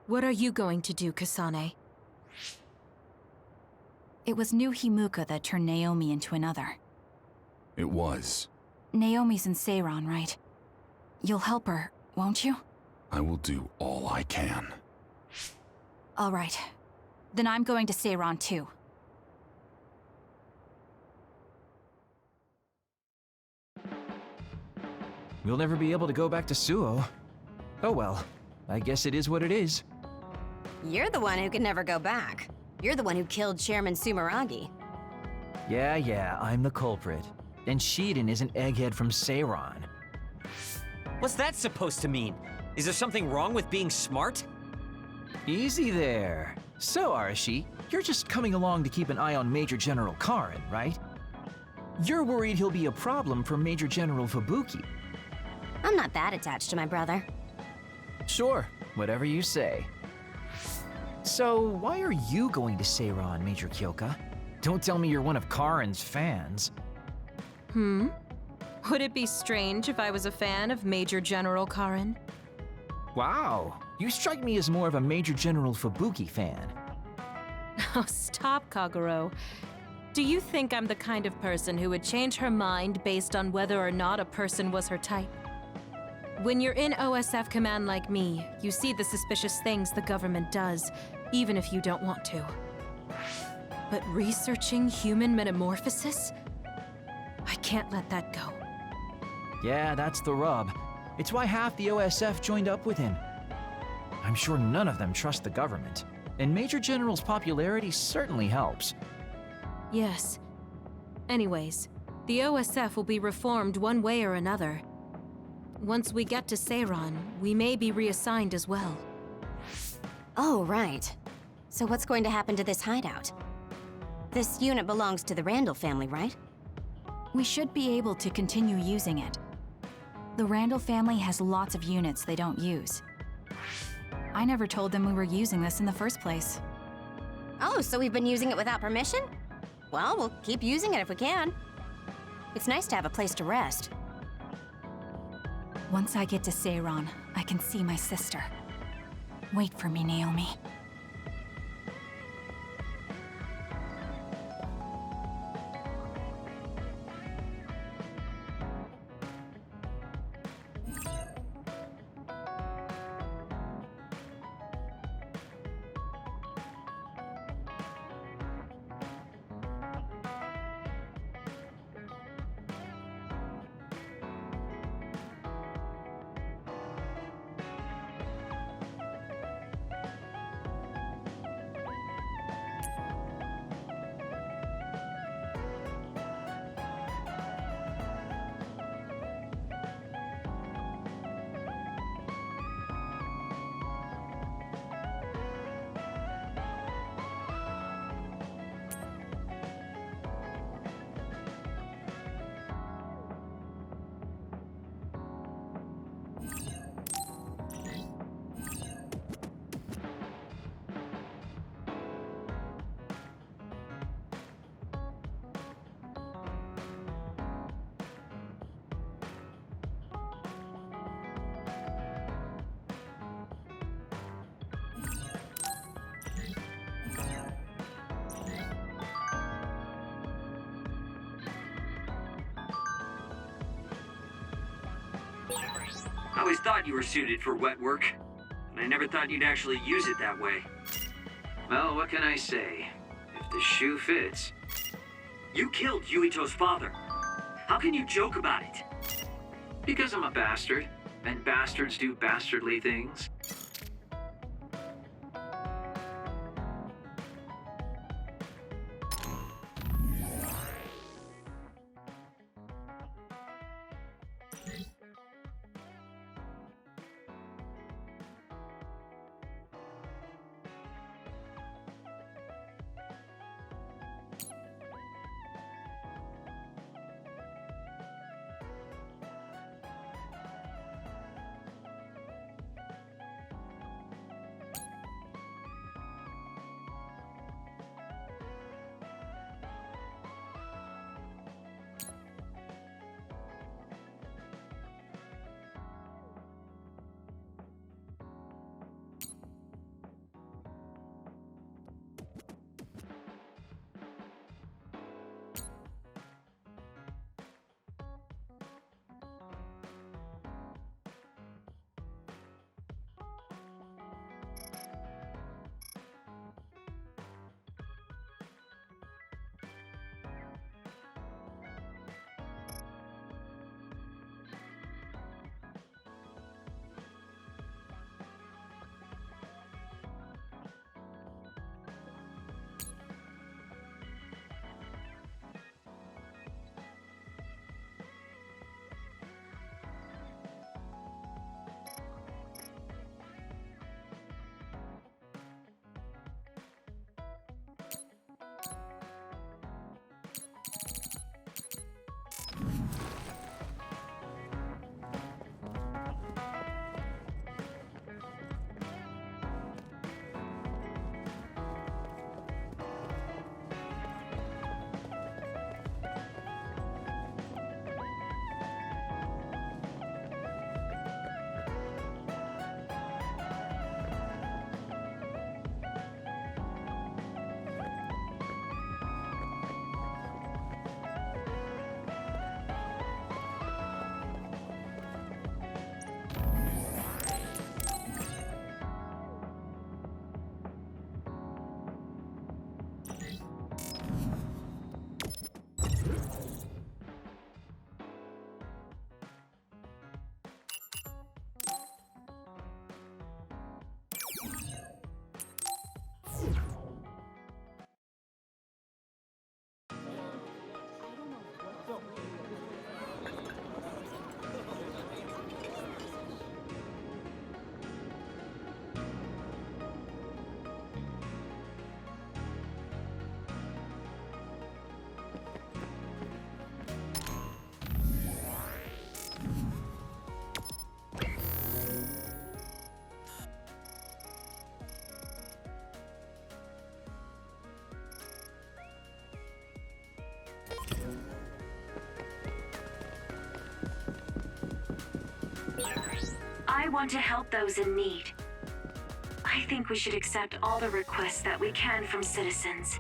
What are you going to do, Kasane? It was New Himuka that turned Naomi into another. It was. Naomi's in Seiran, right? You'll help her, won't you? I will do all I can. All right. Then I'm going to Seiran too. We'll never be able to go back to Suo. Oh well, I guess it is what it is. You're the one who can never go back. You're the one who killed Chairman Sumeragi. Yeah, I'm the culprit. And Shiden is an egghead from Seiran. What's that supposed to mean? Is there something wrong with being smart? Easy there. So, Arashi, you're just coming along to keep an eye on Major General Karin, right? You're worried he'll be a problem for Major General Fubuki. I'm not that attached to my brother. Sure, whatever you say. So, why are you going to Seiran, Major Kyoka? Don't tell me you're one of Karin's fans. Would it be strange if I was a fan of Major General Karin? Wow, you strike me as more of a Major General Fubuki fan. Oh, stop, Kagero. Do you think I'm the kind of person who would change her mind based on whether or not a person was her type? When you're in OSF command like me, you see the suspicious things the government does, even if you don't want to. But researching human metamorphosis? I can't let that go. Yeah, that's the rub. It's why half the OSF joined up with him. I'm sure none of them trust the government, and Major General's popularity certainly helps. Yes. Anyways, the OSF will be reformed one way or another. Once we get to Seiran, we may be reassigned as well. Oh, right. So what's going to happen to this hideout? This unit belongs to the Randall family, right? We should be able to continue using it. The Randall family has lots of units they don't use. I never told them we were using this in the first place. Oh, so we've been using it without permission? Well, we'll keep using it if we can. It's nice to have a place to rest. Once I get to Seiran, I can see my sister. Wait for me, Naomi. I always thought you were suited for wet work, but I never thought you'd actually use it that way. Well, what can I say? If the shoe fits... You killed Yuito's father. How can you joke about it? Because I'm a bastard, and bastards do bastardly things. I want to help those in need. I think we should accept all the requests that we can from citizens.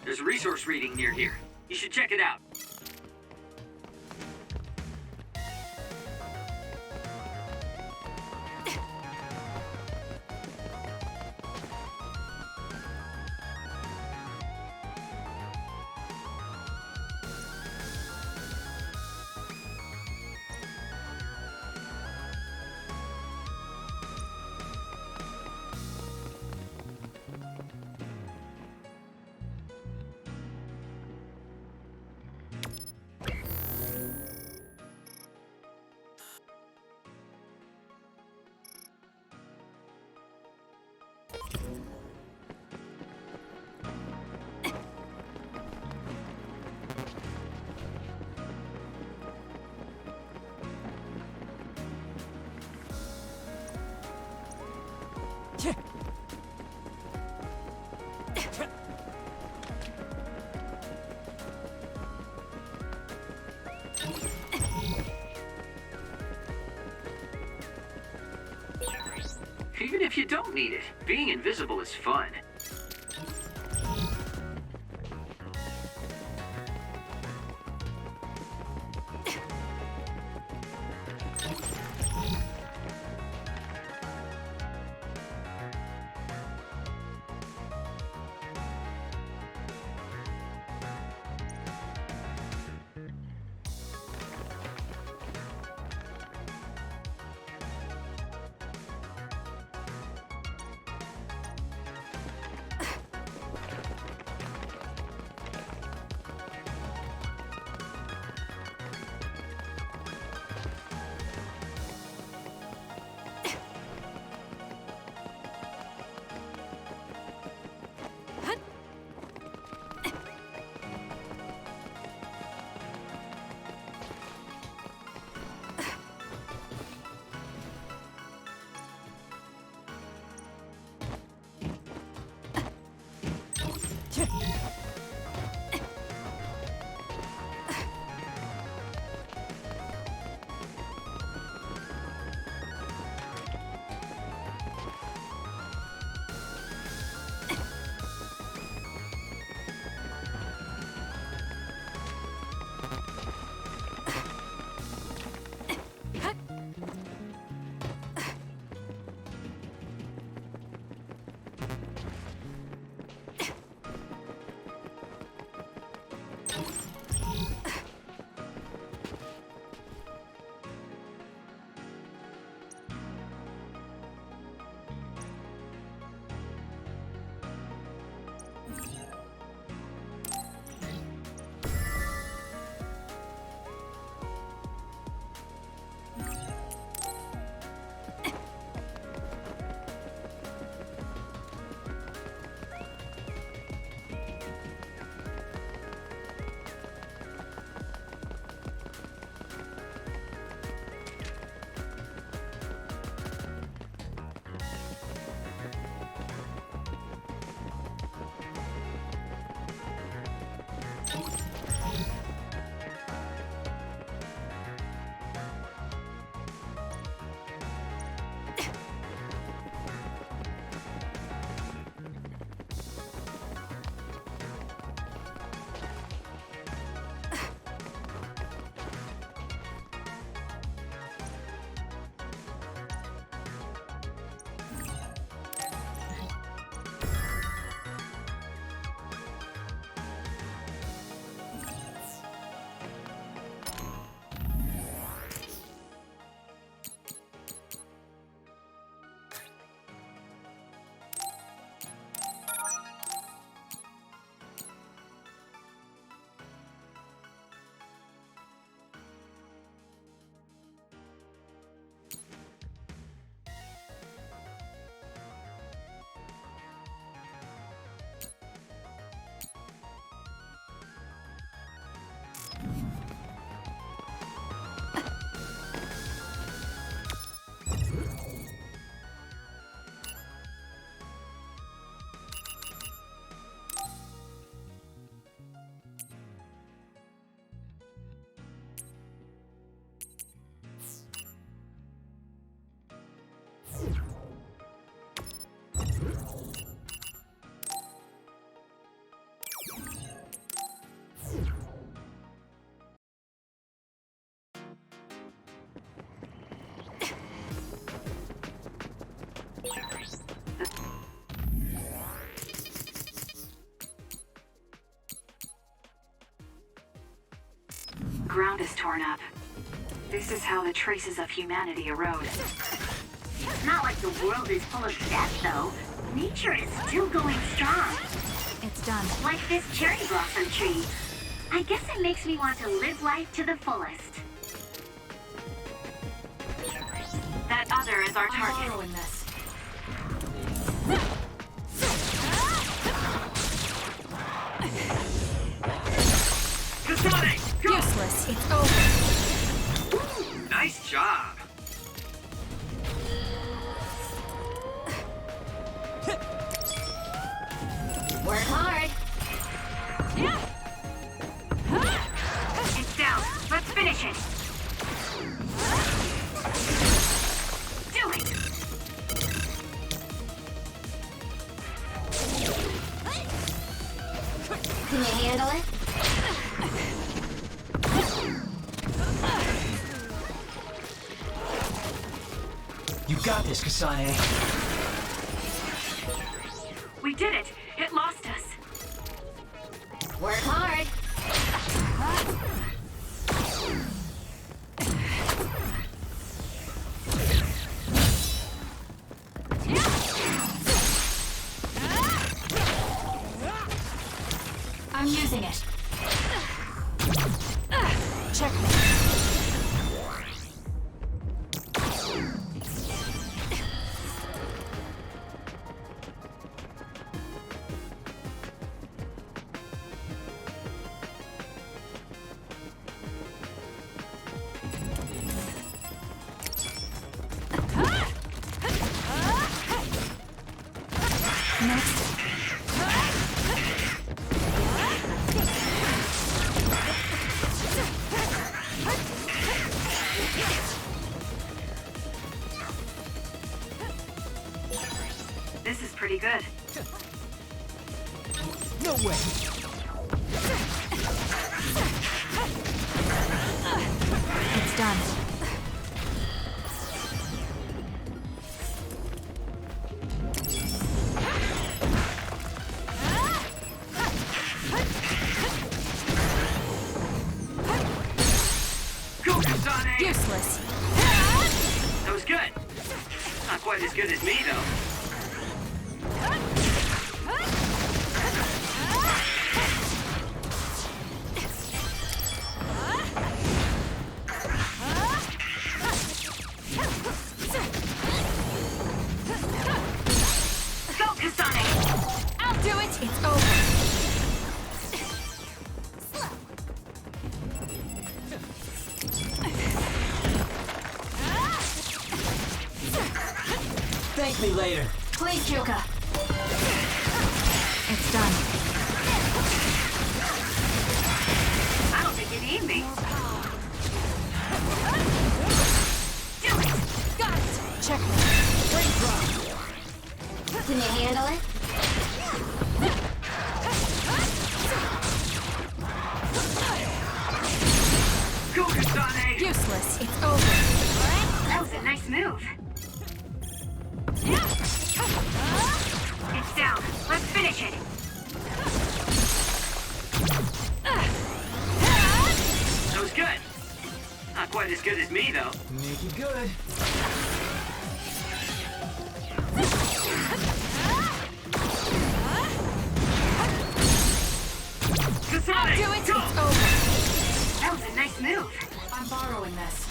There's a resource reading near here. You should check it out. Even if you don't need it, being invisible is fun. Ground is torn up. This is how the traces of humanity erode. It's not like the world is full of death, though. Nature is still going strong. It's done. Like this cherry blossom tree. I guess it makes me want to live life to the fullest. That other is our I'm target. borrowing this. Kasane, go! Useless. It's over. Nice job. Work hard. It's down. Let's finish it. Do it. Can you handle it? You got this, Kasane. We did it. It lost us. Work hard. I'm using it. Checkmate. This is pretty good. No way. It's done. Go, Kasane! Useless. That was good. Not quite as good as me, though. Go, Kasane! I'll do it. It's over. Thank me later. Please, Kyoka. It's done. I don't think you need me. Do it! Got it. Checkmate. Great drop. Can you handle it? Go, Kasane! Useless. It's over. That was a nice move. It's down. Let's finish it. That was good. Not quite as good as me, though. Make it good. Kasane, Do it. go! It's over. That was a nice move. I'm borrowing this.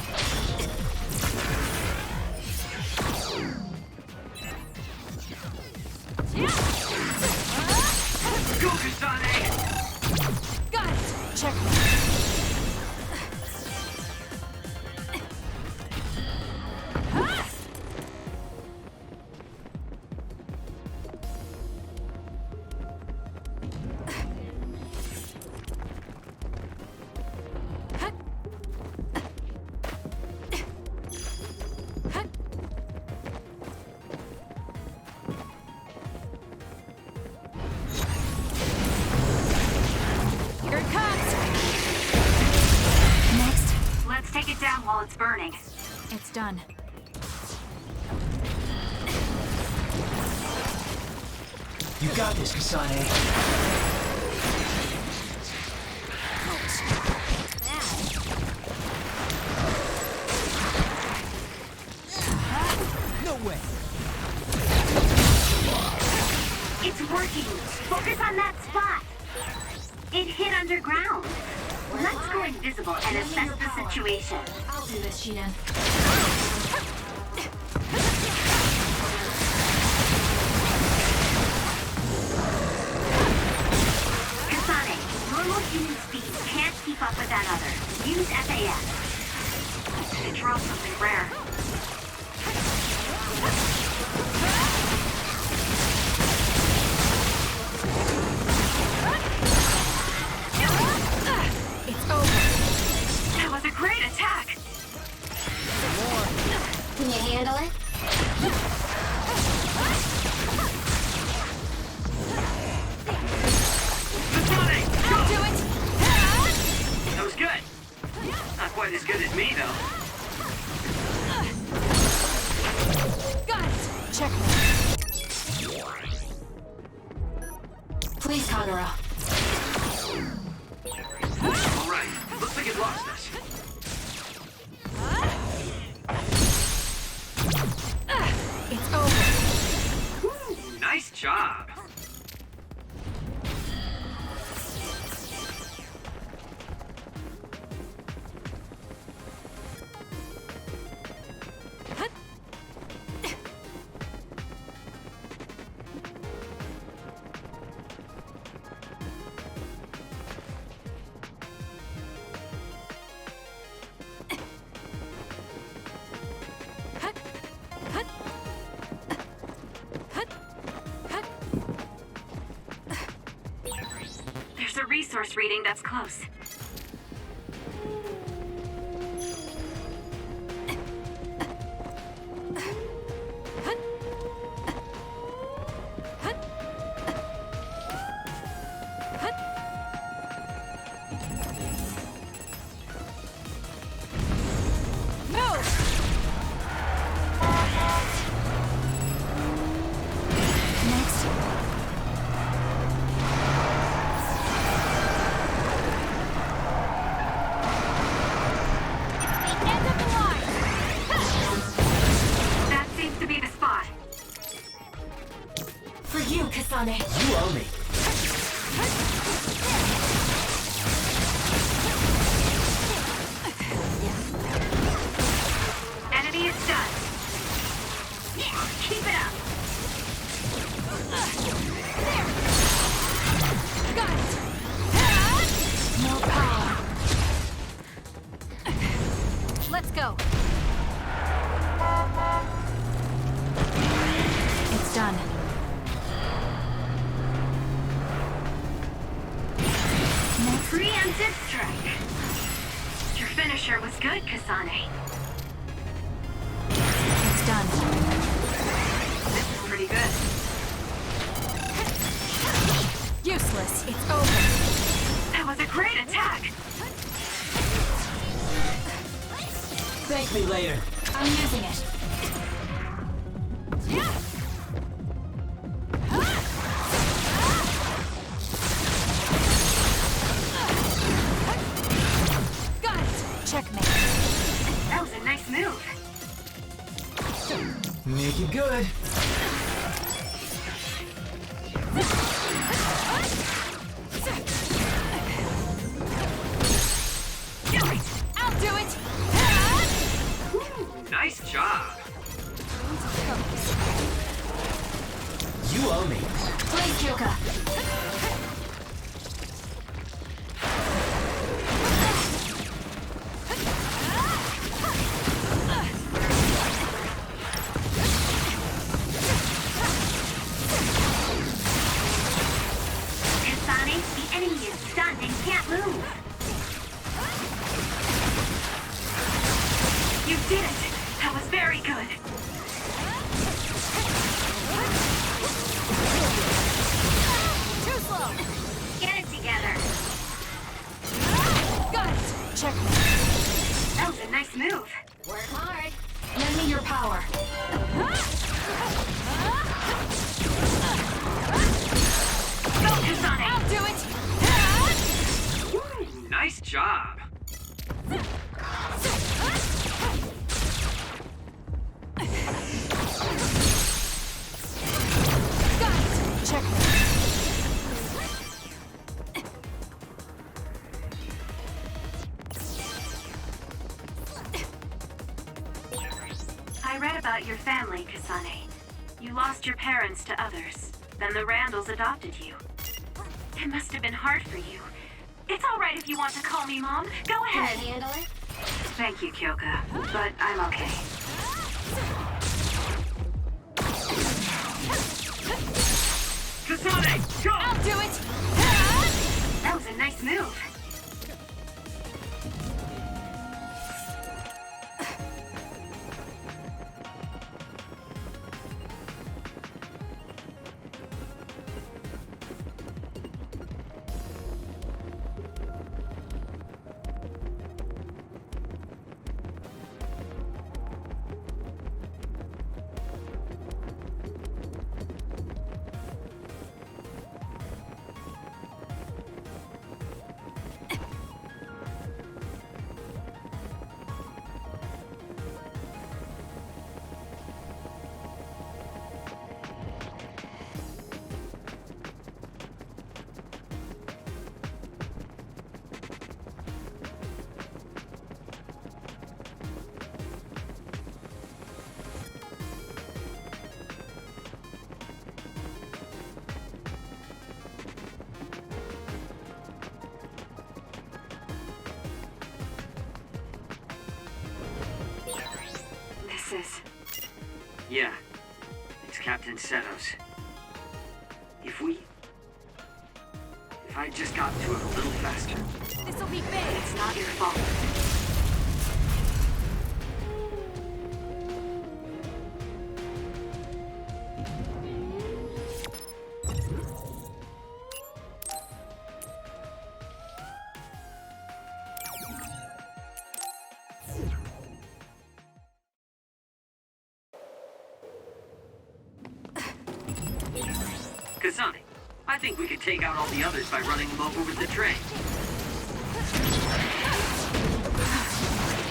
Go, Kasane! Got it. Checkmate. Here it comes. Next. Let's take it down while it's burning. It's done. You got this, Kasane. No way. It's working. Focus on that spot. It hit underground. Let's go invisible and assess the situation. I'll do this, Shiden. Kasane, normal human speed can't keep up with that other. Use FAS. It draws something rare. It's over. That was a great attack. Can you handle it? I'll do it. That was good. Not quite as good as me, though. Got it. Checkmate. Please, Kagura. All right, looks like it lost us. It's over. Ooh, nice job. There's a resource reading that's close. That seems to be the spot. For you, Kasane. You owe me. Enemy is done. Keep it up. Got it. More power. Let's go. It's done. Preemptive strike. Your finisher was good, Kasane. It's done. This is pretty good. Useless. It's over. That was a great attack. Thank me later. I'm using it. Got it. Checkmate. That was a nice move. Make it good. I'll do it. Nice job. You owe me. Please, Kyoka. Kasane, the enemy is stunned and can't move. You did it. That was very good. Too slow. Get it together. Got it. Checkmate. That was a nice move. Work hard. Lend me your power. Kasane! I'll do it! Ooh, nice job. Got it! Check. I read about your family, Kasane. You lost your parents to others. Then the Randalls adopted you. It must have been hard for you. It's all right if you want to call me Mom. Go ahead. Can I handle it? Thank you, Kyoka, but I'm okay. Kasane, go! I'll do it! That was a nice move. Yeah, it's Captain Seto's. If I just got to it a little faster. This'll be big! It's not your fault. Kasane, I think we could take out all the others by running them over with the train.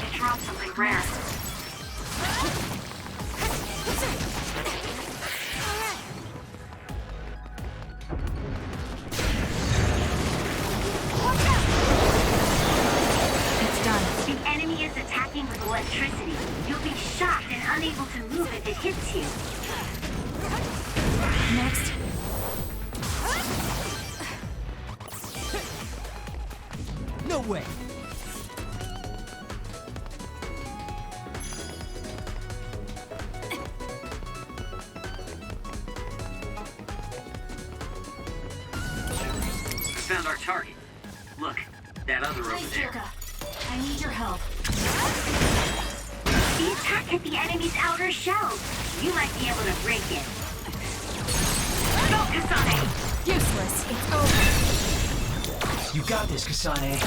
It dropped something rare. It's done. The enemy is attacking with electricity. You'll be shocked and unable to move if it hits you. Next. No way! Found our target. Look, that other over there. I need your help. The attack hit the enemy's outer shell. You might be able to break it. Go, Kasane! Useless. It's over. You got this, Kasane.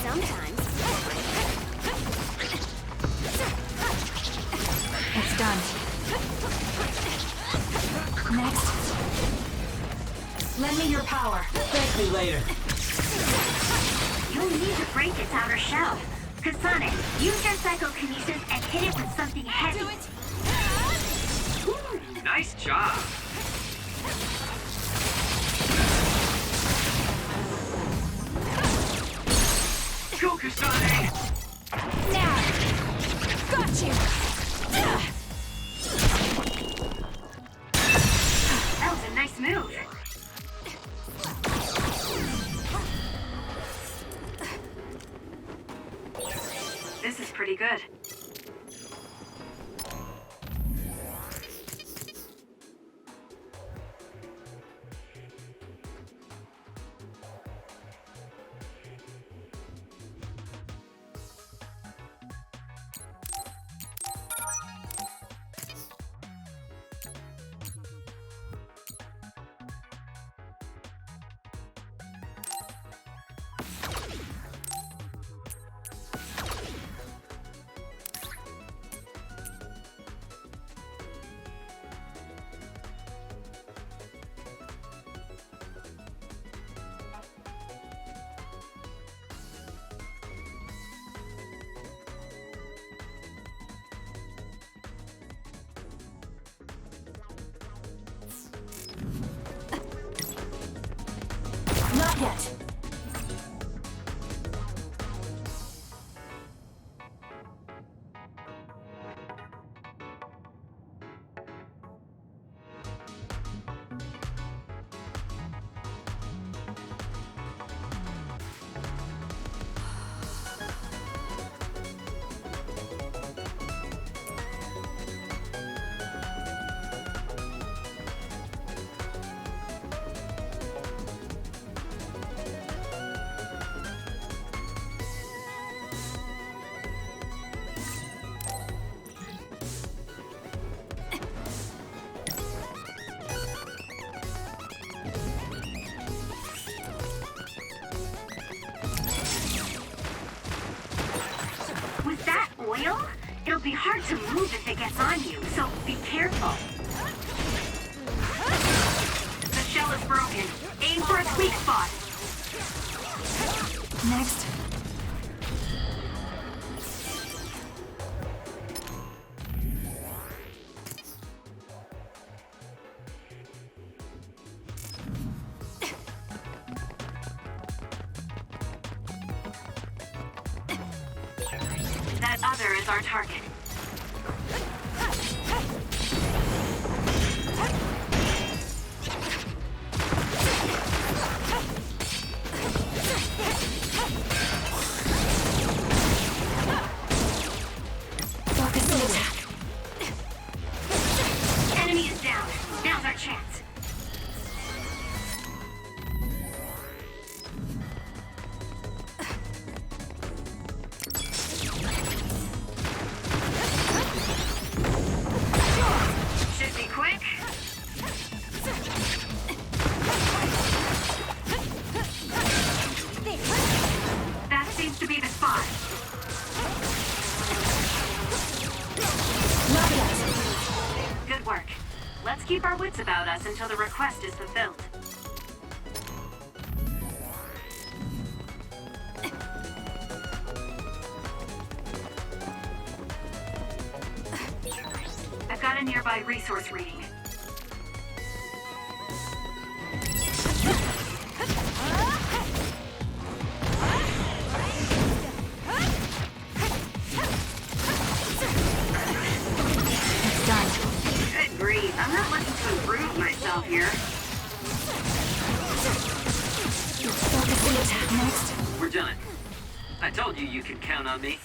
Sometimes. It's done. Next. Lend me your power. Thank me later. You'll need to break its outer shell. Kasane, use your psychokinesis and hit it with something heavy. Ooh, nice job. Go, Kasane! Now! Got you! That was a nice move. This is pretty good. Not yet. Oil? It'll be hard to move if it gets on you, so be careful. The shell is broken. Aim for its weak spot. Next. That other is our target. Focus the attack. Enemy is down. Now's our chance. Should be quick. That seems to be the spot. Good work. Let's keep our wits about us until the request is fulfilled. I've got a nearby resource reading. Good grief, I'm not looking to improve myself here. Focus the attack next. We're done. I told you could count on me.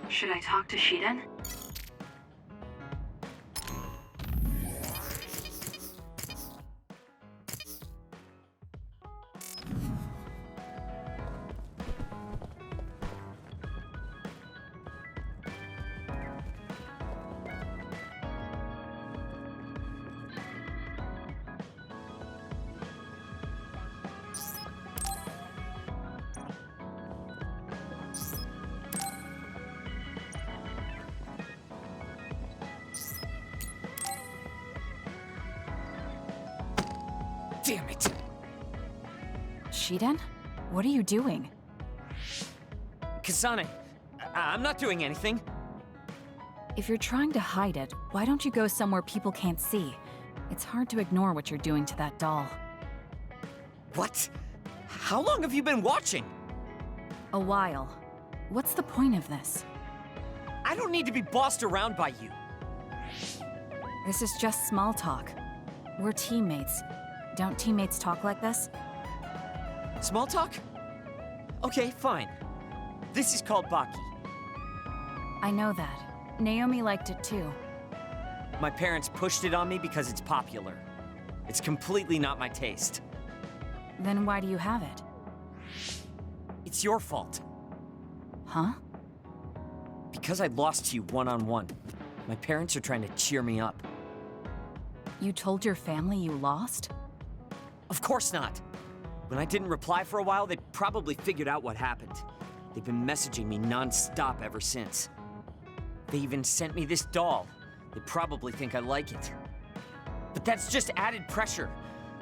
Should I talk to Shiden? Damn it! Shiden? What are you doing? Kasane, I'm not doing anything. If you're trying to hide it, why don't you go somewhere people can't see? It's hard to ignore what you're doing to that doll. What? How long have you been watching? A while. What's the point of this? I don't need to be bossed around by you. This is just small talk. We're teammates. Don't teammates talk like this? Small talk? Okay, fine. This is called Baki. I know that. Naomi liked it too. My parents pushed it on me because it's popular. It's completely not my taste. Then why do you have it? It's your fault. Huh? Because I lost to you one-on-one. My parents are trying to cheer me up. You told your family you lost? Of course not. When I didn't reply for a while, they probably figured out what happened. They've been messaging me non-stop ever since. They even sent me this doll. They probably think I like it. But that's just added pressure.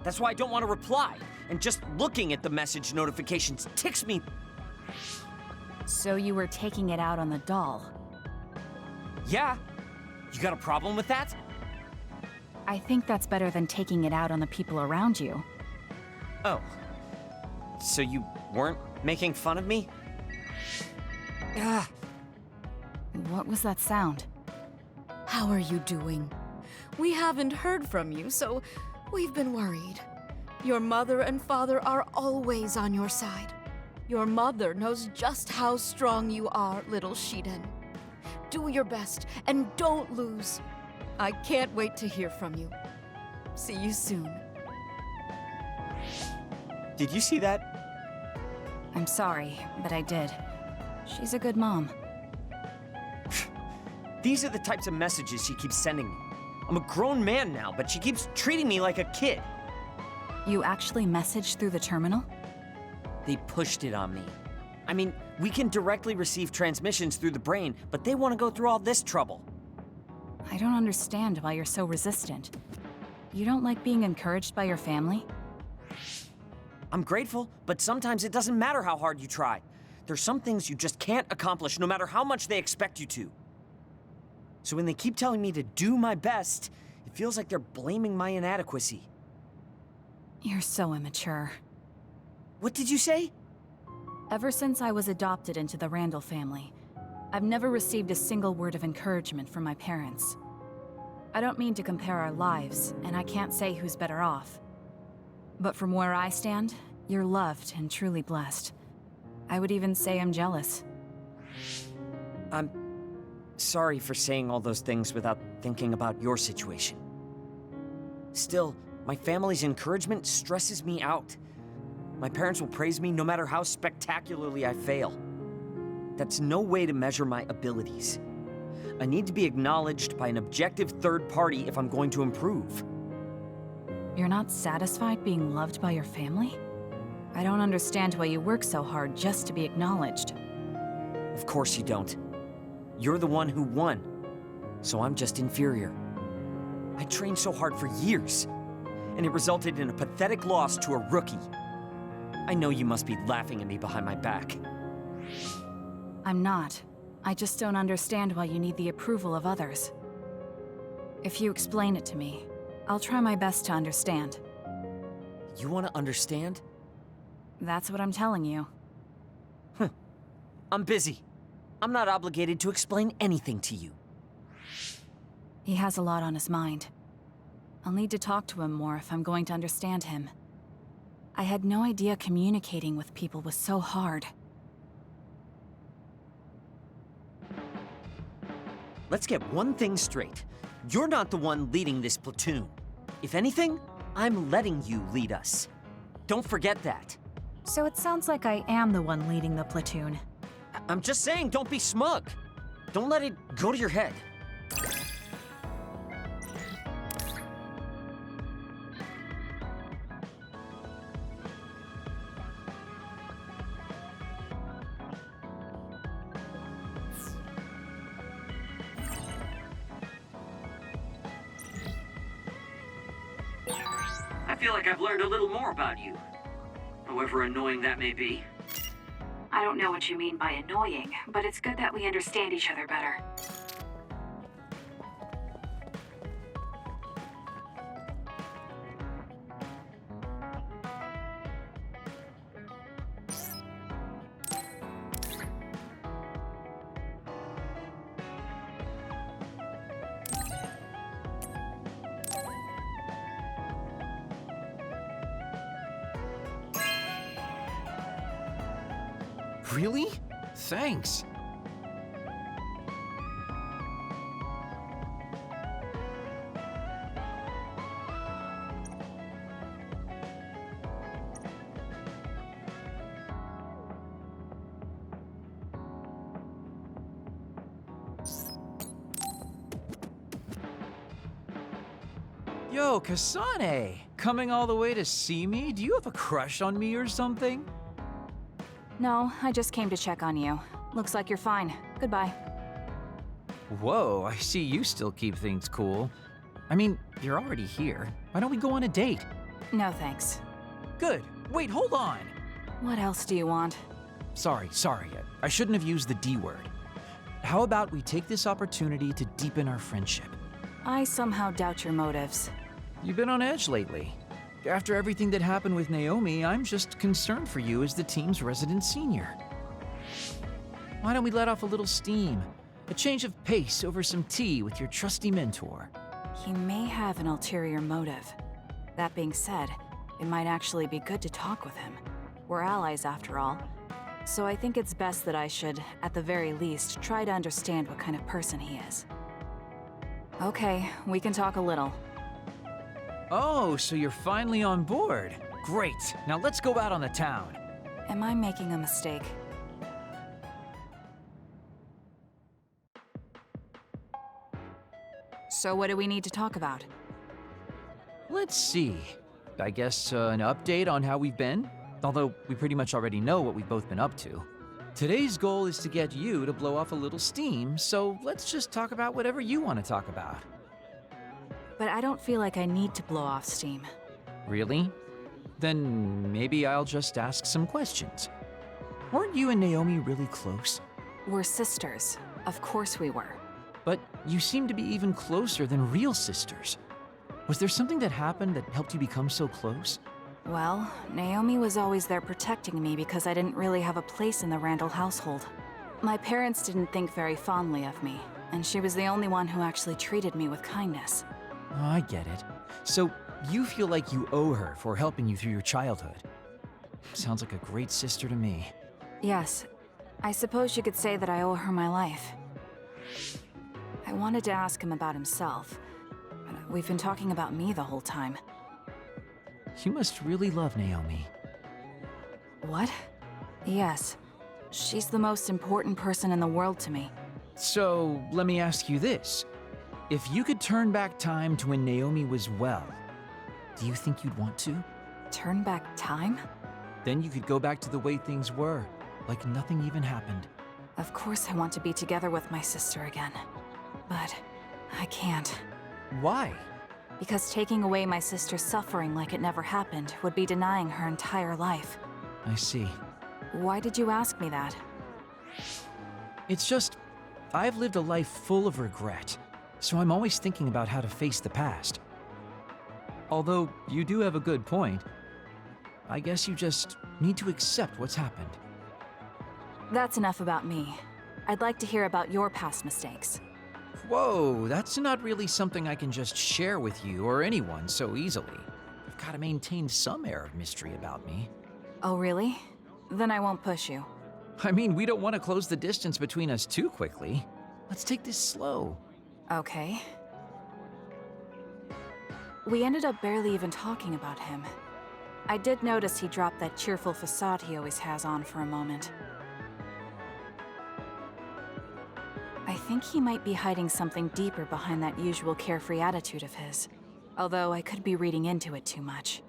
That's why I don't want to reply. And just looking at the message notifications ticks me. So you were taking it out on the doll? Yeah. You got a problem with that? I think that's better than taking it out on the people around you. Oh. So you weren't making fun of me? Ah. What was that sound? How are you doing? We haven't heard from you, so we've been worried. Your mother and father are always on your side. Your mother knows just how strong you are, little Shiden. Do your best and don't lose. I can't wait to hear from you. See you soon. Did you see that? I'm sorry, but I did. She's a good mom. These are the types of messages she keeps sending me. I'm a grown man now, but she keeps treating me like a kid. You actually messaged through the terminal? They pushed it on me. I mean, we can directly receive transmissions through the brain, but they want to go through all this trouble. I don't understand why you're so resistant. You don't like being encouraged by your family? I'm grateful, but sometimes it doesn't matter how hard you try. There's some things you just can't accomplish no matter how much they expect you to. So when they keep telling me to do my best, it feels like they're blaming my inadequacy. You're so immature. What did you say? Ever since I was adopted into the Randall family, I've never received a single word of encouragement from my parents. I don't mean to compare our lives, and I can't say who's better off. But from where I stand, you're loved and truly blessed. I would even say I'm jealous. I'm sorry for saying all those things without thinking about your situation. Still, my family's encouragement stresses me out. My parents will praise me no matter how spectacularly I fail. That's no way to measure my abilities. I need to be acknowledged by an objective third party if I'm going to improve. You're not satisfied being loved by your family? I don't understand why you work so hard just to be acknowledged. Of course you don't. You're the one who won, so I'm just inferior. I trained so hard for years, and it resulted in a pathetic loss to a rookie. I know you must be laughing at me behind my back. I'm not. I just don't understand why you need the approval of others. If you explain it to me, I'll try my best to understand. You want to understand? That's what I'm telling you. I'm busy. I'm not obligated to explain anything to you. He has a lot on his mind. I'll need to talk to him more if I'm going to understand him. I had no idea communicating with people was so hard. let's get one thing straight. You're not the one leading this platoon. If anything, I'm letting you lead us. Don't forget that. So it sounds like I am the one leading the platoon. I'm just saying, don't be smug. Don't let it go to your head. I feel like I've learned a little more about you, however annoying that may be. I don't know what you mean by annoying, but it's good that we understand each other better. Really? Thanks. Yo, Kasane! Coming all the way to see me? Do you have a crush on me or something? No, I just came to check on you. Looks like you're fine. Goodbye. Whoa, I see you still keep things cool. I mean, you're already here. Why don't we go on a date? No thanks. Good. Wait, hold on. What else do you want? Sorry. I shouldn't have used the D word. How about we take this opportunity to deepen our friendship? I somehow doubt your motives. You've been on edge lately. After everything that happened with Naomi, I'm just concerned for you as the team's resident senior. Why don't we let off a little steam? A change of pace over some tea with your trusty mentor. He may have an ulterior motive. That being said, it might actually be good to talk with him. We're allies after all. So I think it's best that I should, at the very least, try to understand what kind of person he is. Okay, we can talk a little. Oh, so you're finally on board. Great. Now let's go out on the town. Am I making a mistake? So what do we need to talk about? Let's see. I guess an update on how we've been? Although we pretty much already know what we've both been up to. Today's goal is to get you to blow off a little steam, so let's just talk about whatever you want to talk about. But I don't feel like I need to blow off steam. Really? Then maybe I'll just ask some questions. Weren't you and Naomi really close? We're sisters. Of course we were. But you seem to be even closer than real sisters. Was there something that happened that helped you become so close? Well, Naomi was always there protecting me because I didn't really have a place in the Randall household. My parents didn't think very fondly of me, and she was the only one who actually treated me with kindness. Oh, I get it. So, you feel like you owe her for helping you through your childhood. Sounds like a great sister to me. Yes. I suppose you could say that I owe her my life. I wanted to ask him about himself, but we've been talking about me the whole time. You must really love Naomi. What? Yes. She's the most important person in the world to me. So, let me ask you this. If you could turn back time to when Naomi was well, do you think you'd want to? Turn back time? Then you could go back to the way things were, like nothing even happened. Of course I want to be together with my sister again. But I can't. Why? Because taking away my sister's suffering like it never happened would be denying her entire life. I see. Why did you ask me that? It's just, I've lived a life full of regret, so I'm always thinking about how to face the past. Although, you do have a good point. I guess you just need to accept what's happened. That's enough about me. I'd like to hear about your past mistakes. Whoa, that's not really something I can just share with you or anyone so easily. I've got to maintain some air of mystery about me. Oh, really? Then I won't push you. I mean, we don't want to close the distance between us too quickly. Let's take this slow. Okay. We ended up barely even talking about him. I did notice he dropped that cheerful facade he always has on for a moment. I think he might be hiding something deeper behind that usual carefree attitude of his. Although I could be reading into it too much.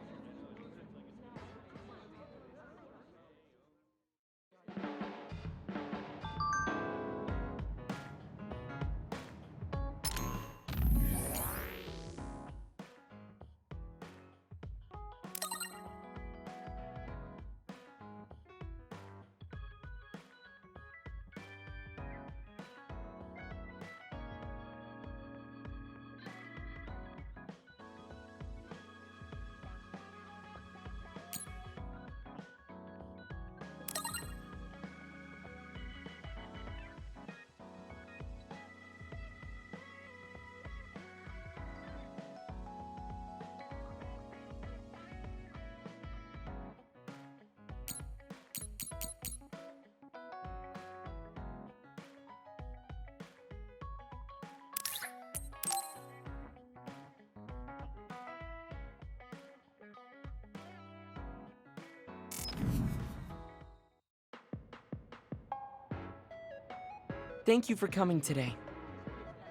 Thank you for coming today.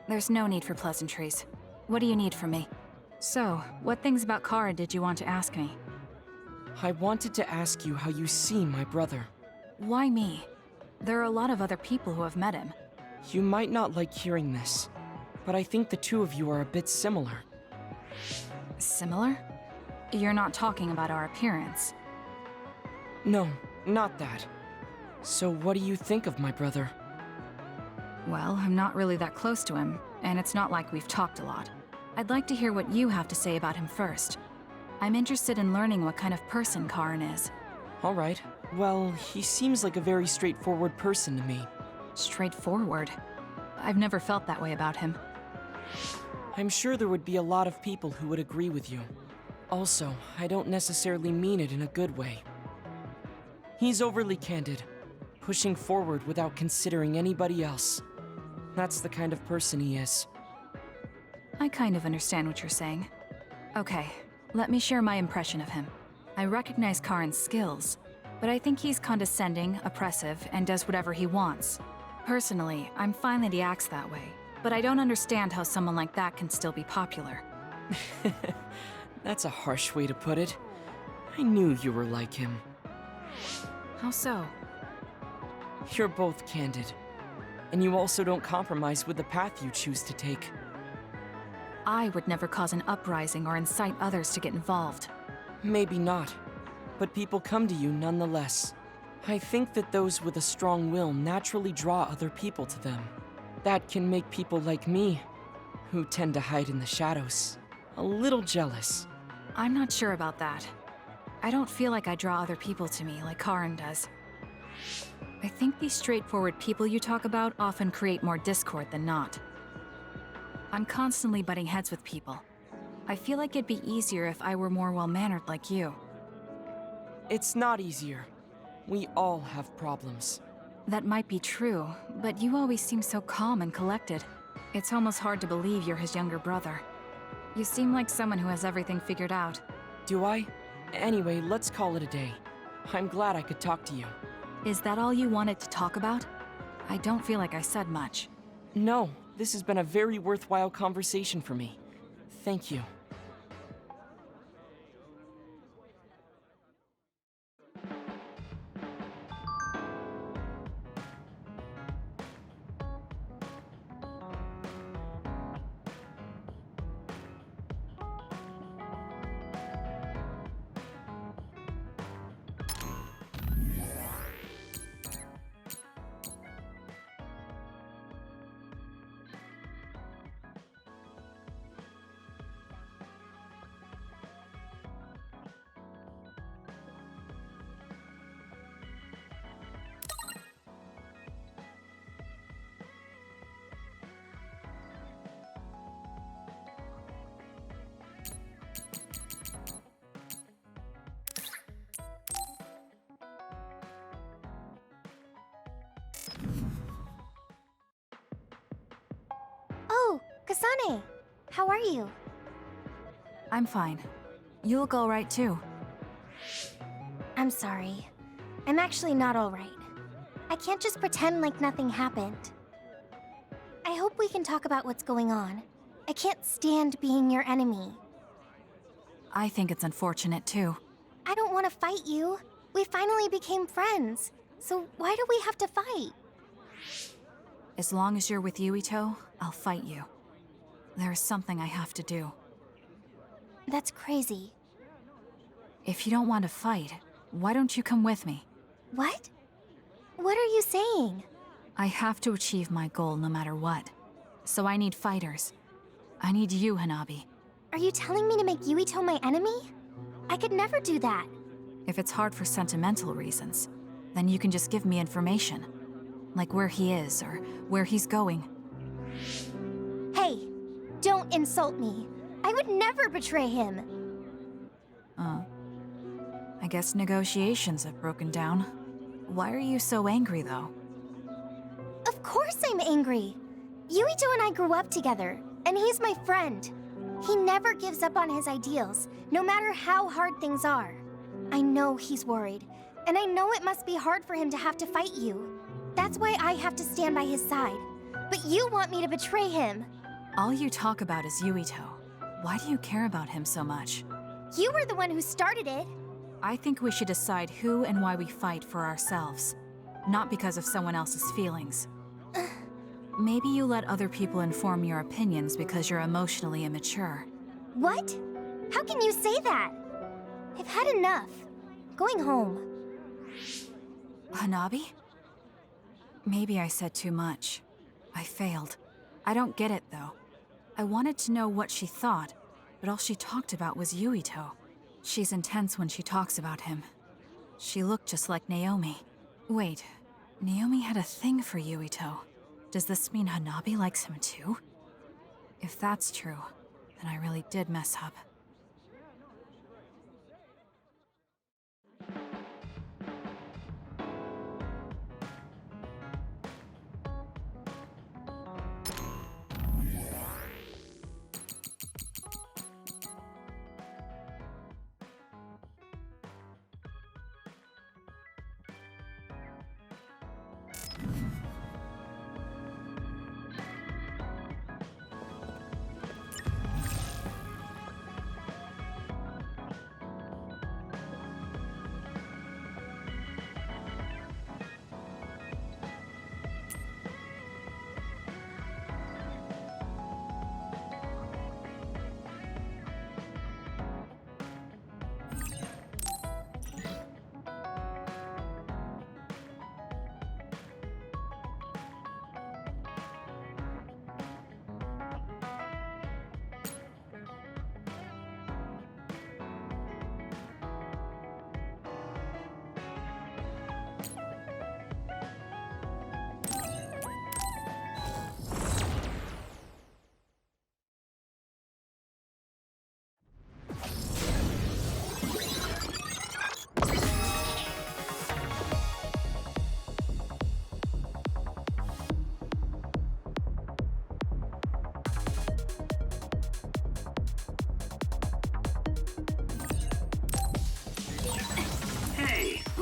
There's no need for pleasantries. What do you need from me? So, what things about Kara did you want to ask me? I wanted to ask you how you see my brother. Why me? There are a lot of other people who have met him. You might not like hearing this, but I think the two of you are a bit similar. Similar? You're not talking about our appearance. No, not that. So what do you think of my brother? Well, I'm not really that close to him, and it's not like we've talked a lot. I'd like to hear what you have to say about him first. I'm interested in learning what kind of person Karin is. All right. Well, he seems like a very straightforward person to me. Straightforward? I've never felt that way about him. I'm sure there would be a lot of people who would agree with you. Also, I don't necessarily mean it in a good way. He's overly candid, pushing forward without considering anybody else. That's the kind of person he is. I kind of understand what you're saying. Okay, let me share my impression of him. I recognize Karin's skills, but I think he's condescending, oppressive, and does whatever he wants. Personally, I'm fine that he acts that way, but I don't understand how someone like that can still be popular. That's a harsh way to put it. I knew you were like him. How so? You're both candid. And you also don't compromise with the path you choose to take. I would never cause an uprising or incite others to get involved. Maybe not, but people come to you nonetheless. I think that those with a strong will naturally draw other people to them. That can make people like me, who tend to hide in the shadows, a little jealous. I'm not sure about that. I don't feel like I draw other people to me like Karin does. I think these straightforward people you talk about often create more discord than not. I'm constantly butting heads with people. I feel like it'd be easier if I were more well-mannered like you. It's not easier. We all have problems. That might be true, but you always seem so calm and collected. It's almost hard to believe you're his younger brother. You seem like someone who has everything figured out. Do I? Anyway, let's call it a day. I'm glad I could talk to you. Is that all you wanted to talk about? I don't feel like I said much. No, this has been a very worthwhile conversation for me. Thank you. Kasane, how are you? I'm fine. You look alright too. I'm sorry. I'm actually not alright. I can't just pretend like nothing happened. I hope we can talk about what's going on. I can't stand being your enemy. I think it's unfortunate too. I don't want to fight you. We finally became friends. So why do we have to fight? As long as you're with Yuito, I'll fight you. There's something I have to do. That's crazy. If you don't want to fight, why don't you come with me? What? What are you saying? I have to achieve my goal no matter what. So I need fighters. I need you, Hanabi. Are you telling me to make Yuito my enemy? I could never do that. If it's hard for sentimental reasons, then you can just give me information. Like where he is, or where he's going. Hey, don't insult me. I would never betray him. I guess negotiations have broken down. Why are you so angry, though? Of course I'm angry. Yuito and I grew up together, and he's my friend. He never gives up on his ideals, no matter how hard things are. I know he's worried, and I know it must be hard for him to have to fight you. That's why I have to stand by his side. But you want me to betray him. All you talk about is Yuito. Why do you care about him so much? You were the one who started it. I think we should decide who and why we fight for ourselves, not because of someone else's feelings. Maybe you let other people inform your opinions because you're emotionally immature. What? How can you say that? I've had enough. Going home. Hanabi? Maybe I said too much. I failed. I don't get it, though. I wanted to know what she thought, but all she talked about was Yuito. She's intense when she talks about him. She looked just like Naomi. Wait, Naomi had a thing for Yuito. Does this mean Hanabi likes him too? If that's true, then I really did mess up.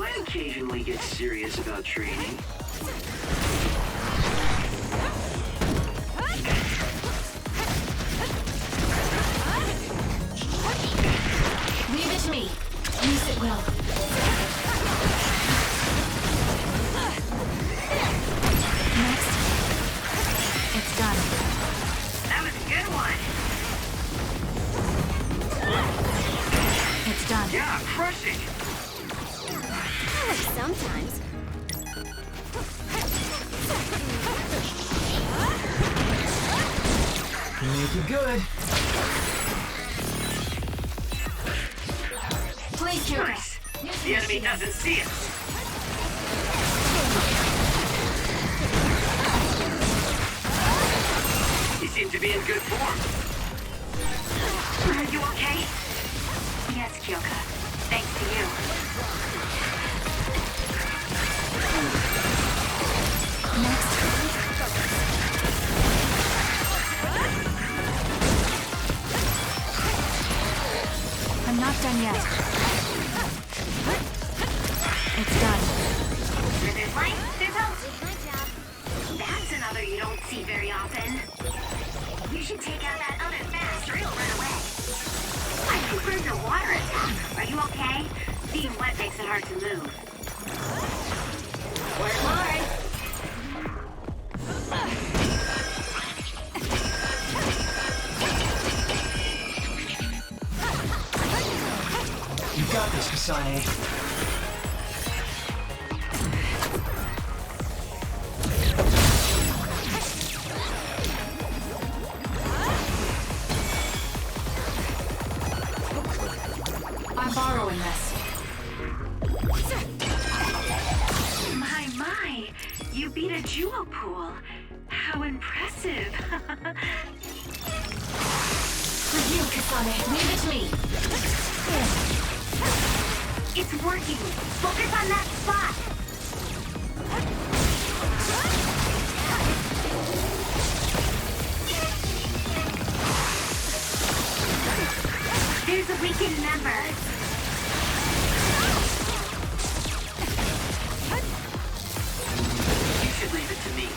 I occasionally get serious about training. Leave it to me. Use it well. Next. It's done. That was a good one. It's done. Yeah, crushing. Sometimes. Make it good. Please, Kira. Nice. The enemy doesn't see us. He seemed to be in good form. Are you okay? Yes, Kyoka. Thanks to you. another you don't see very often. You should take out that other fast or it'll run away. I confirmed a water attack. Are you okay? Being wet makes it hard to move. Work hard. You got this, Kasane. I'm borrowing this. My, you beat a duo pool. How impressive. For you, Kasane, leave it to me. It's working. Focus on that spot. There's a weakened member. You should leave it to me.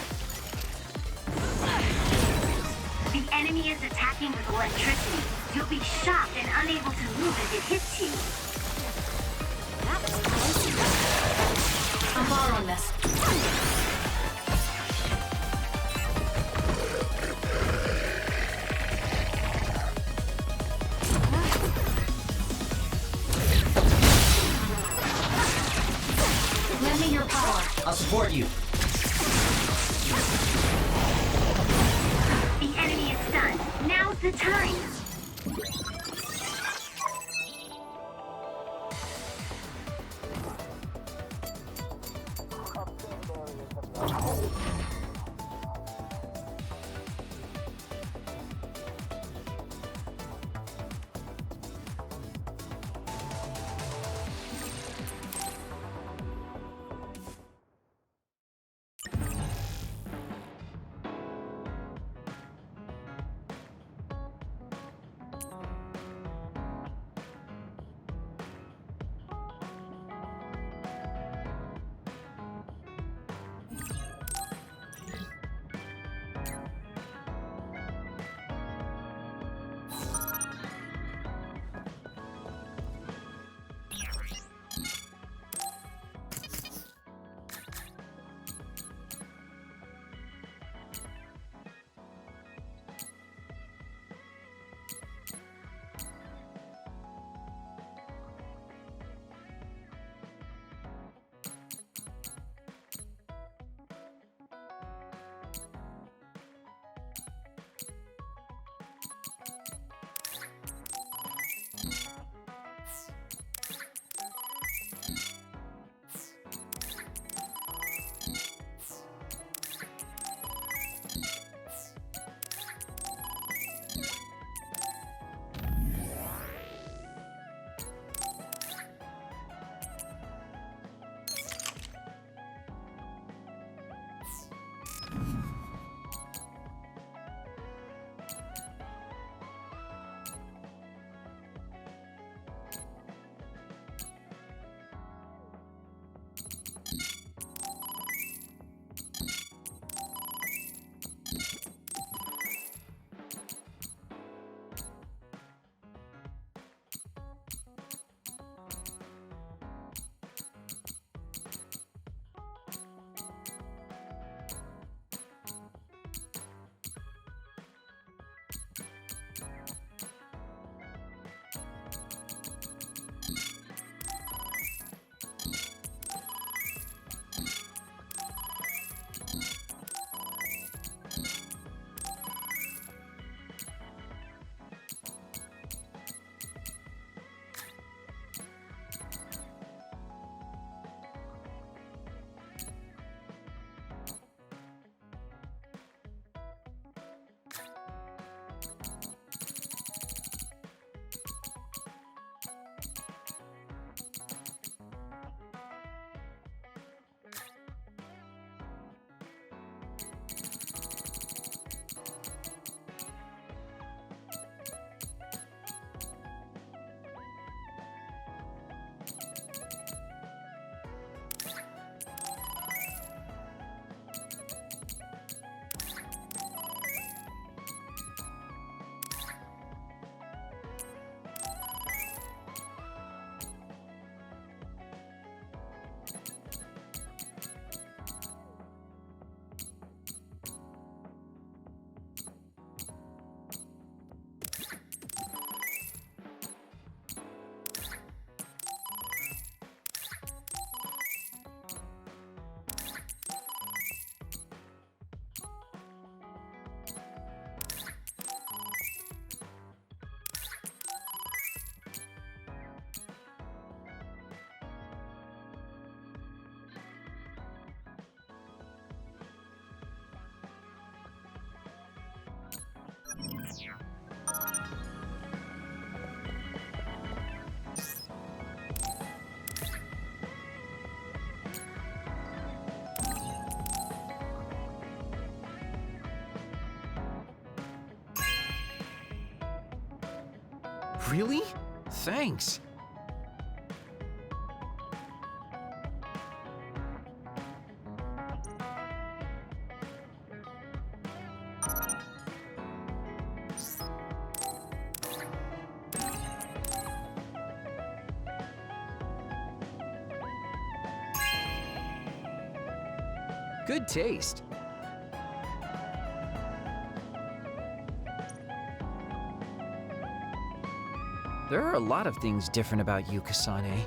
The enemy is attacking with electricity. You'll be shocked and unable to move if it hits you. I'm borrowing this. Lend me your power. I'll support you. The enemy is stunned. Now's the time. Really? Thanks. Good taste. There are a lot of things different about you, Kasane.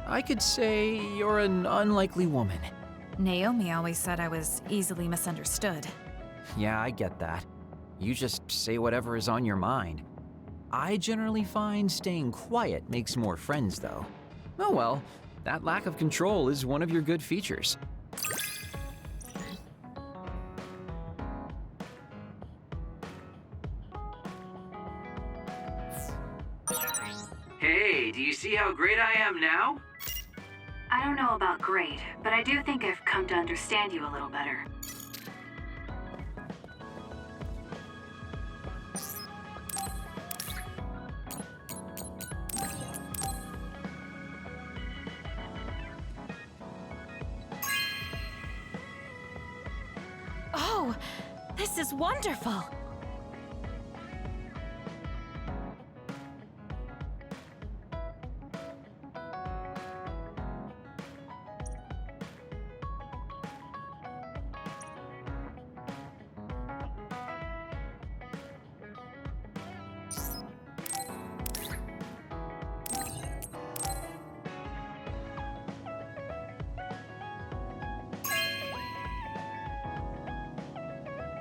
I could say you're an unlikely woman. Naomi always said I was easily misunderstood. Yeah, I get that. You just say whatever is on your mind. I generally find staying quiet makes more friends, though. Oh well, that lack of control is one of your good features. Hey, do you see how great I am now? I don't know about great, but I do think I've come to understand you a little better. Oh, this is wonderful!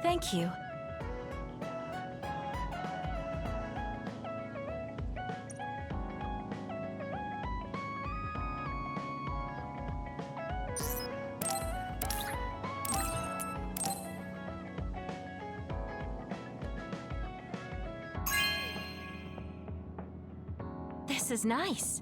Thank you. This is nice.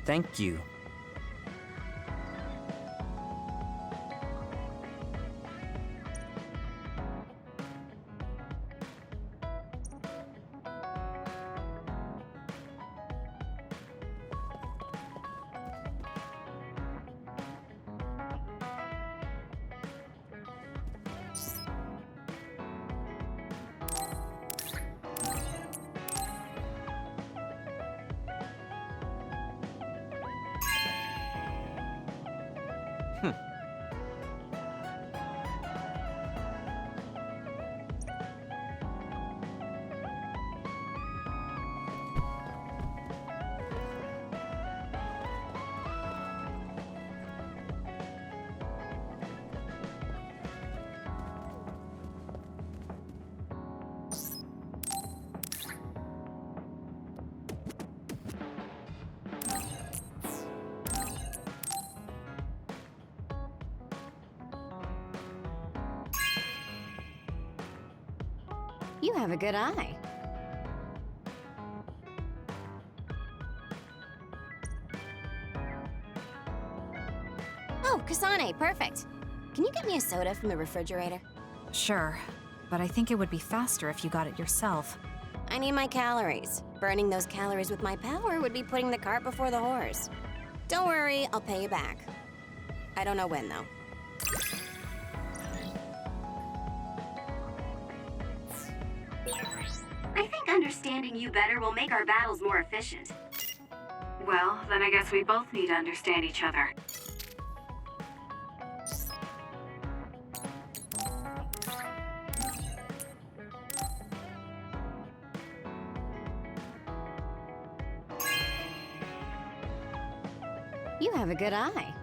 Thank you. You have a good eye. Oh, Kasane, perfect. Can you get me a soda from the refrigerator? Sure, but I think it would be faster if you got it yourself. I need my calories. Burning those calories with my power would be putting the cart before the horse. Don't worry, I'll pay you back. I don't know when, though. I think understanding you better will make our battles more efficient. Well, then I guess we both need to understand each other. You have a good eye.